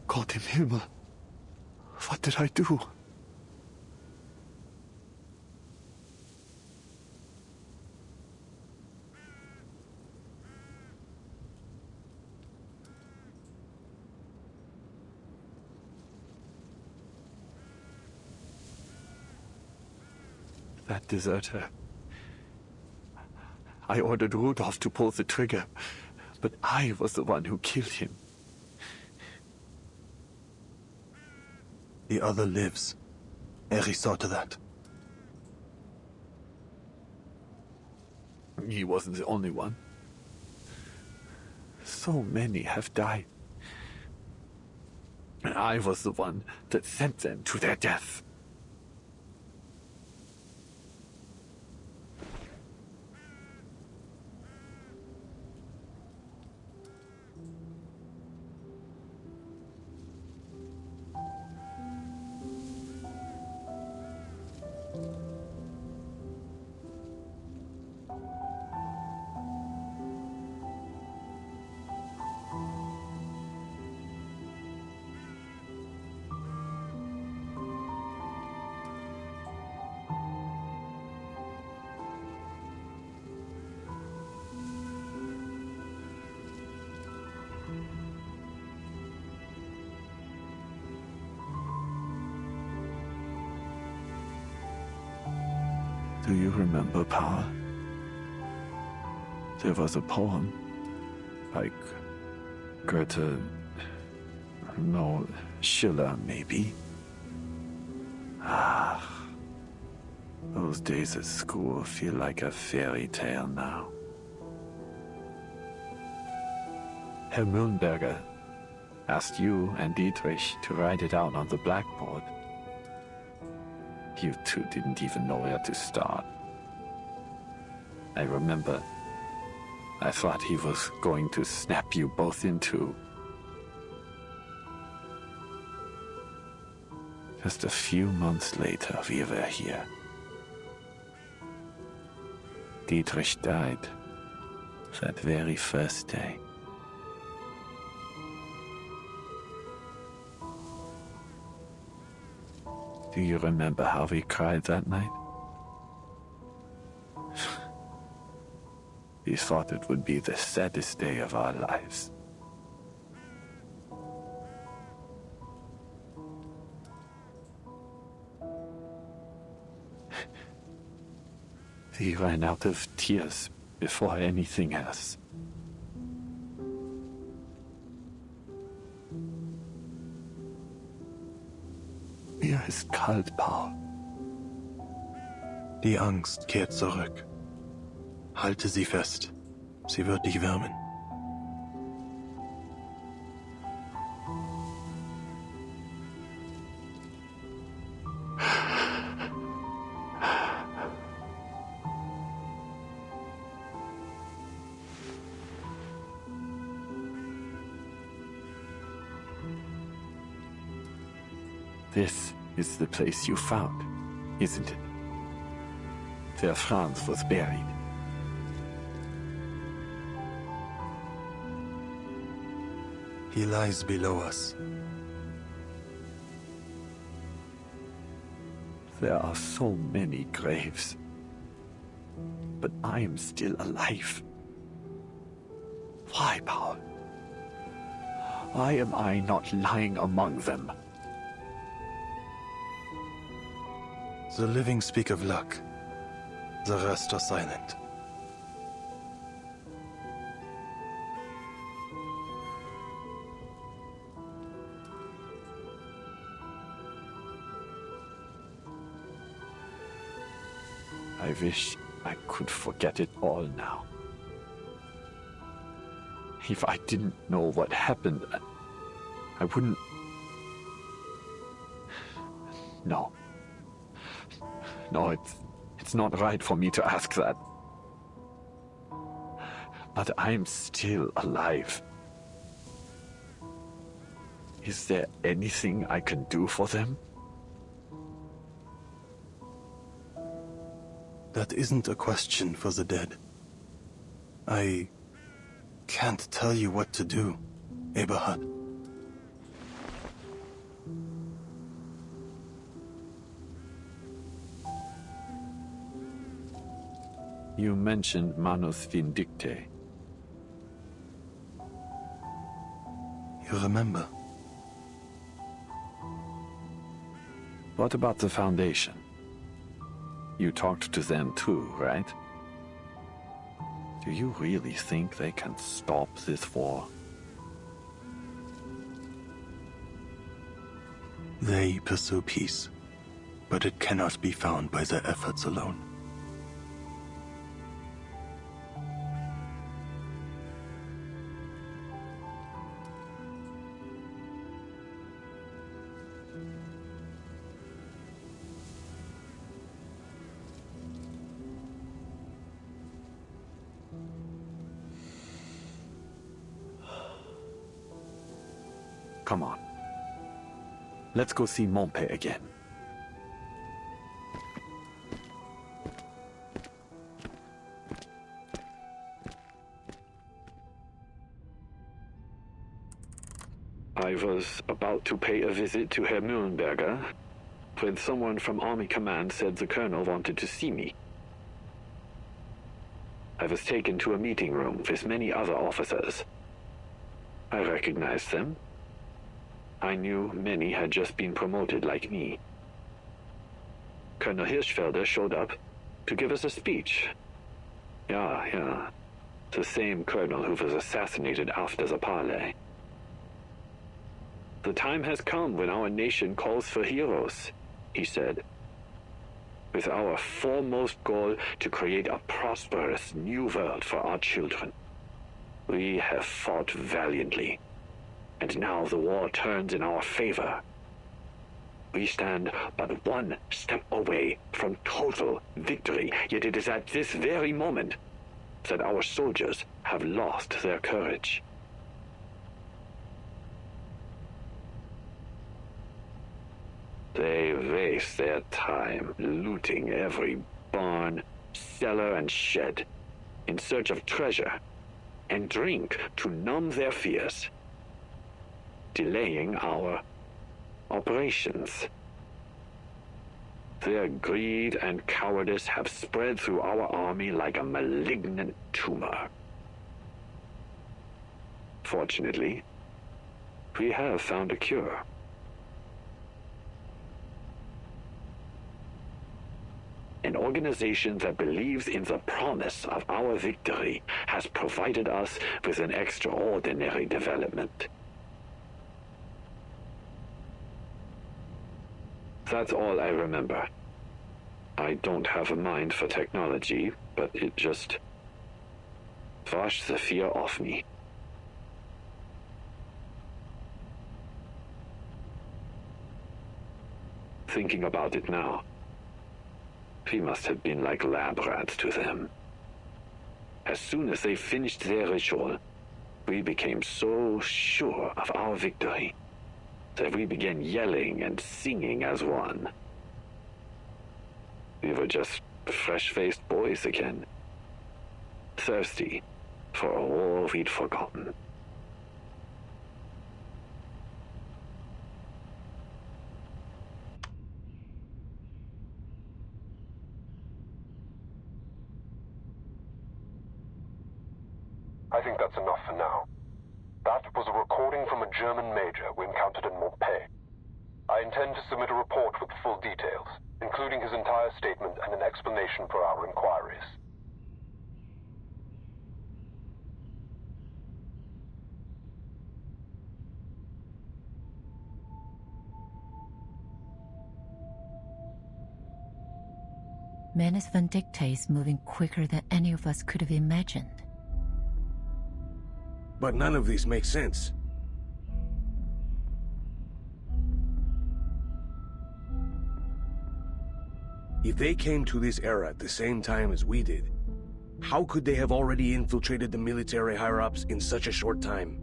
Gott im Himmel. What did I do? That deserter. I ordered Rudolph to pull the trigger, but I was the one who killed him. The other lives. Eri saw to that. He wasn't the only one. So many have died. And I was the one that sent them to their death. Do you remember, Paul? There was a poem, like Goethe, no, Schiller, maybe. Ah, those days at school feel like a fairy tale now. Herr Mühlenberger asked you and Dietrich to write it out on the blackboard. You two didn't even know where to start. I remember I thought he was going to snap you both in two. Just a few months later, we were here. Dietrich died that very first day. Do you remember how we cried that night? We thought it would be the saddest day of our lives. We ran out of tears before anything else. Mir ist kalt, Paul. Die Angst kehrt zurück. Halte sie fest. Sie wird dich wärmen. This is the place you found, isn't it? Where Franz was buried. He lies below us. There are so many graves. But I am still alive. Why, Paul? Why am I not lying among them? The living speak of luck. The rest are silent. I wish I could forget it all now. If I didn't know what happened, I wouldn't... No. No, it's not right for me to ask that. But I'm still alive. Is there anything I can do for them? That isn't a question for the dead. I can't tell you what to do, Eberhard. You mentioned Manus Vindicte. You remember? What about the Foundation? You talked to them too, right? Do you really think they can stop this war? They pursue peace, but it cannot be found by their efforts alone. Come on. Let's go see Montpe again. I was about to pay a visit to Herr Mühlenberger when someone from Army Command said the colonel wanted to see me. I was taken to a meeting room with many other officers. I recognized them. I knew many had just been promoted like me. Colonel Hirschfelder showed up to give us a speech. Yeah. The same colonel who was assassinated after the parley. The time has come when our nation calls for heroes, he said. With our foremost goal to create a prosperous new world for our children. We have fought valiantly, and now the war turns in our favor. We stand but one step away from total victory, yet it is at this very moment that our soldiers have lost their courage. They waste their time looting every barn, cellar, and shed in search of treasure, and drink to numb their fears, delaying our operations. Their greed and cowardice have spread through our army like a malignant tumor. Fortunately, we have found a cure. An organization that believes in the promise of our victory has provided us with an extraordinary development. That's all I remember. I don't have a mind for technology, but it just washed the fear off me. Thinking about it now, we must have been like lab rats to them. As soon as they finished their ritual, we became so sure of our victory that we began yelling and singing as one. We were just fresh-faced boys again, thirsty for a war we'd forgotten. I think that's enough for now. That was a recording from a German major we encountered in Montpellier. I intend to submit a report with full details, including his entire statement and an explanation for our inquiries. Manus Vindicta is moving quicker than any of us could have imagined. But none of this makes sense. If they came to this era at the same time as we did, how could they have already infiltrated the military higher-ups in such a short time?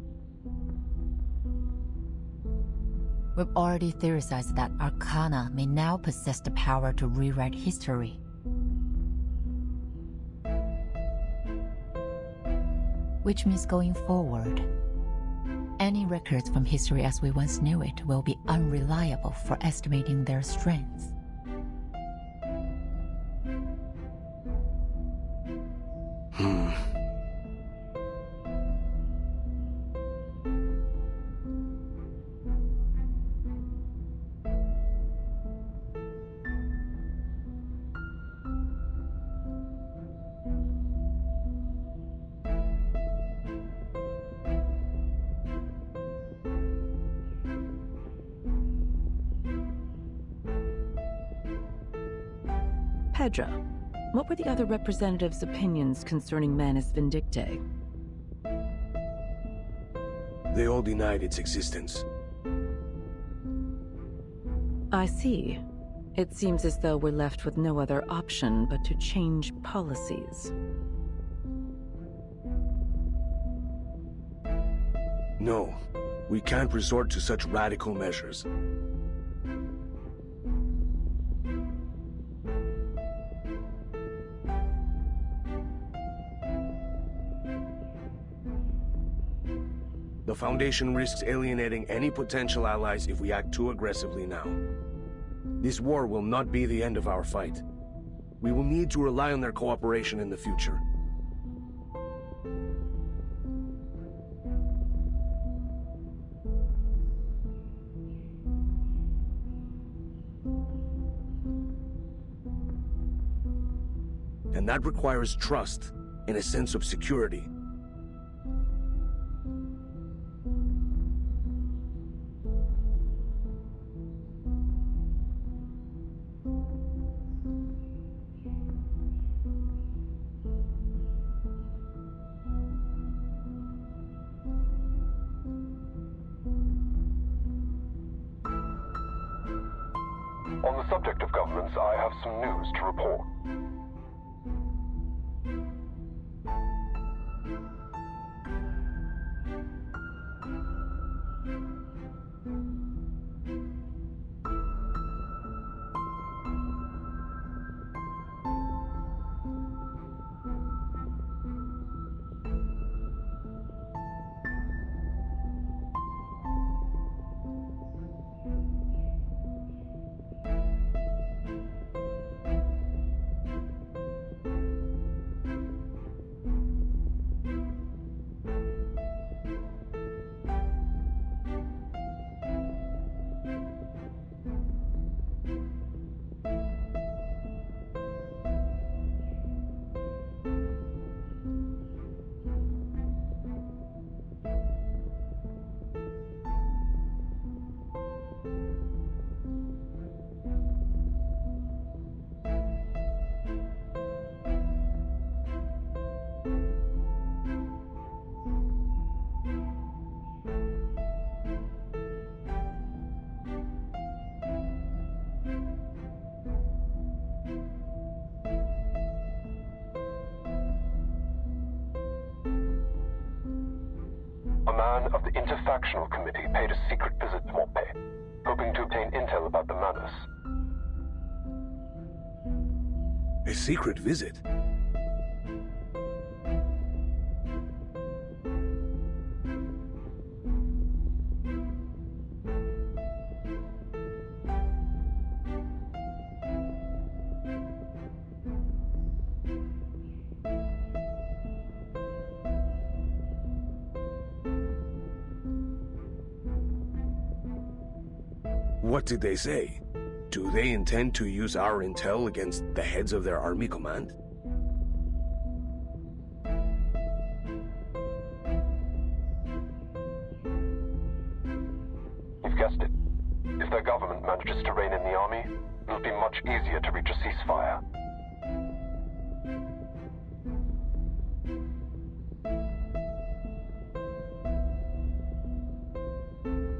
We've already theorized that Arcana may now possess the power to rewrite history. Which means going forward, any records from history as we once knew it will be unreliable for estimating their strengths. Pedra, what were the other representatives' opinions concerning Manus Vindicta? They all denied its existence. I see. It seems as though we're left with no other option but to change policies. No, we can't resort to such radical measures. The Foundation risks alienating any potential allies if we act too aggressively now. This war will not be the end of our fight. We will need to rely on their cooperation in the future. And that requires trust and a sense of security. On the subject of governments, I have some news to report. A man of the Interfactional Committee paid a secret visit to Montpellier, hoping to obtain intel about the Manus. A secret visit? What did they say? Do they intend to use our intel against the heads of their army command? You've guessed it. If their government manages to rein in the army, it'll be much easier to reach a ceasefire.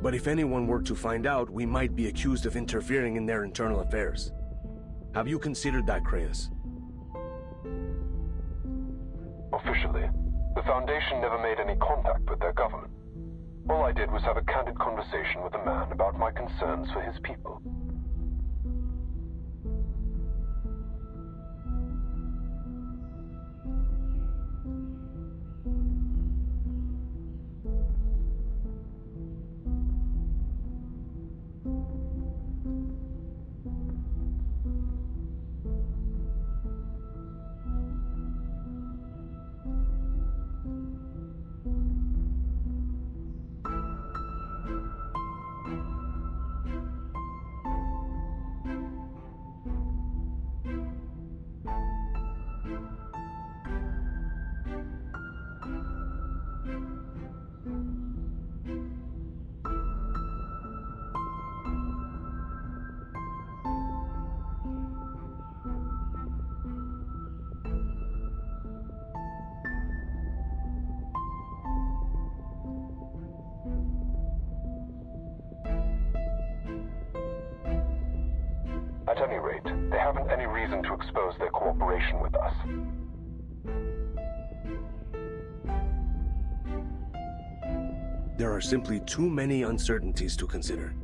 But if anyone were to find out, we might be accused of interfering in their internal affairs. Have you considered that, Creus? Officially, the Foundation never made any contact with their government. All I did was have a candid conversation with a man about my concerns for his people. At any rate, they haven't any reason to expose their cooperation with us. There are simply too many uncertainties to consider.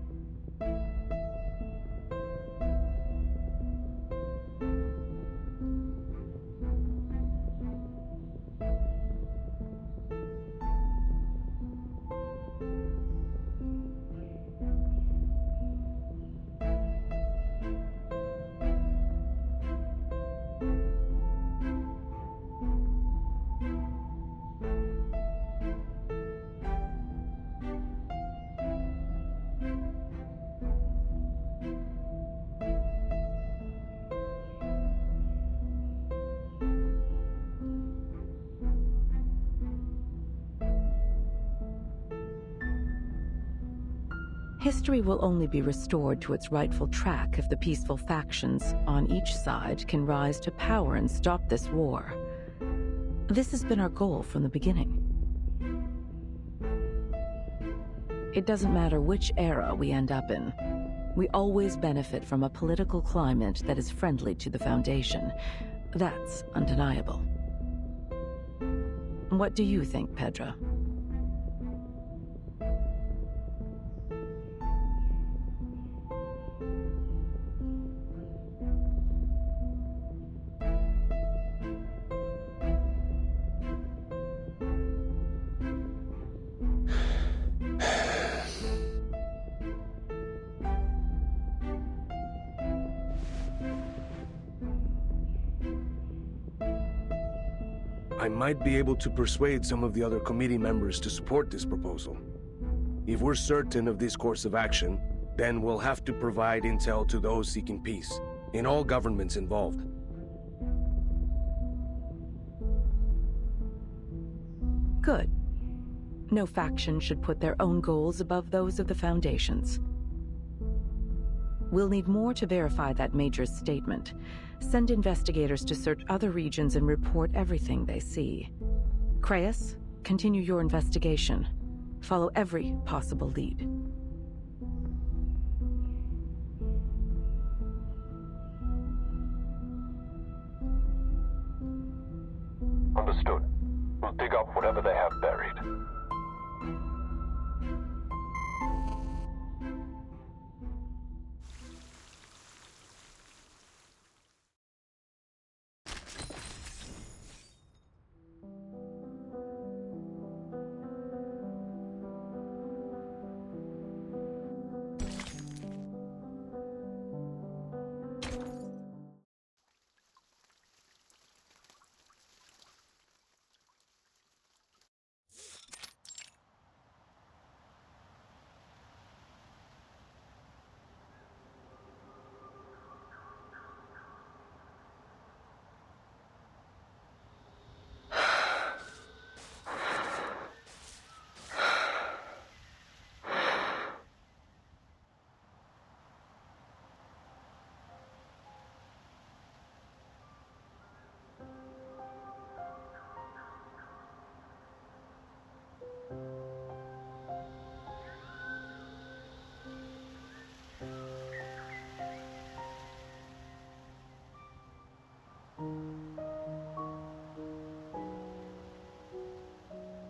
History will only be restored to its rightful track if the peaceful factions on each side can rise to power and stop this war. This has been our goal from the beginning. It doesn't matter which era we end up in. We always benefit from a political climate that is friendly to the Foundation. That's undeniable. What do you think, Pedro? I might be able to persuade some of the other committee members to support this proposal. If we're certain of this course of action, then we'll have to provide intel to those seeking peace, in all governments involved. Good. No faction should put their own goals above those of the Foundation's. We'll need more to verify that Major's statement. Send investigators to search other regions and report everything they see. Creus, continue your investigation. Follow every possible lead. Understood. We'll dig up whatever they have buried.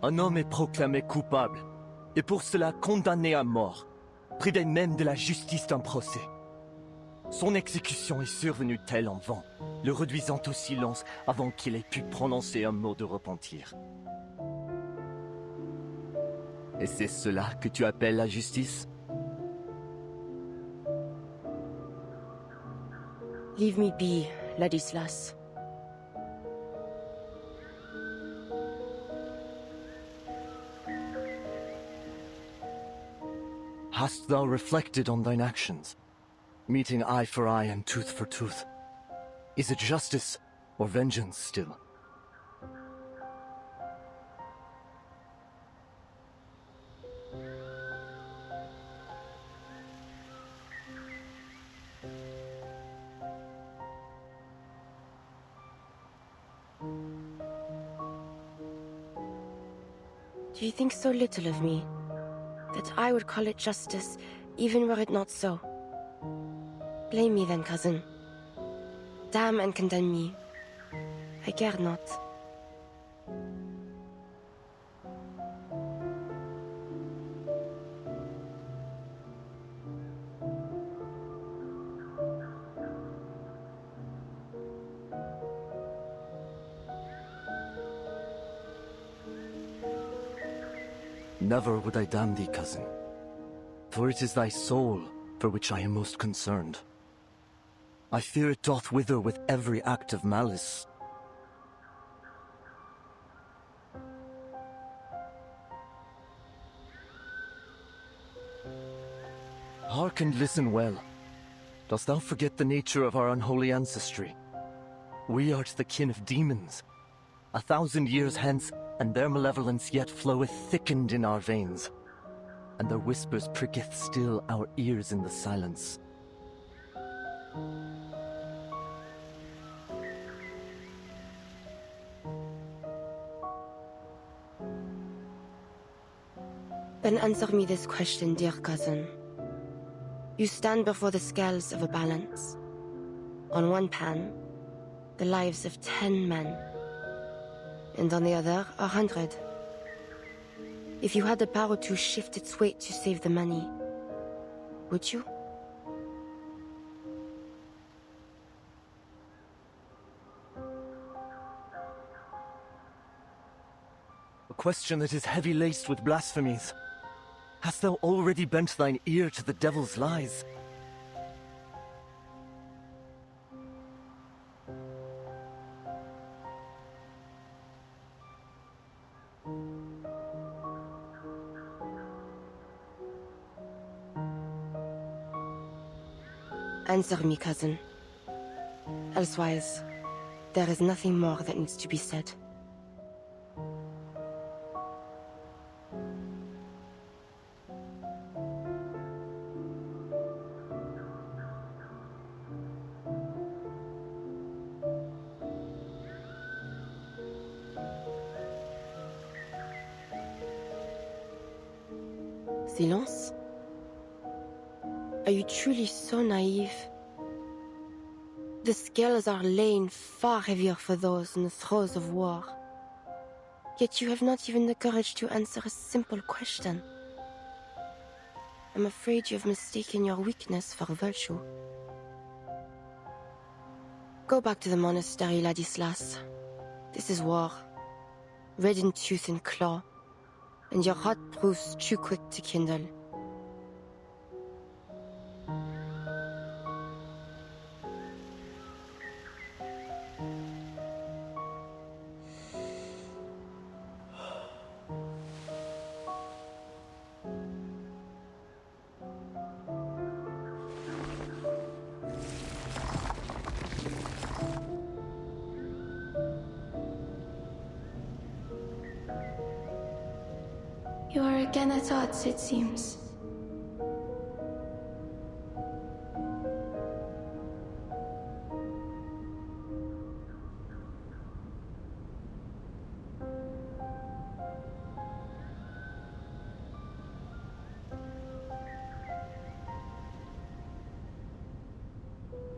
Un homme est proclamé coupable, et pour cela condamné à mort, près même de la justice d'un procès. Son exécution est survenue telle en vent, le réduisant au silence avant qu'il ait pu prononcer un mot de repentir. Et c'est cela que tu appelles la justice? Leave me be, Ladislas. Hast thou reflected on thine actions? Meeting eye for eye and tooth for tooth. Is it justice or vengeance still? Do you think so little of me, that I would call it justice, even were it not so? Blame me then, cousin. Damn and condemn me. I care not. Never would I damn thee, cousin. For it is thy soul for which I am most concerned. I fear it doth wither with every act of malice. Hark and listen well. Dost thou forget the nature of our unholy ancestry? We art the kin of demons. 1,000 years hence, and their malevolence yet floweth thickened in our veins, and their whispers pricketh still our ears in the silence. Then answer me this question, dear cousin. You stand before the scales of a balance. On one pan, the lives of 10 men, and on the other, 100. If you had the power to shift its weight to save the money, would you? A question that is heavy-laced with blasphemies. Hast thou already bent thine ear to the devil's lies? Answer me, cousin. Elsewise, there is nothing more that needs to be said. Silence? Are you truly so naive? The scales are laying far heavier for those in the throes of war. Yet you have not even the courage to answer a simple question. I'm afraid you have mistaken your weakness for virtue. Go back to the monastery, Ladislas. This is war. Red in tooth and claw. And your heart proves too quick to kindle. You are again at odds, it seems.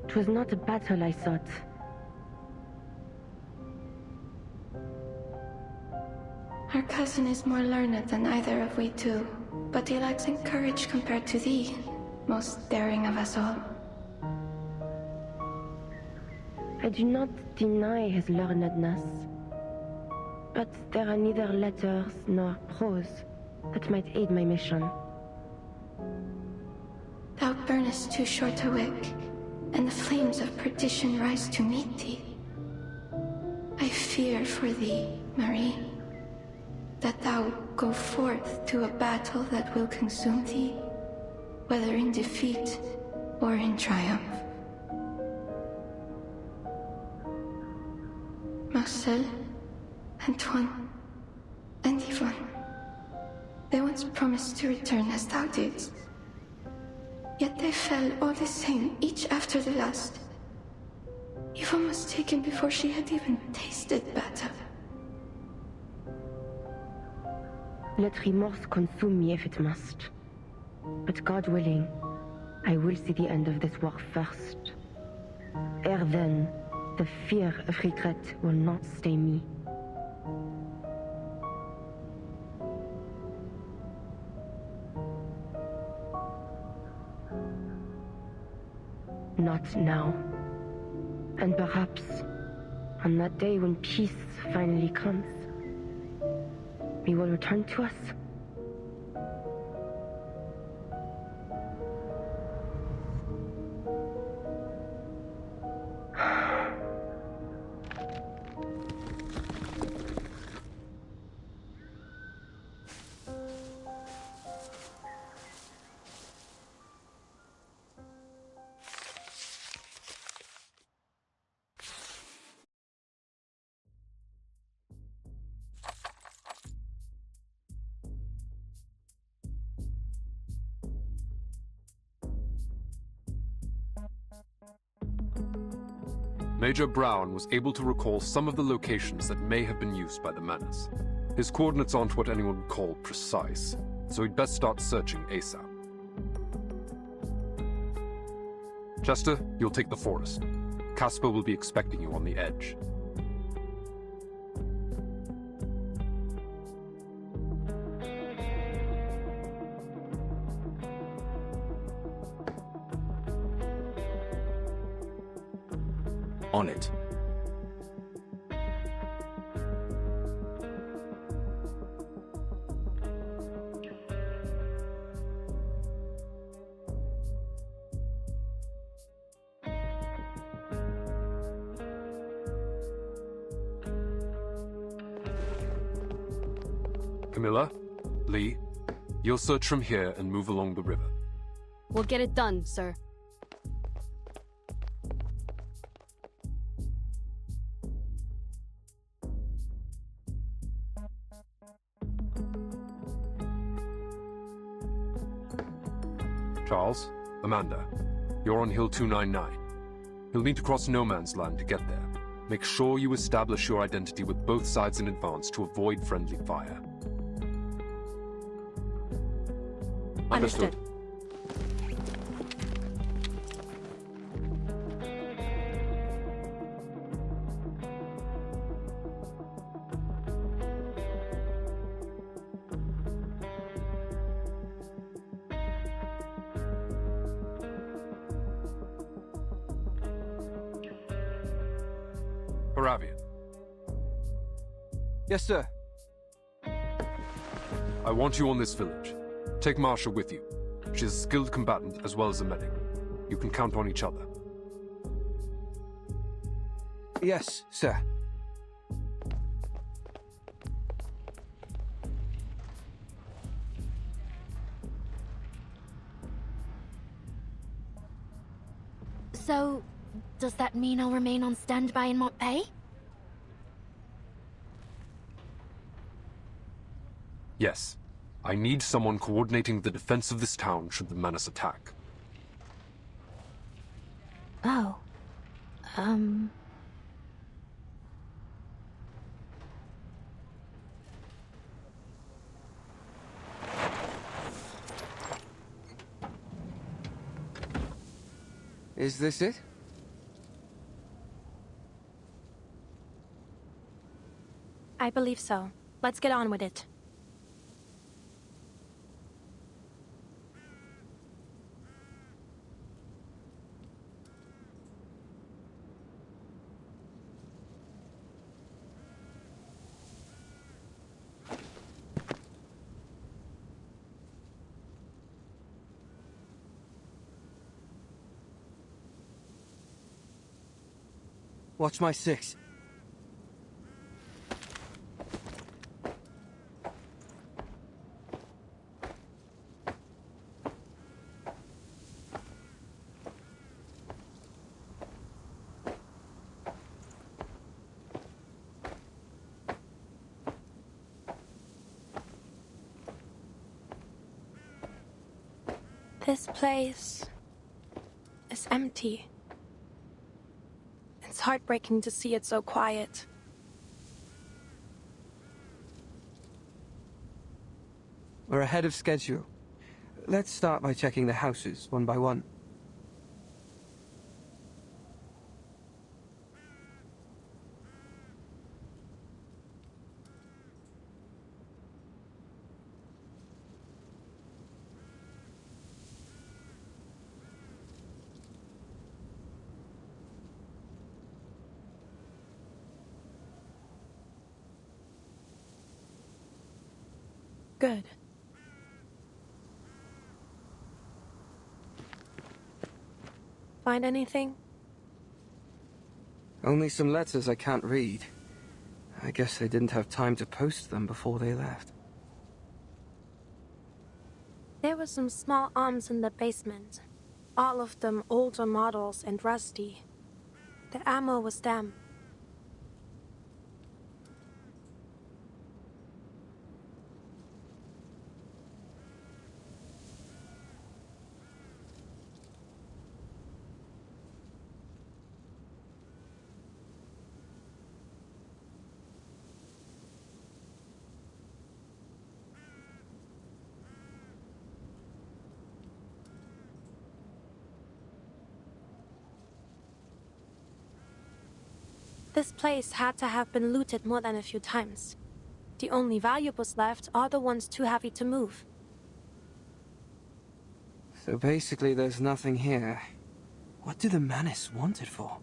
It was not a battle, I thought. Our cousin is more learned than either of we two, but he lacks in courage compared to thee, most daring of us all. I do not deny his learnedness, but there are neither letters nor prose that might aid my mission. Thou burnest too short a wick, and the flames of perdition rise to meet thee. I fear for thee, Marie, that thou go forth to a battle that will consume thee, whether in defeat or in triumph. Marcel, Antoine, and Yvonne, they once promised to return as thou didst. Yet they fell all the same, each after the last. Yvonne was taken before she had even tasted battle. Let remorse consume me if it must. But God willing, I will see the end of this war first. Ere then, the fear of regret will not stay me. Not now. And perhaps, on that day when peace finally comes, he will return to us. Major Brown was able to recall some of the locations that may have been used by the Menace. His coordinates aren't what anyone would call precise, so he'd best start searching ASAP. Chester, you'll take the forest. Casper will be expecting you on the edge. On it. Camilla, Lee, you'll search from here and move along the river. We'll get it done, sir. Charles, Amanda, you're on Hill 299. You'll need to cross no man's land to get there. Make sure you establish your identity with both sides in advance to avoid friendly fire. Understood. Paravian. Yes, sir. I want you on this village. Take Marsha with you. She's a skilled combatant as well as a medic. You can count on each other. Yes, sir. So, does that mean I'll remain on standby in Montpay? Yes. I need someone coordinating the defense of this town should the menace attack. Oh. Is this it? I believe so. Let's get on with it. Watch my six. This place is empty. It's heartbreaking to see it so quiet. We're ahead of schedule. Let's start by checking the houses one by one. Good. Find anything? Only some letters I can't read. I guess they didn't have time to post them before they left. There were some small arms in the basement. All of them older models and rusty. The ammo was damp. This place had to have been looted more than a few times. The only valuables left are the ones too heavy to move. So basically there's nothing here. What do the Manus want it for?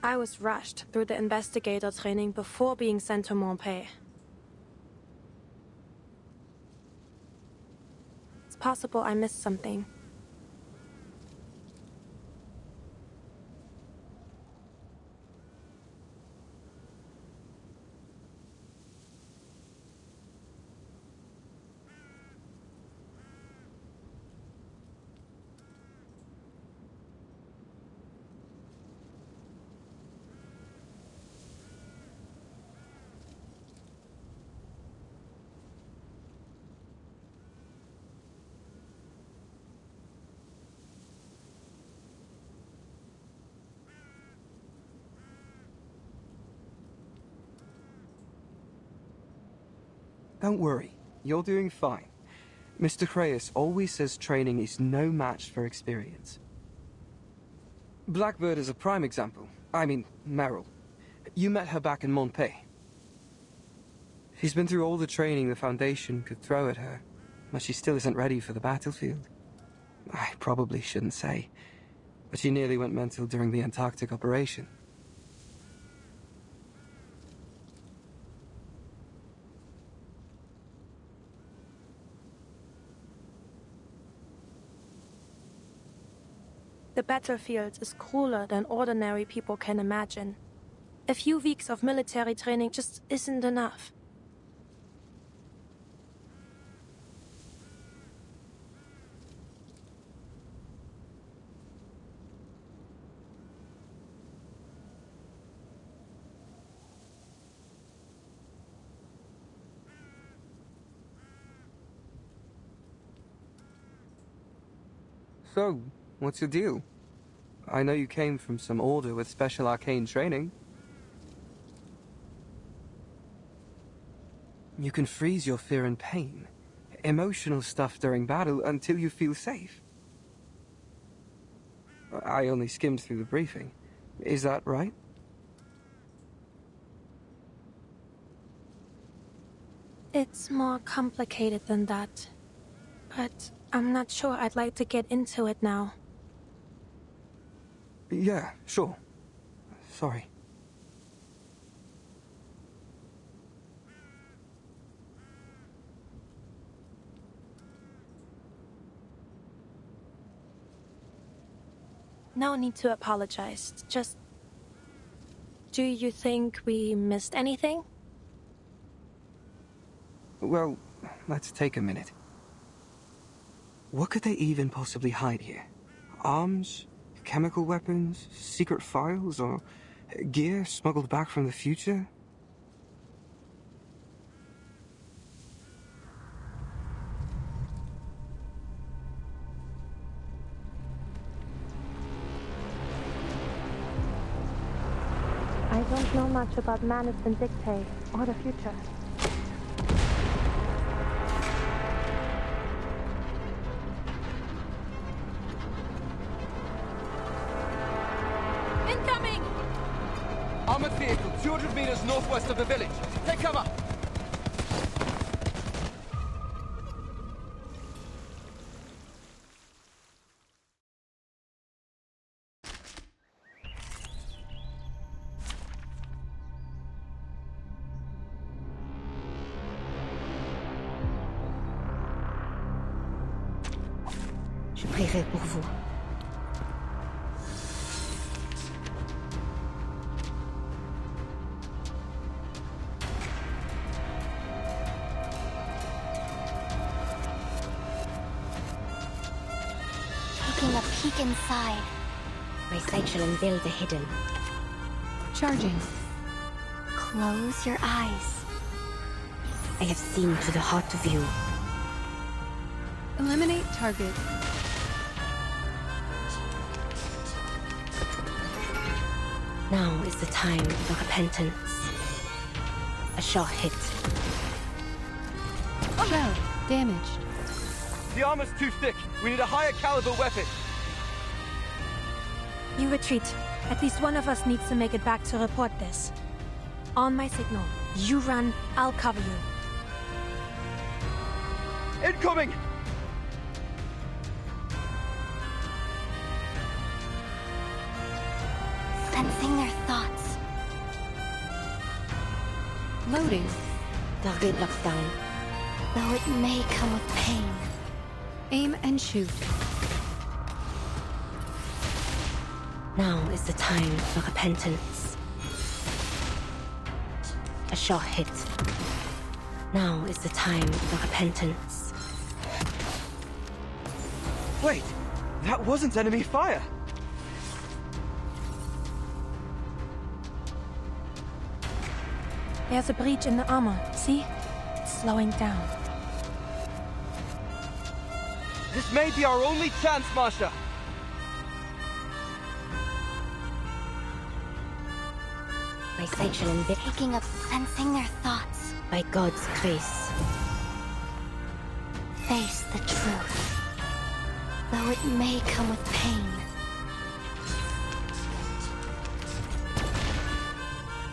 I was rushed through the investigator training before being sent to Montpellier. It's possible I missed something. Don't worry, you're doing fine. Mr. Craeus always says training is no match for experience. Blackbird is a prime example. I mean, Meryl. You met her back in Montpellier. She's been through all the training the Foundation could throw at her, but she still isn't ready for the battlefield. I probably shouldn't say, but she nearly went mental during the Antarctic operation. The battlefield is crueler than ordinary people can imagine. A few weeks of military training just isn't enough. So, what's your deal? I know you came from some order with special arcane training. You can freeze your fear and pain, emotional stuff during battle until you feel safe. I only skimmed through the briefing. Is that right? It's more complicated than that. But I'm not sure I'd like to get into it now. Yeah, sure. Sorry. No need to apologize. Just... do you think we missed anything? Well, let's take a minute. What could they even possibly hide here? Arms? Chemical weapons? Secret files? Or gear smuggled back from the future? I don't know much about Manus and Dictate, or the future. Incoming! Armored vehicle, 200 meters northwest of the village. Take cover! Je prierai pour vous. peek inside. My sight shall unveil the hidden. Charging. Close your eyes. I have seen to the heart of you. Eliminate target. Now is the time for repentance. A short hit. Shell damaged. The armor's too thick. We need a higher caliber weapon. You retreat. At least one of us needs to make it back to report this. On my signal. You run, I'll cover you. Incoming! Sensing their thoughts. Loading. Target locked down. Though it may come with pain. Aim and shoot. Now is the time for repentance. A short hit. Now is the time for repentance. Wait, that wasn't enemy fire. There's a breach in the armor. See? It's slowing down. This may be our only chance, Masha. My sight shall unveil. Picking up, sensing their thoughts. By God's grace. Face the truth. Though it may come with pain.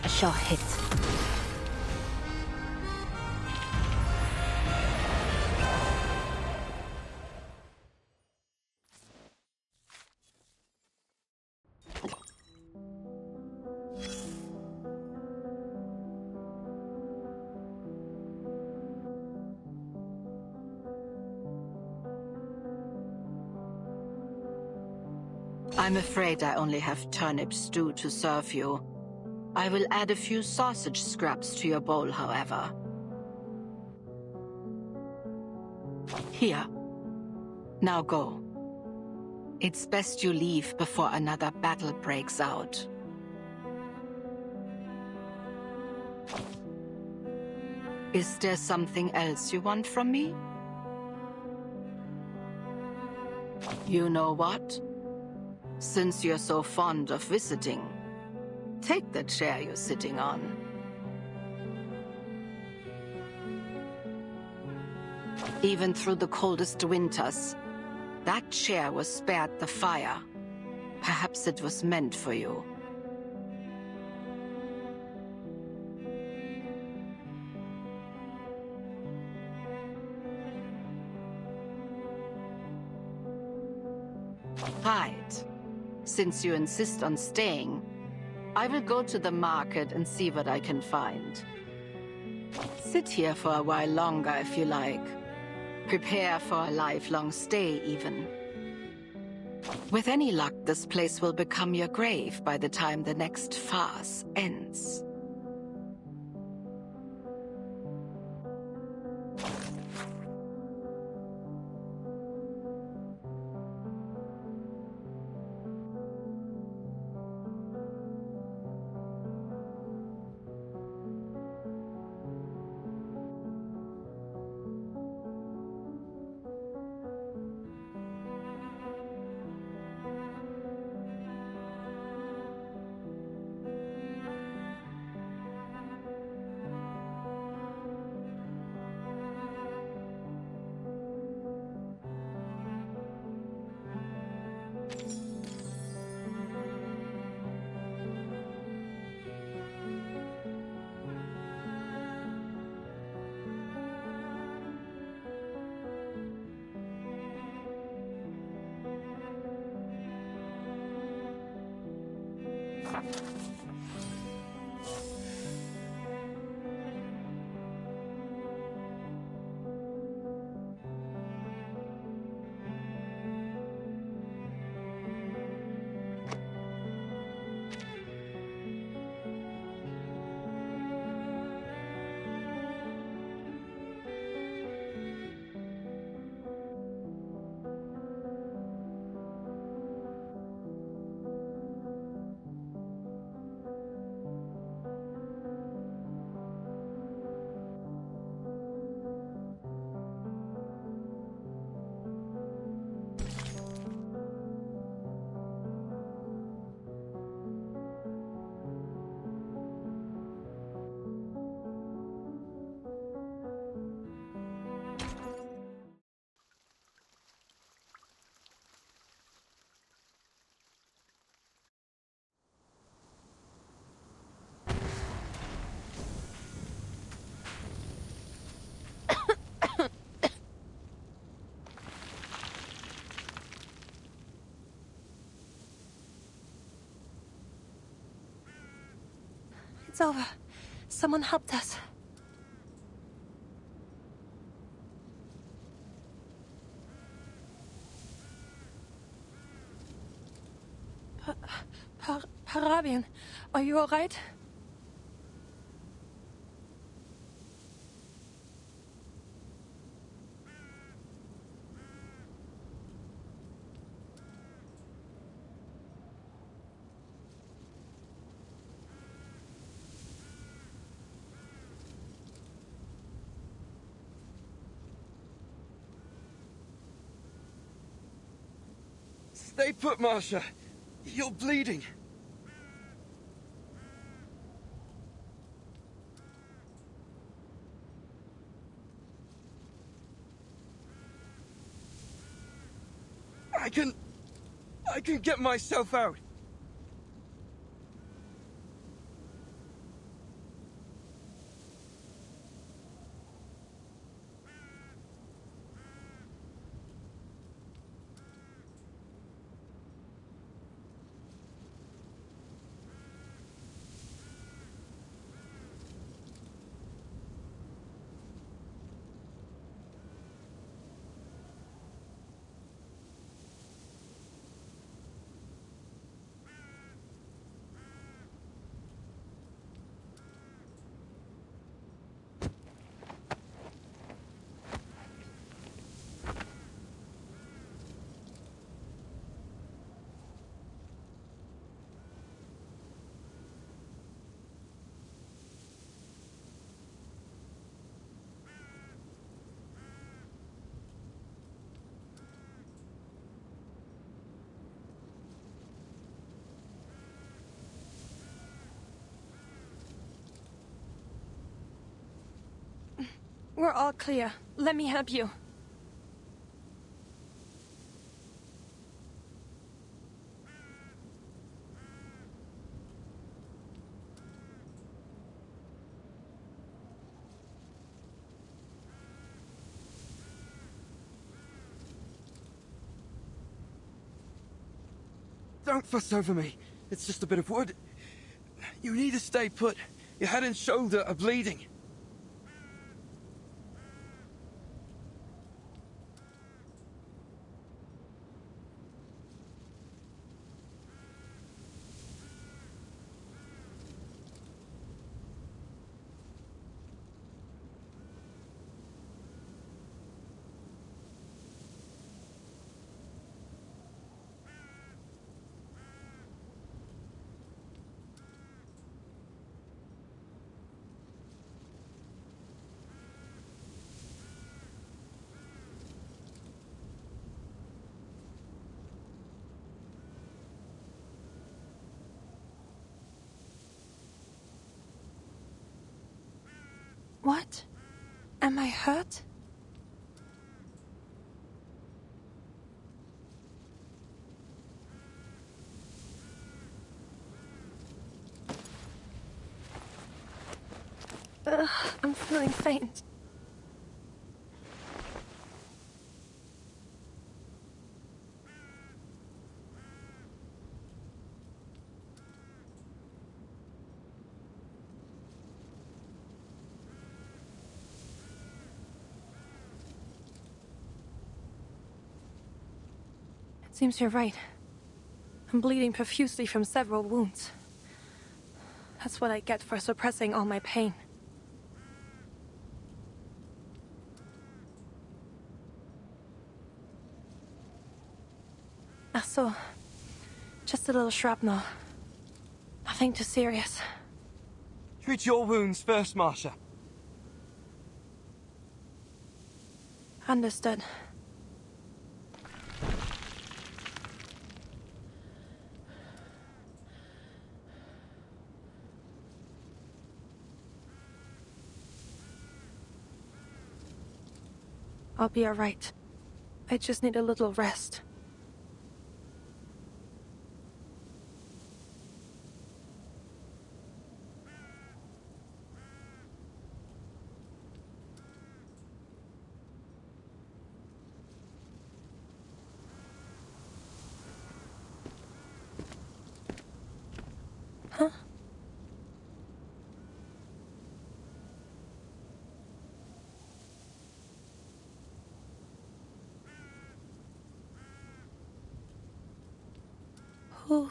A short hit. I'm afraid I only have turnip stew to serve you. I will add a few sausage scraps to your bowl, however. Here. Now go. It's best you leave before another battle breaks out. Is there something else you want from me? You know what? Since you're so fond of visiting, take the chair you're sitting on. Even through the coldest winters, that chair was spared the fire. Perhaps it was meant for you. Right. Since you insist on staying, I will go to the market and see what I can find. Sit here for a while longer if you like. Prepare for a lifelong stay, even. With any luck, this place will become your grave by the time the next farce ends. It's over. Someone helped us. Parabian, are you alright? Stay put, Marsha. You're bleeding. I can get myself out. We're all clear. Let me help you. Don't fuss over me. It's just a bit of wood. You need to stay put. Your head and shoulder are bleeding. What? Am I hurt? I'm feeling faint. It seems you're right. I'm bleeding profusely from several wounds. That's what I get for suppressing all my pain. So, just a little shrapnel. Nothing too serious. Treat your wounds first, Marsha. Understood. I'll be alright. I just need a little rest. Huh? Whew.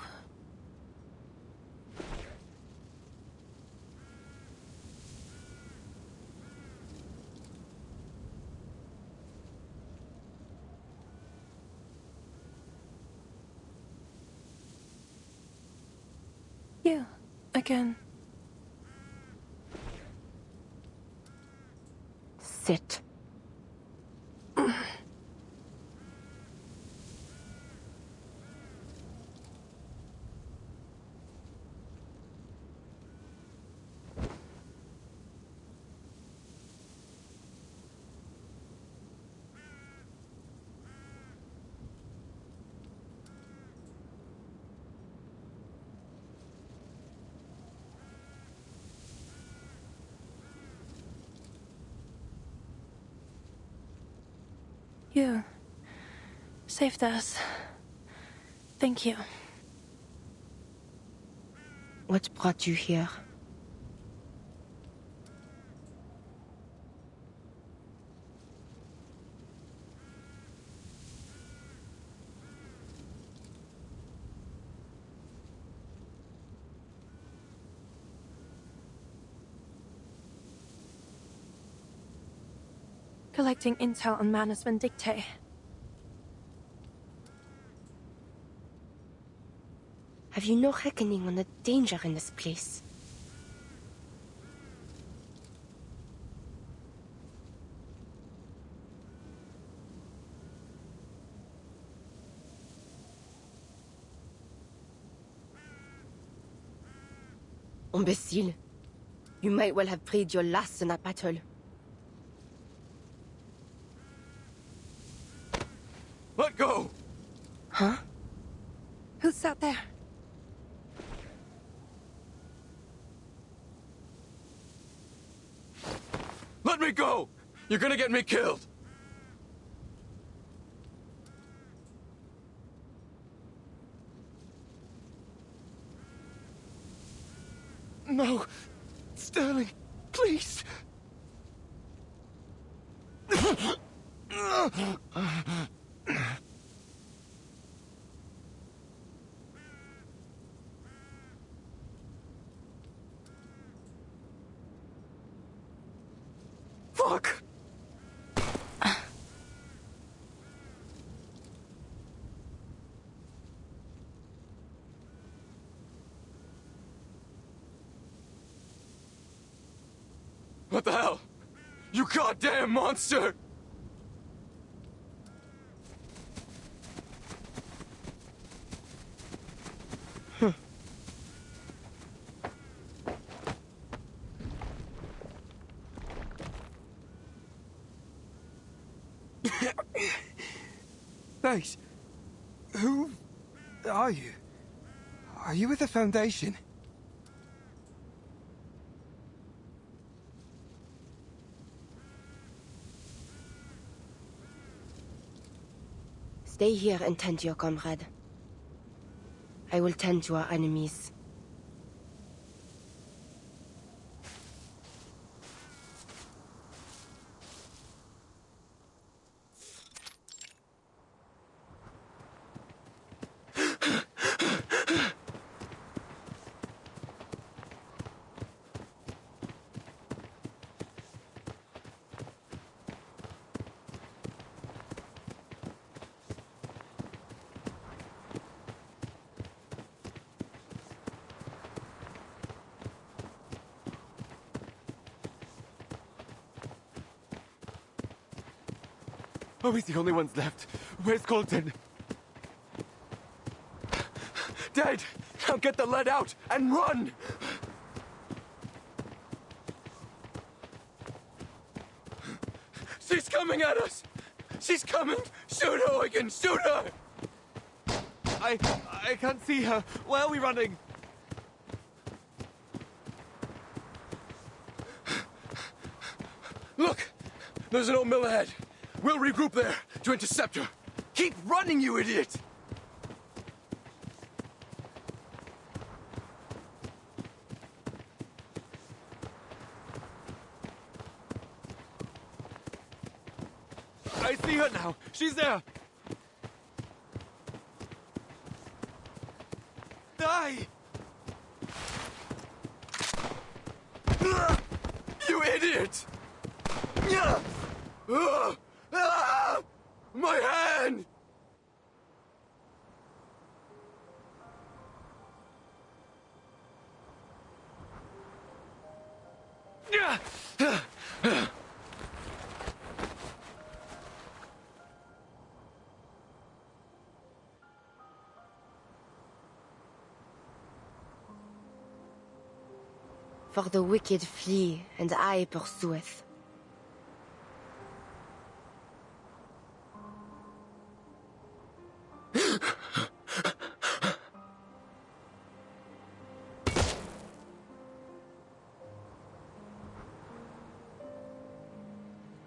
You, again. Sit. You saved us. Thank you. What brought you here? Collecting intel on Manus Vindictae. Have you no reckoning on the danger in this place? Imbecile. You might well have breathed your last in that battle. Let go! Huh? Who's out there? Let me go! You're gonna get me killed! No! Sterling, please! Fuck! What the hell? You goddamn monster! Base, who are you? Are you with the Foundation? Stay here and tend to your comrade. I will tend to our enemies. Are we the only ones left? Where's Colton? Dead! Now get the lead out and run! She's coming at us! She's coming! Shoot her, Huygens! Shoot her! I can't see her. Where are we running? Look! There's an old mill ahead. We'll regroup there to intercept her. Keep running, you idiot! I see her now. She's there. Die! You idiot! My hand! For the wicked flee, and I pursueth.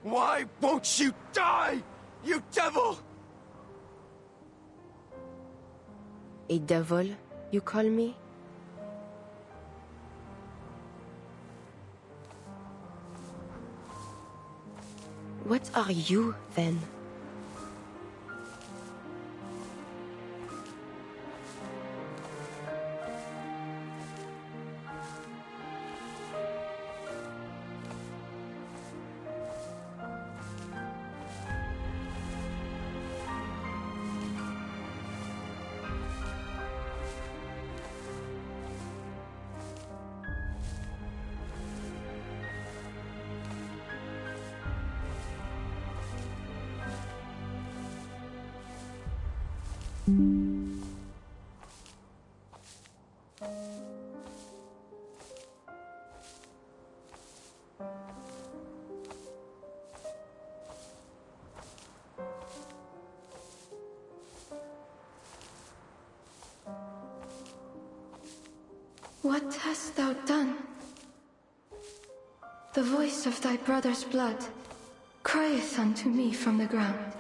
Why won't you die, you devil? A devil, you call me? What are you, then? What hast thou done? The voice of thy brother's blood crieth unto me from the ground.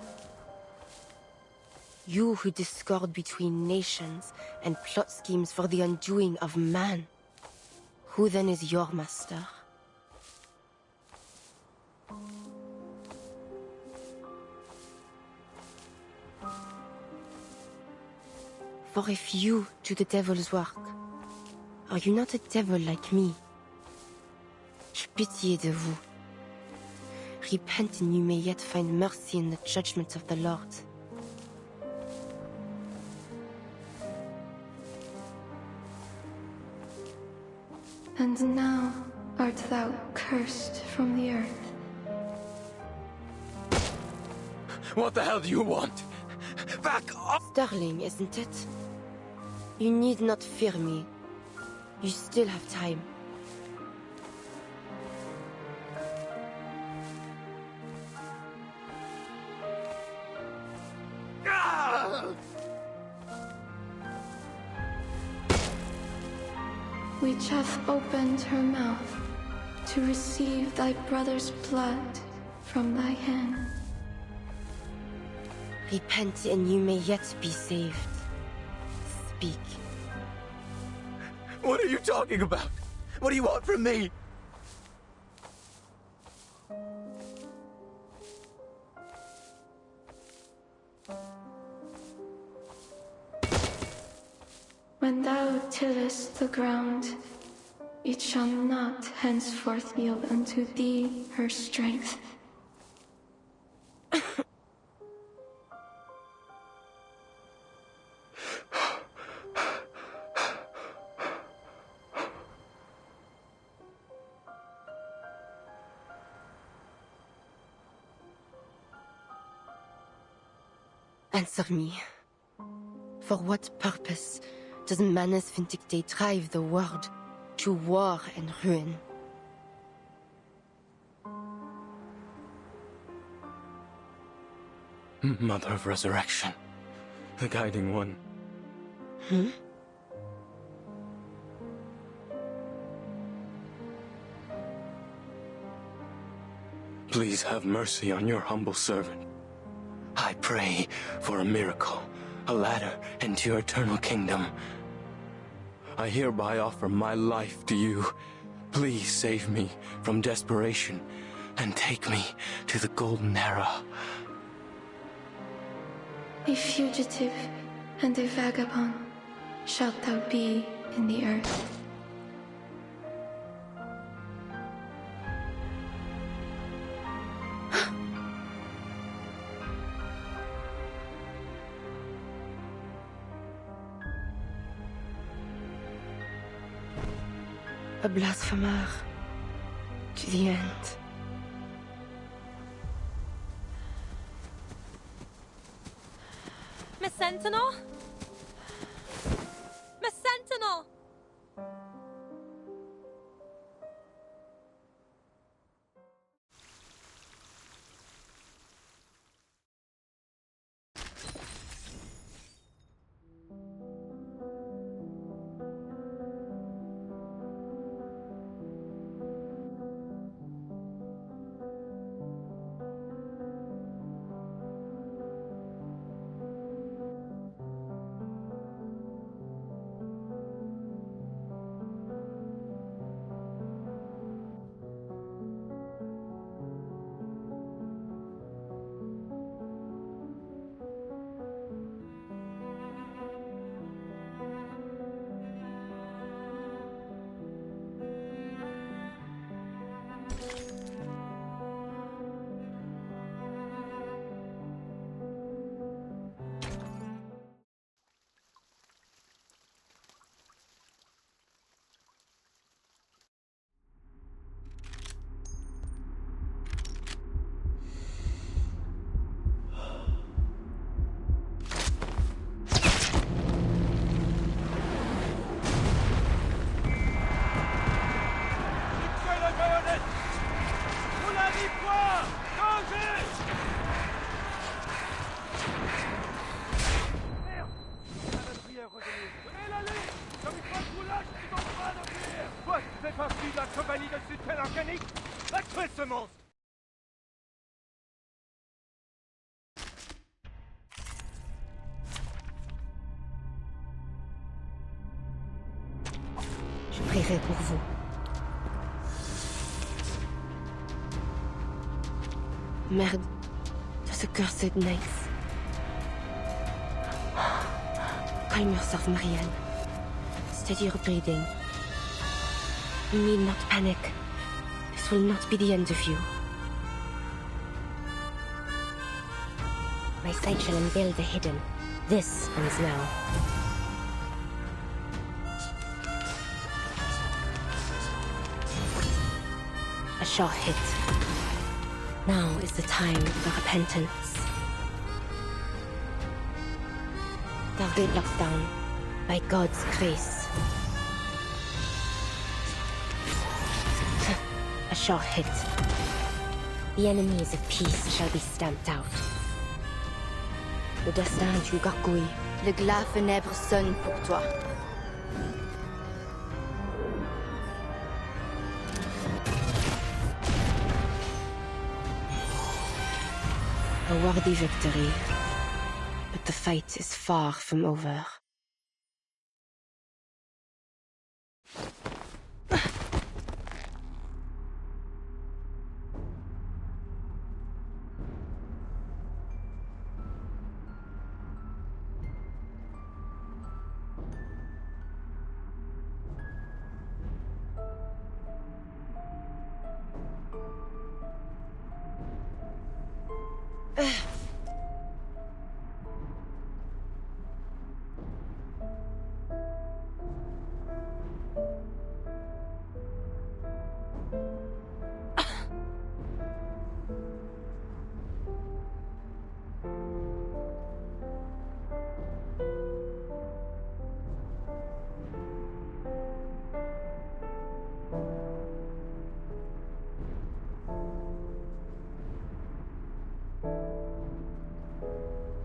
You who discord between nations and plot schemes for the undoing of man. Who then is your master? For if you do the devil's work, are you not a devil like me? J'ai pitié de vous. Repent and you may yet find mercy in the judgment of the Lord. And now art thou cursed from the earth. What the hell do you want? Back off! Sterling, isn't it? You need not fear me. You still have time. Which hath opened her mouth to receive thy brother's blood from thy hand. Repent and you may yet be saved. Speak. What are you talking about? What do you want from me? When thou tillest the ground, it shall not henceforth yield unto thee her strength. Answer me. For what purpose does Manus Vindicte drive the world to war and ruin? Mother of Resurrection. The Guiding One. Please have mercy on your humble servant. I pray for a miracle, a ladder into your eternal kingdom. I hereby offer my life to you. Please save me from desperation and take me to the Golden Era. A fugitive and a vagabond, shalt thou be in the earth. A blasphemer to the end. Miss Sentinel? Miss Sentinel! Je prierai pour vous. Merde de ce cursed nights. Calm yourself, Marianne. Steady your breathing. You need not panic. This will not be the end of you. My sight shall unveil the hidden. This ends now. A short hit. Now is the time for repentance. Target locked down by God's grace. A short hit. The enemies of peace shall be stamped out. Le destin du gargouille. Le glas funèbre sonne pour toi. A worthy victory, but the fight is far from over.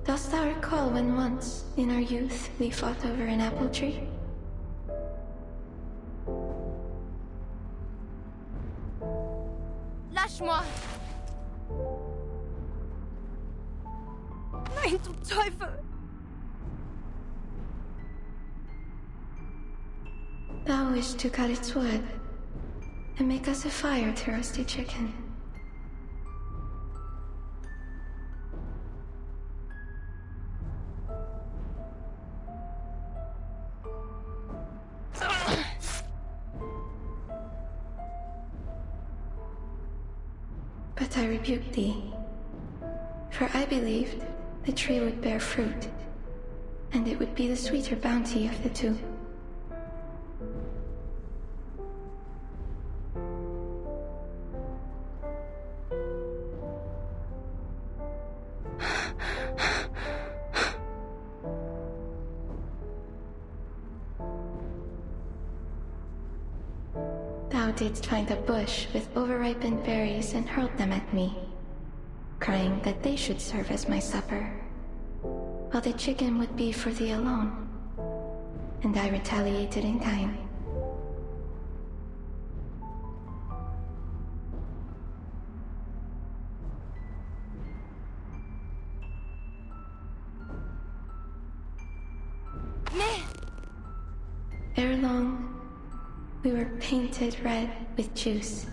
Dost thou recall when once, in our youth, we fought over an apple tree? Lâche-moi! Nein, du Teufel! Thou wish to cut its wood, and make us a fire to roast a chicken. But I rebuked thee. For I believed the tree would bear fruit, and it would be the sweeter bounty of the two. Thou didst find a bush with overripened berries and hurled them at me, crying that they should serve as my supper, while the chicken would be for thee alone. And I retaliated in kind. Ere long, we were painted red with juice.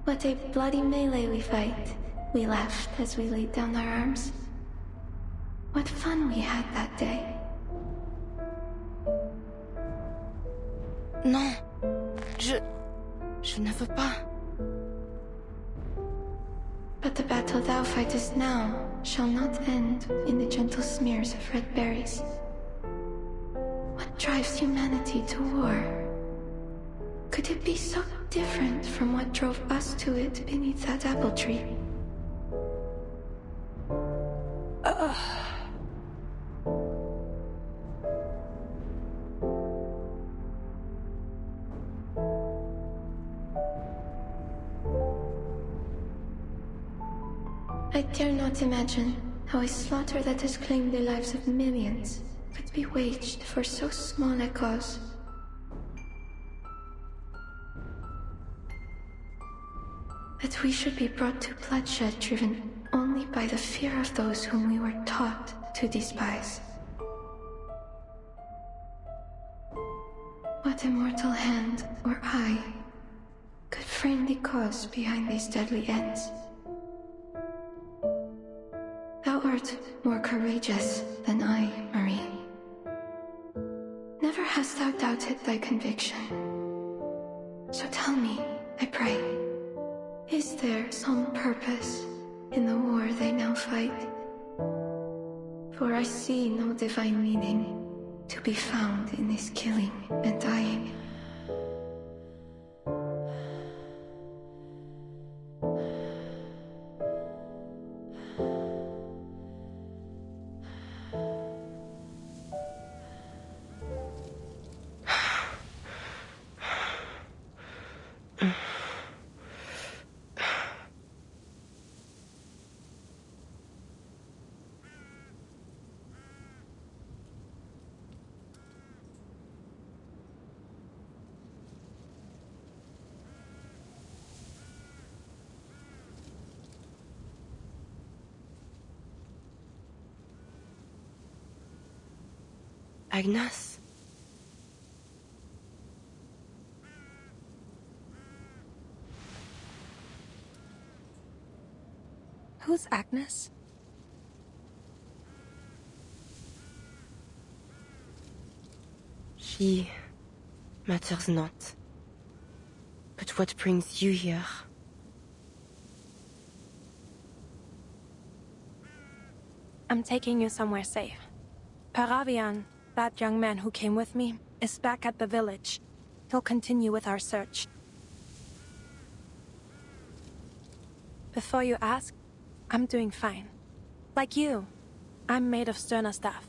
What a bloody melee we fight, we laughed as we laid down our arms. What fun we had that day. Non, je ne veux pas. But the battle thou fightest now shall not end in the gentle smears of red berries. What drives humanity to war? Could it be so different from what drove us to it beneath that apple tree? I dare not imagine how a slaughter that has claimed the lives of millions could be waged for so small a cause. That we should be brought to bloodshed driven only by the fear of those whom we were taught to despise. What immortal hand or eye could frame the cause behind these deadly ends? Thou art more courageous than I, Marie. Never hast thou doubted thy conviction. So tell me, I pray, is there some purpose in the war they now fight? For I see no divine meaning to be found in this killing and dying. Agnes? Who's Agnes? She matters not. But what brings you here? I'm taking you somewhere safe. Paravian, that young man who came with me, is back at the village. He'll continue with our search. Before you ask, I'm doing fine. Like you, I'm made of sterner stuff.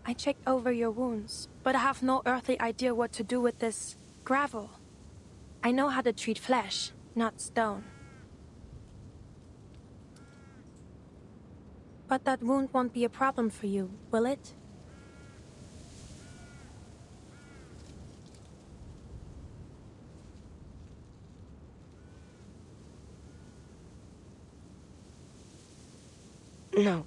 I checked over your wounds, but I have no earthly idea what to do with this gravel. I know how to treat flesh, not stone. But that wound won't be a problem for you, will it? No.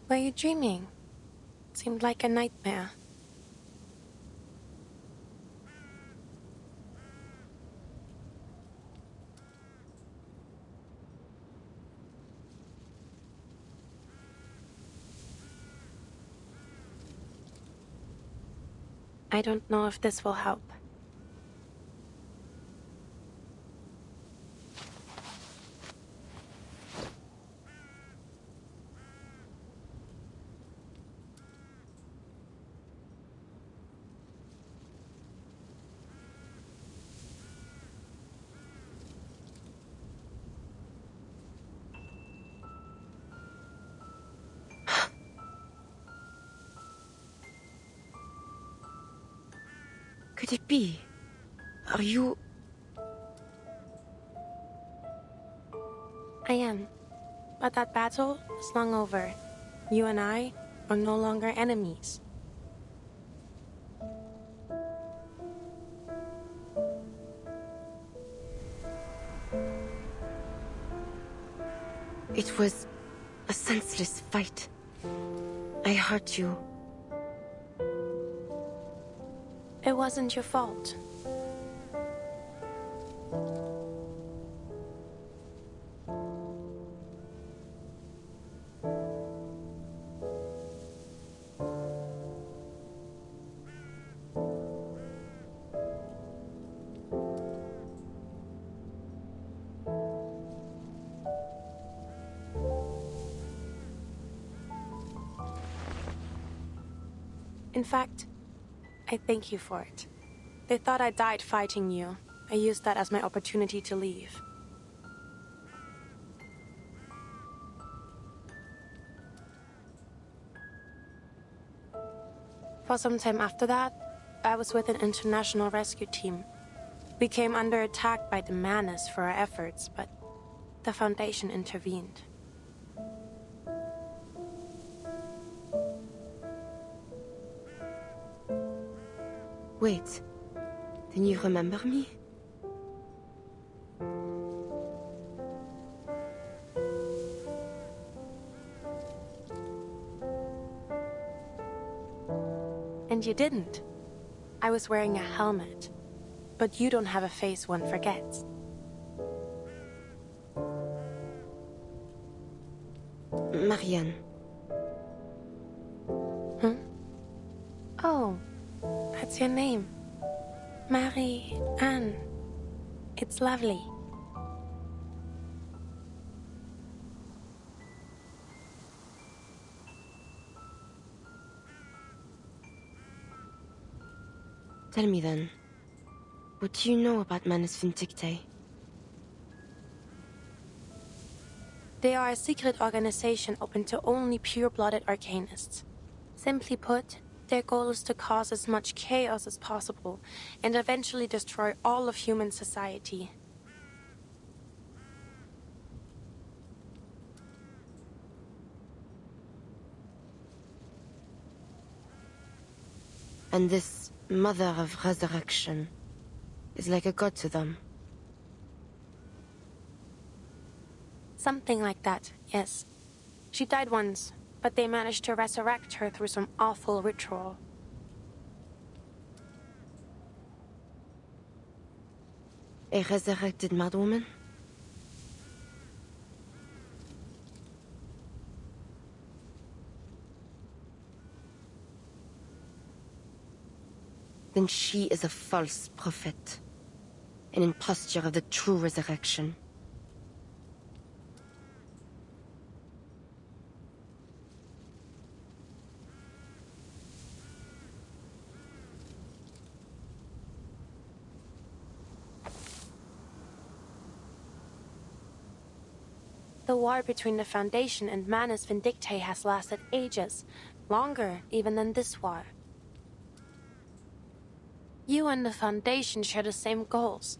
Were you dreaming? Seemed like a nightmare. I don't know if this will help. Could it be? Are you... I am. But that battle is long over. You and I are no longer enemies. It was a senseless fight. I hurt you. It wasn't your fault. In fact, I thank you for it. They thought I died fighting you. I used that as my opportunity to leave. For some time after that, I was with an international rescue team. We came under attack by the Manus for our efforts, but the Foundation intervened. Wait, then you remember me? And you didn't. I was wearing a helmet. But you don't have a face one forgets. Marianne. Huh? Oh, that's your name. Marie-Anne. It's lovely. Tell me then, what do you know about Manus Vindictae? They are a secret organization open to only pure-blooded arcanists. Simply put, their goal is to cause as much chaos as possible and eventually destroy all of human society. And this Mother of Resurrection is like a god to them. Something like that, yes. She died once, but they managed to resurrect her through some awful ritual. A resurrected madwoman? Then she is a false prophet. An imposture of the true resurrection. The war between the Foundation and Manus Vindictae has lasted ages, longer even than this war. You and the Foundation share the same goals,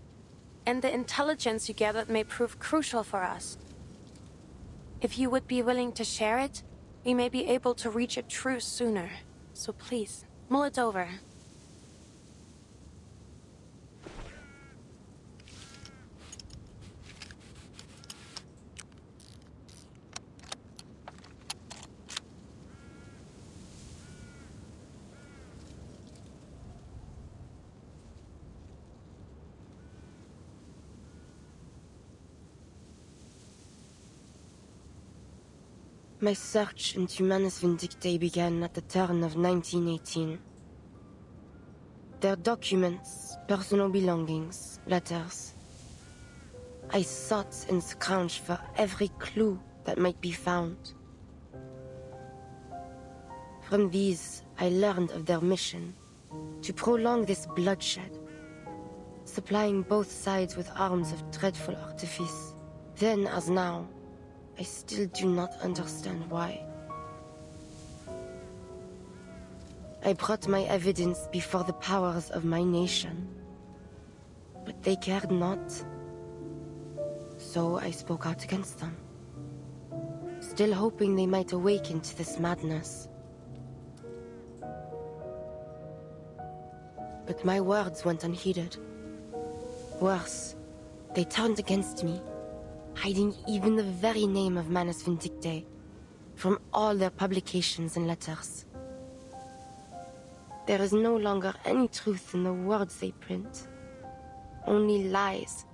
and the intelligence you gathered may prove crucial for us. If you would be willing to share it, we may be able to reach a truce sooner. So please, mull it over. My search into Manus Vindictae began at the turn of 1918. Their documents, personal belongings, letters. I sought and scrounged for every clue that might be found. From these, I learned of their mission, to prolong this bloodshed, supplying both sides with arms of dreadful artifice. Then, as now, I still do not understand why. I brought my evidence before the powers of my nation, but they cared not. So I spoke out against them, still hoping they might awaken to this madness. But my words went unheeded. Worse, they turned against me, hiding even the very name of Manus Vindictae from all their publications and letters. There is no longer any truth in the words they print. Only lies,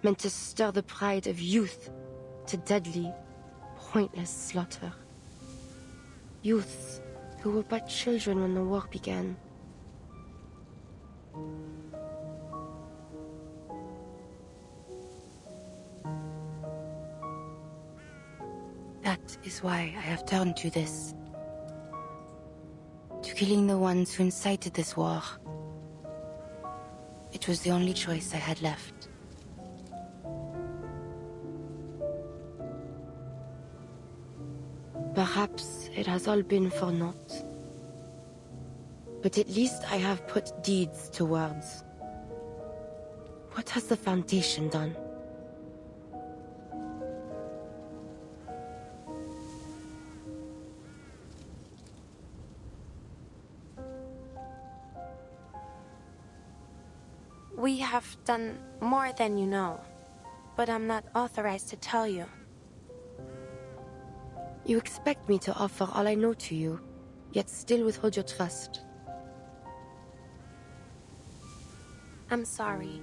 meant to stir the pride of youth to deadly, pointless slaughter. Youths who were but children when the war began. That is why I have turned to this. To killing the ones who incited this war. It was the only choice I had left. Perhaps it has all been for naught. But at least I have put deeds to words. What has the Foundation done? We have done more than you know, but I'm not authorized to tell you. You expect me to offer all I know to you, yet still withhold your trust. I'm sorry.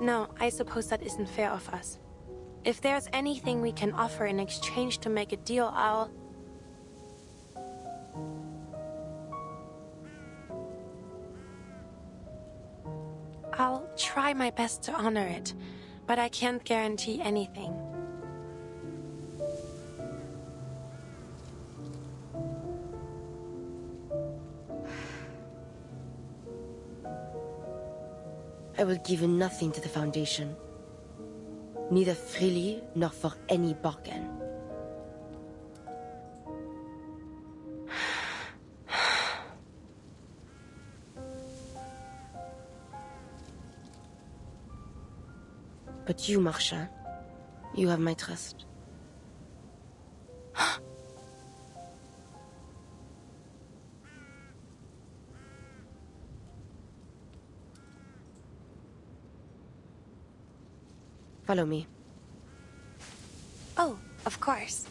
No, I suppose that isn't fair of us. If there's anything we can offer in exchange to make a deal, I'll try my best to honor it, but I can't guarantee anything. I will give nothing to the Foundation. Neither freely nor for any bargain. But you, Marchand, you have my trust. Follow me. Oh, of course.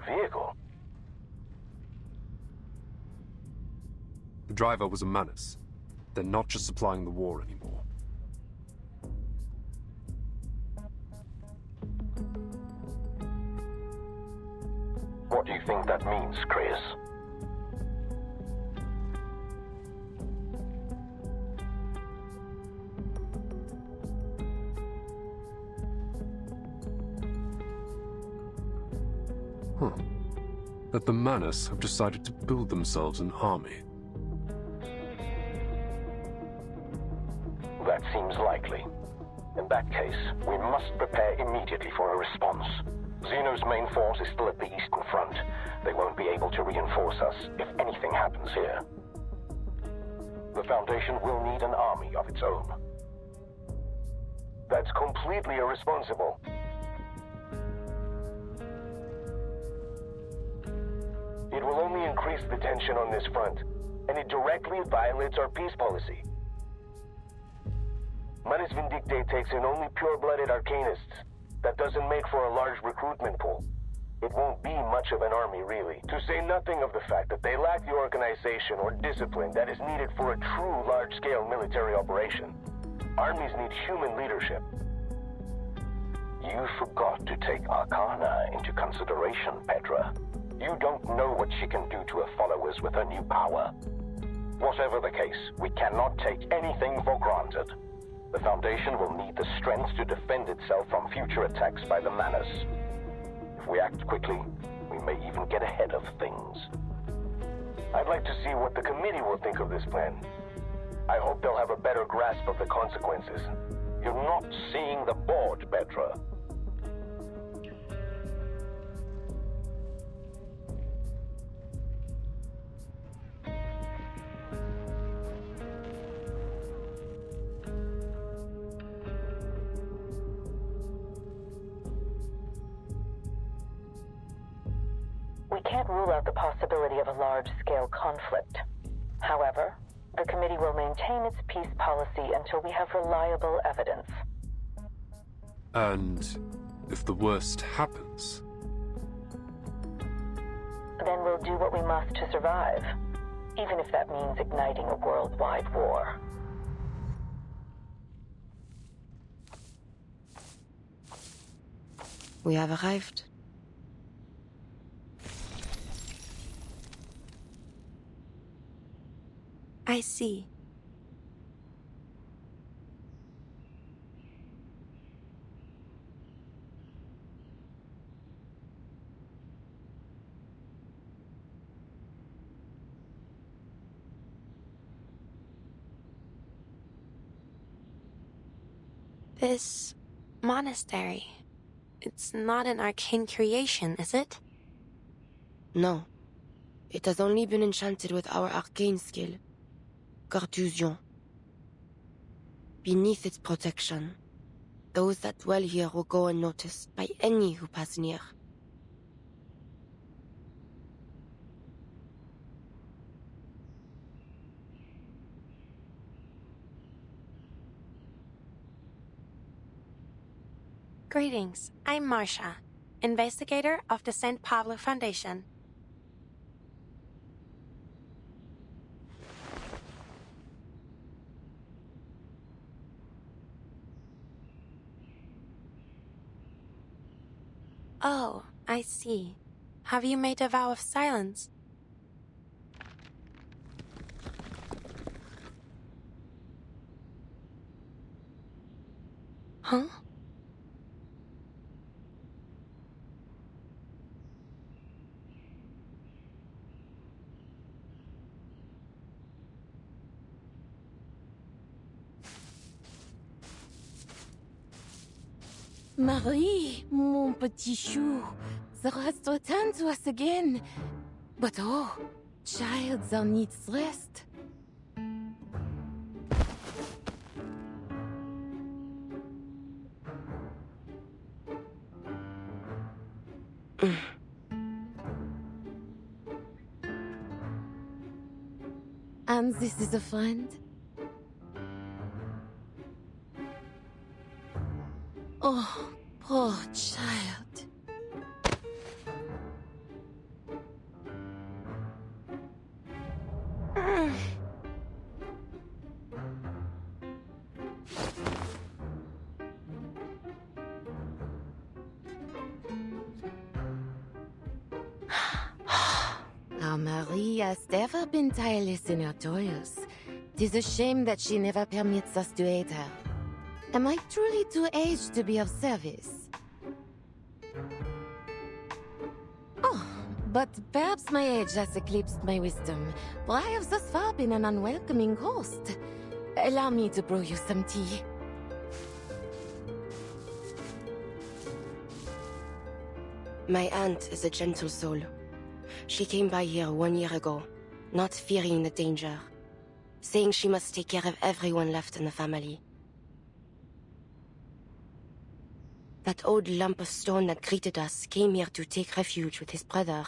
vehicle? The driver was a menace. They're not just supplying the war anymore. What do you think that means, Chris? Huh. That the Manus have decided to build themselves an army. That seems likely. In that case, we must prepare immediately for a response. Xeno's main force is still at the Eastern Front. They won't be able to reinforce us if anything happens here. The Foundation will need an army of its own. That's completely irresponsible. It will only increase the tension on this front, and it directly violates our peace policy. Manus Vindicte takes in only pure-blooded arcanists. That doesn't make for a large recruitment pool. It won't be much of an army, really. To say nothing of the fact that they lack the organization or discipline that is needed for a true large-scale military operation. Armies need human leadership. You forgot to take Arcana into consideration, Petra. You don't know what she can do to her followers with her new power. Whatever the case, we cannot take anything for granted. The Foundation will need the strength to defend itself from future attacks by the Manus. If we act quickly, we may even get ahead of things. I'd like to see what the committee will think of this plan. I hope they'll have a better grasp of the consequences. You're not seeing the board, Petra. We can't rule out the possibility of a large-scale conflict. However, the committee will maintain its peace policy until we have reliable evidence. And if the worst happens? Then we'll do what we must to survive, even if that means igniting a worldwide war. We have arrived. I see. This monastery, it's not an arcane creation, is it? No. It has only been enchanted with our arcane skill. Carthusian. Beneath its protection, those that dwell here will go unnoticed by any who pass near. Greetings, I'm Marcia, investigator of the St. Pablo Foundation. Oh, I see. Have you made a vow of silence? Huh? Marie, mon petit chou, the rest return to us again. But oh, child, thou needs rest. And this is a friend? Oh, poor child. Marie has ever been tireless in her toils. 'Tis a shame that she never permits us to aid her. Am I truly too aged to be of service? Oh, but perhaps my age has eclipsed my wisdom, for I have thus far been an unwelcoming host. Allow me to brew you some tea. My aunt is a gentle soul. She came by here 1 year ago, not fearing the danger, saying she must take care of everyone left in the family. That old lump of stone that greeted us came here to take refuge with his brother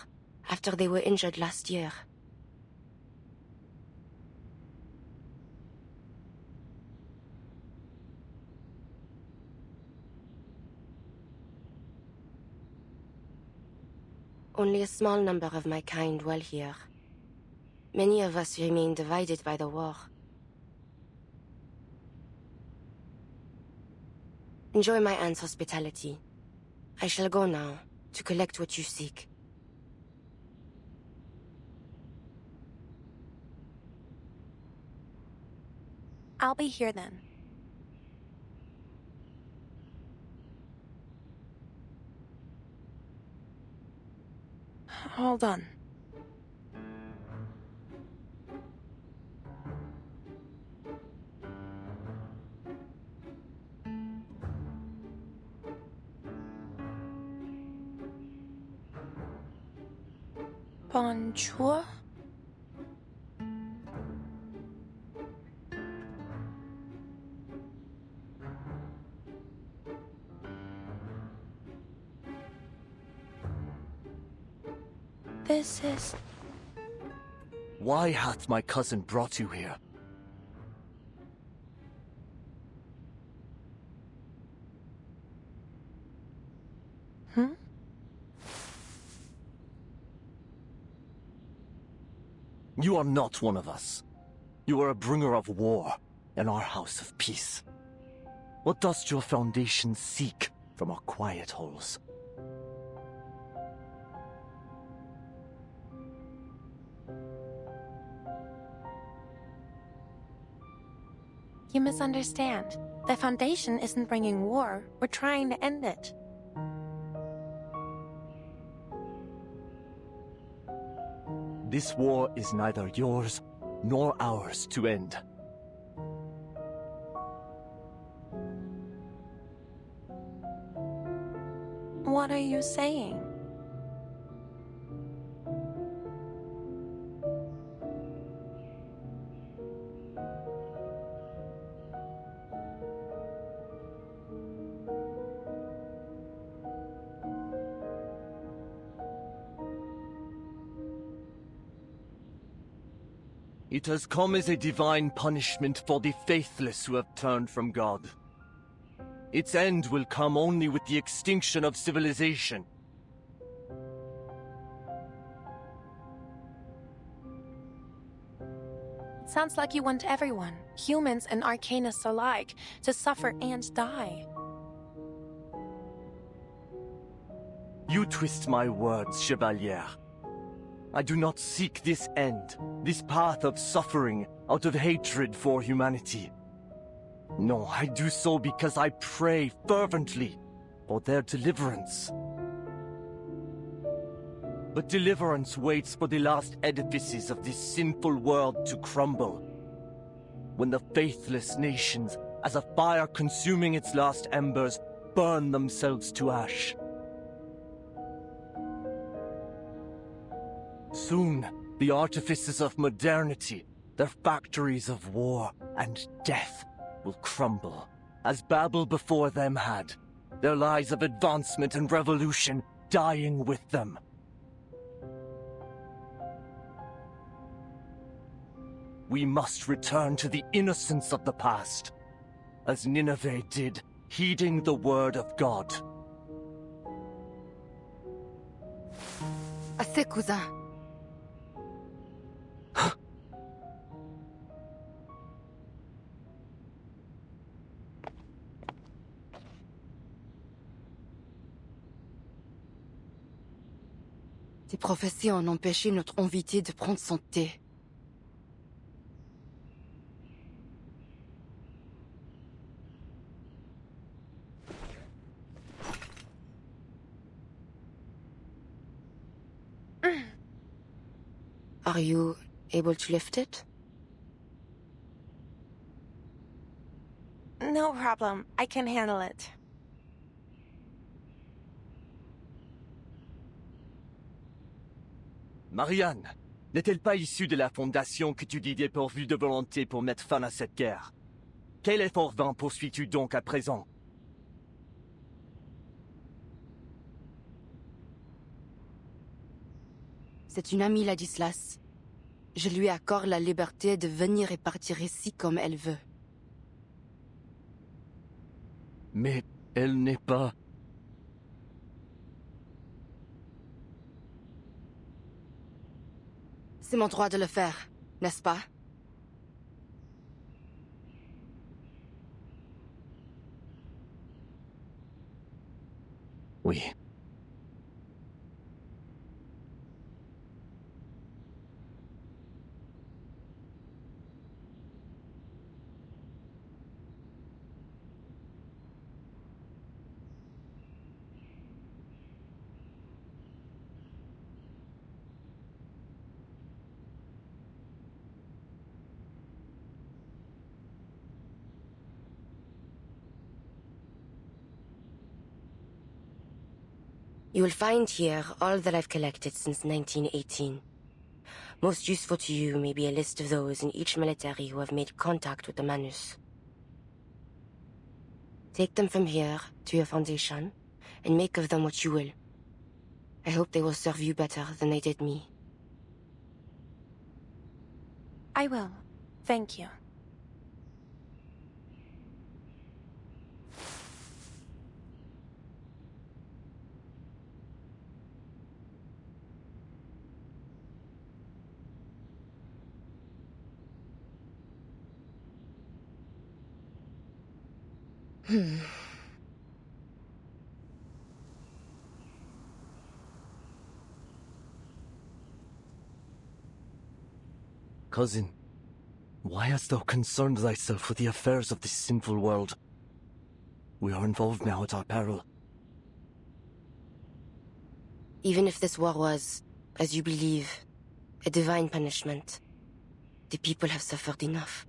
after they were injured last year. Only a small number of my kind dwell here. Many of us remain divided by the war. Enjoy my aunt's hospitality. I shall go now, to collect what you seek. I'll be here then. Hold on. Bonjour? This is... Why hath my cousin brought you here? Hmm? You are not one of us. You are a bringer of war in our house of peace. What does your foundation seek from our quiet holes? You misunderstand. The Foundation isn't bringing war. We're trying to end it. This war is neither yours nor ours to end. What are you saying? It has come as a divine punishment for the faithless who have turned from God. Its end will come only with the extinction of civilization. It sounds like you want everyone, humans and Arcanists alike, to suffer and die. You twist my words, Chevalier. I do not seek this end, this path of suffering, out of hatred for humanity. No, I do so because I pray fervently for their deliverance. But deliverance waits for the last edifices of this sinful world to crumble. When the faithless nations, as a fire consuming its last embers, burn themselves to ash. Soon, the artifices of modernity, their factories of war and death, will crumble, as Babel before them had, their lies of advancement and revolution dying with them. We must return to the innocence of the past, as Nineveh did, heeding the word of God. Assez, cousin. Tes prophéties ont empêché notre invité de prendre son thé. Are you able to lift it? No problem. I can handle it. Marianne, n'est-elle pas issue de la fondation que tu dis dépourvue de volonté pour mettre fin à cette guerre? Quel effort vain poursuis-tu donc à présent? C'est une amie, Ladislas. Je lui accorde la liberté de venir et partir ici comme elle veut. Mais elle n'est pas... C'est mon droit de le faire, n'est-ce pas? Oui. You will find here all that I've collected since 1918. Most useful to you may be a list of those in each military who have made contact with the Manus. Take them from here to your foundation, and make of them what you will. I hope they will serve you better than they did me. I will. Thank you. Cousin, why hast thou concerned thyself with the affairs of this sinful world? We are involved now at our peril. Even if this war was, as you believe, a divine punishment, the people have suffered enough.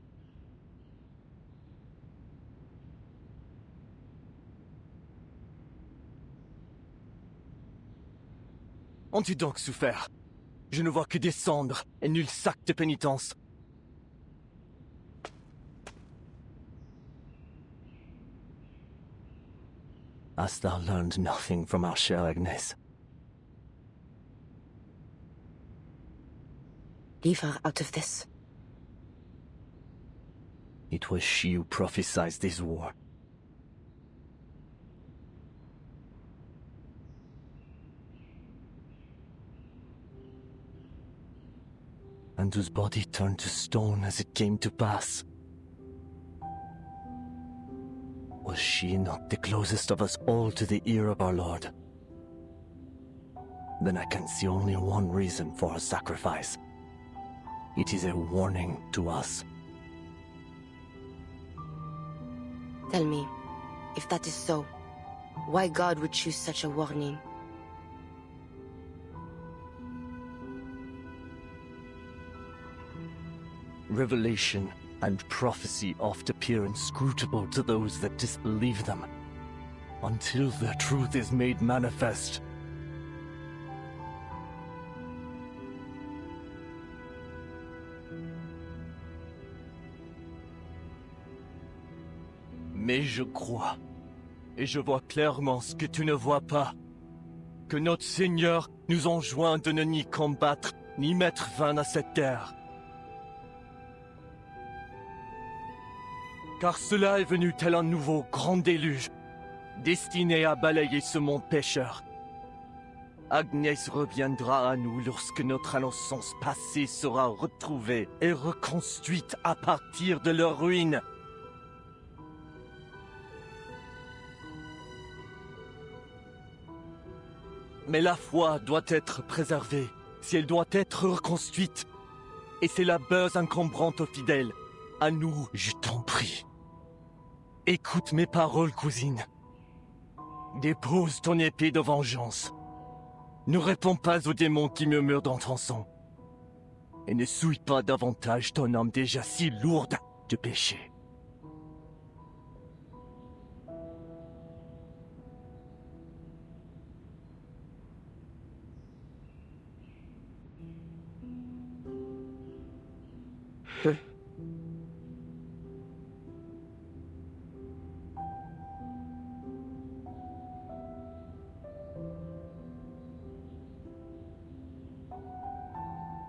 Ont-tu donc souffert? Je ne vois que des cendres et nul sac de pénitence. Hast thou learned nothing from our chère Agnès? Leave her out of this. It was she who prophesied this war. And whose body turned to stone as it came to pass. Was she not the closest of us all to the ear of our Lord? Then I can see only one reason for her sacrifice. It is a warning to us. Tell me, if that is so, why God would choose such a warning? Revelation and prophecy oft appear inscrutable to those that disbelieve them, until their truth is made manifest. Mais je crois, et je vois clairement ce que tu ne vois pas, que notre Seigneur nous enjoint de ne ni combattre, ni mettre fin à cette guerre. Car cela est venu tel un nouveau grand déluge, destiné à balayer ce monde pécheur. Agnès reviendra à nous lorsque notre innocence passée sera retrouvée et reconstruite à partir de leur ruine. Mais la foi doit être préservée, si elle doit être reconstruite. Et c'est la base encombrante aux fidèles. À nous, je t'en prie. Écoute mes paroles, cousine. Dépose ton épée de vengeance. Ne réponds pas aux démons qui murmurent dans ton sang. Et ne souille pas davantage ton âme déjà si lourde de péché.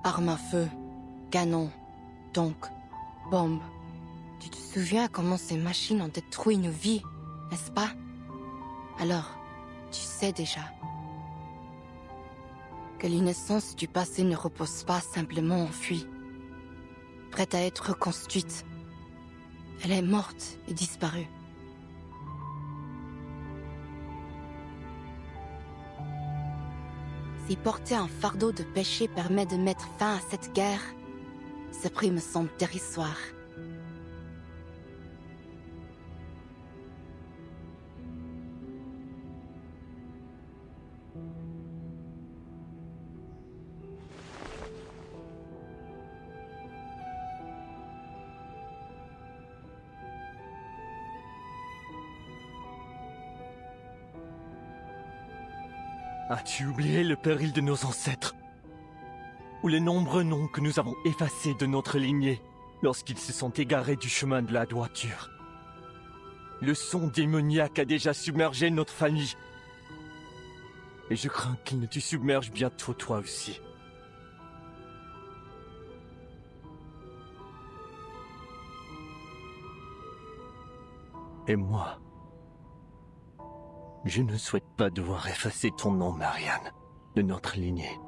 Armes à feu, canon, tanks, bombes. Tu te souviens comment ces machines ont détruit nos vies, n'est-ce pas? Alors, tu sais déjà que l'innocence du passé ne repose pas simplement enfuie, prête à être reconstruite. Elle est morte et disparue. Si porter un fardeau de péché permet de mettre fin à cette guerre, ce prix me semble dérisoire. As-tu oublié le péril de nos ancêtres? Ou les nombreux noms que nous avons effacés de notre lignée lorsqu'ils se sont égarés du chemin de la droiture? Le son démoniaque a déjà submergé notre famille. Et je crains qu'il ne te submerge bientôt toi aussi. Et moi, je ne souhaite pas devoir effacer ton nom, Marianne, de notre lignée.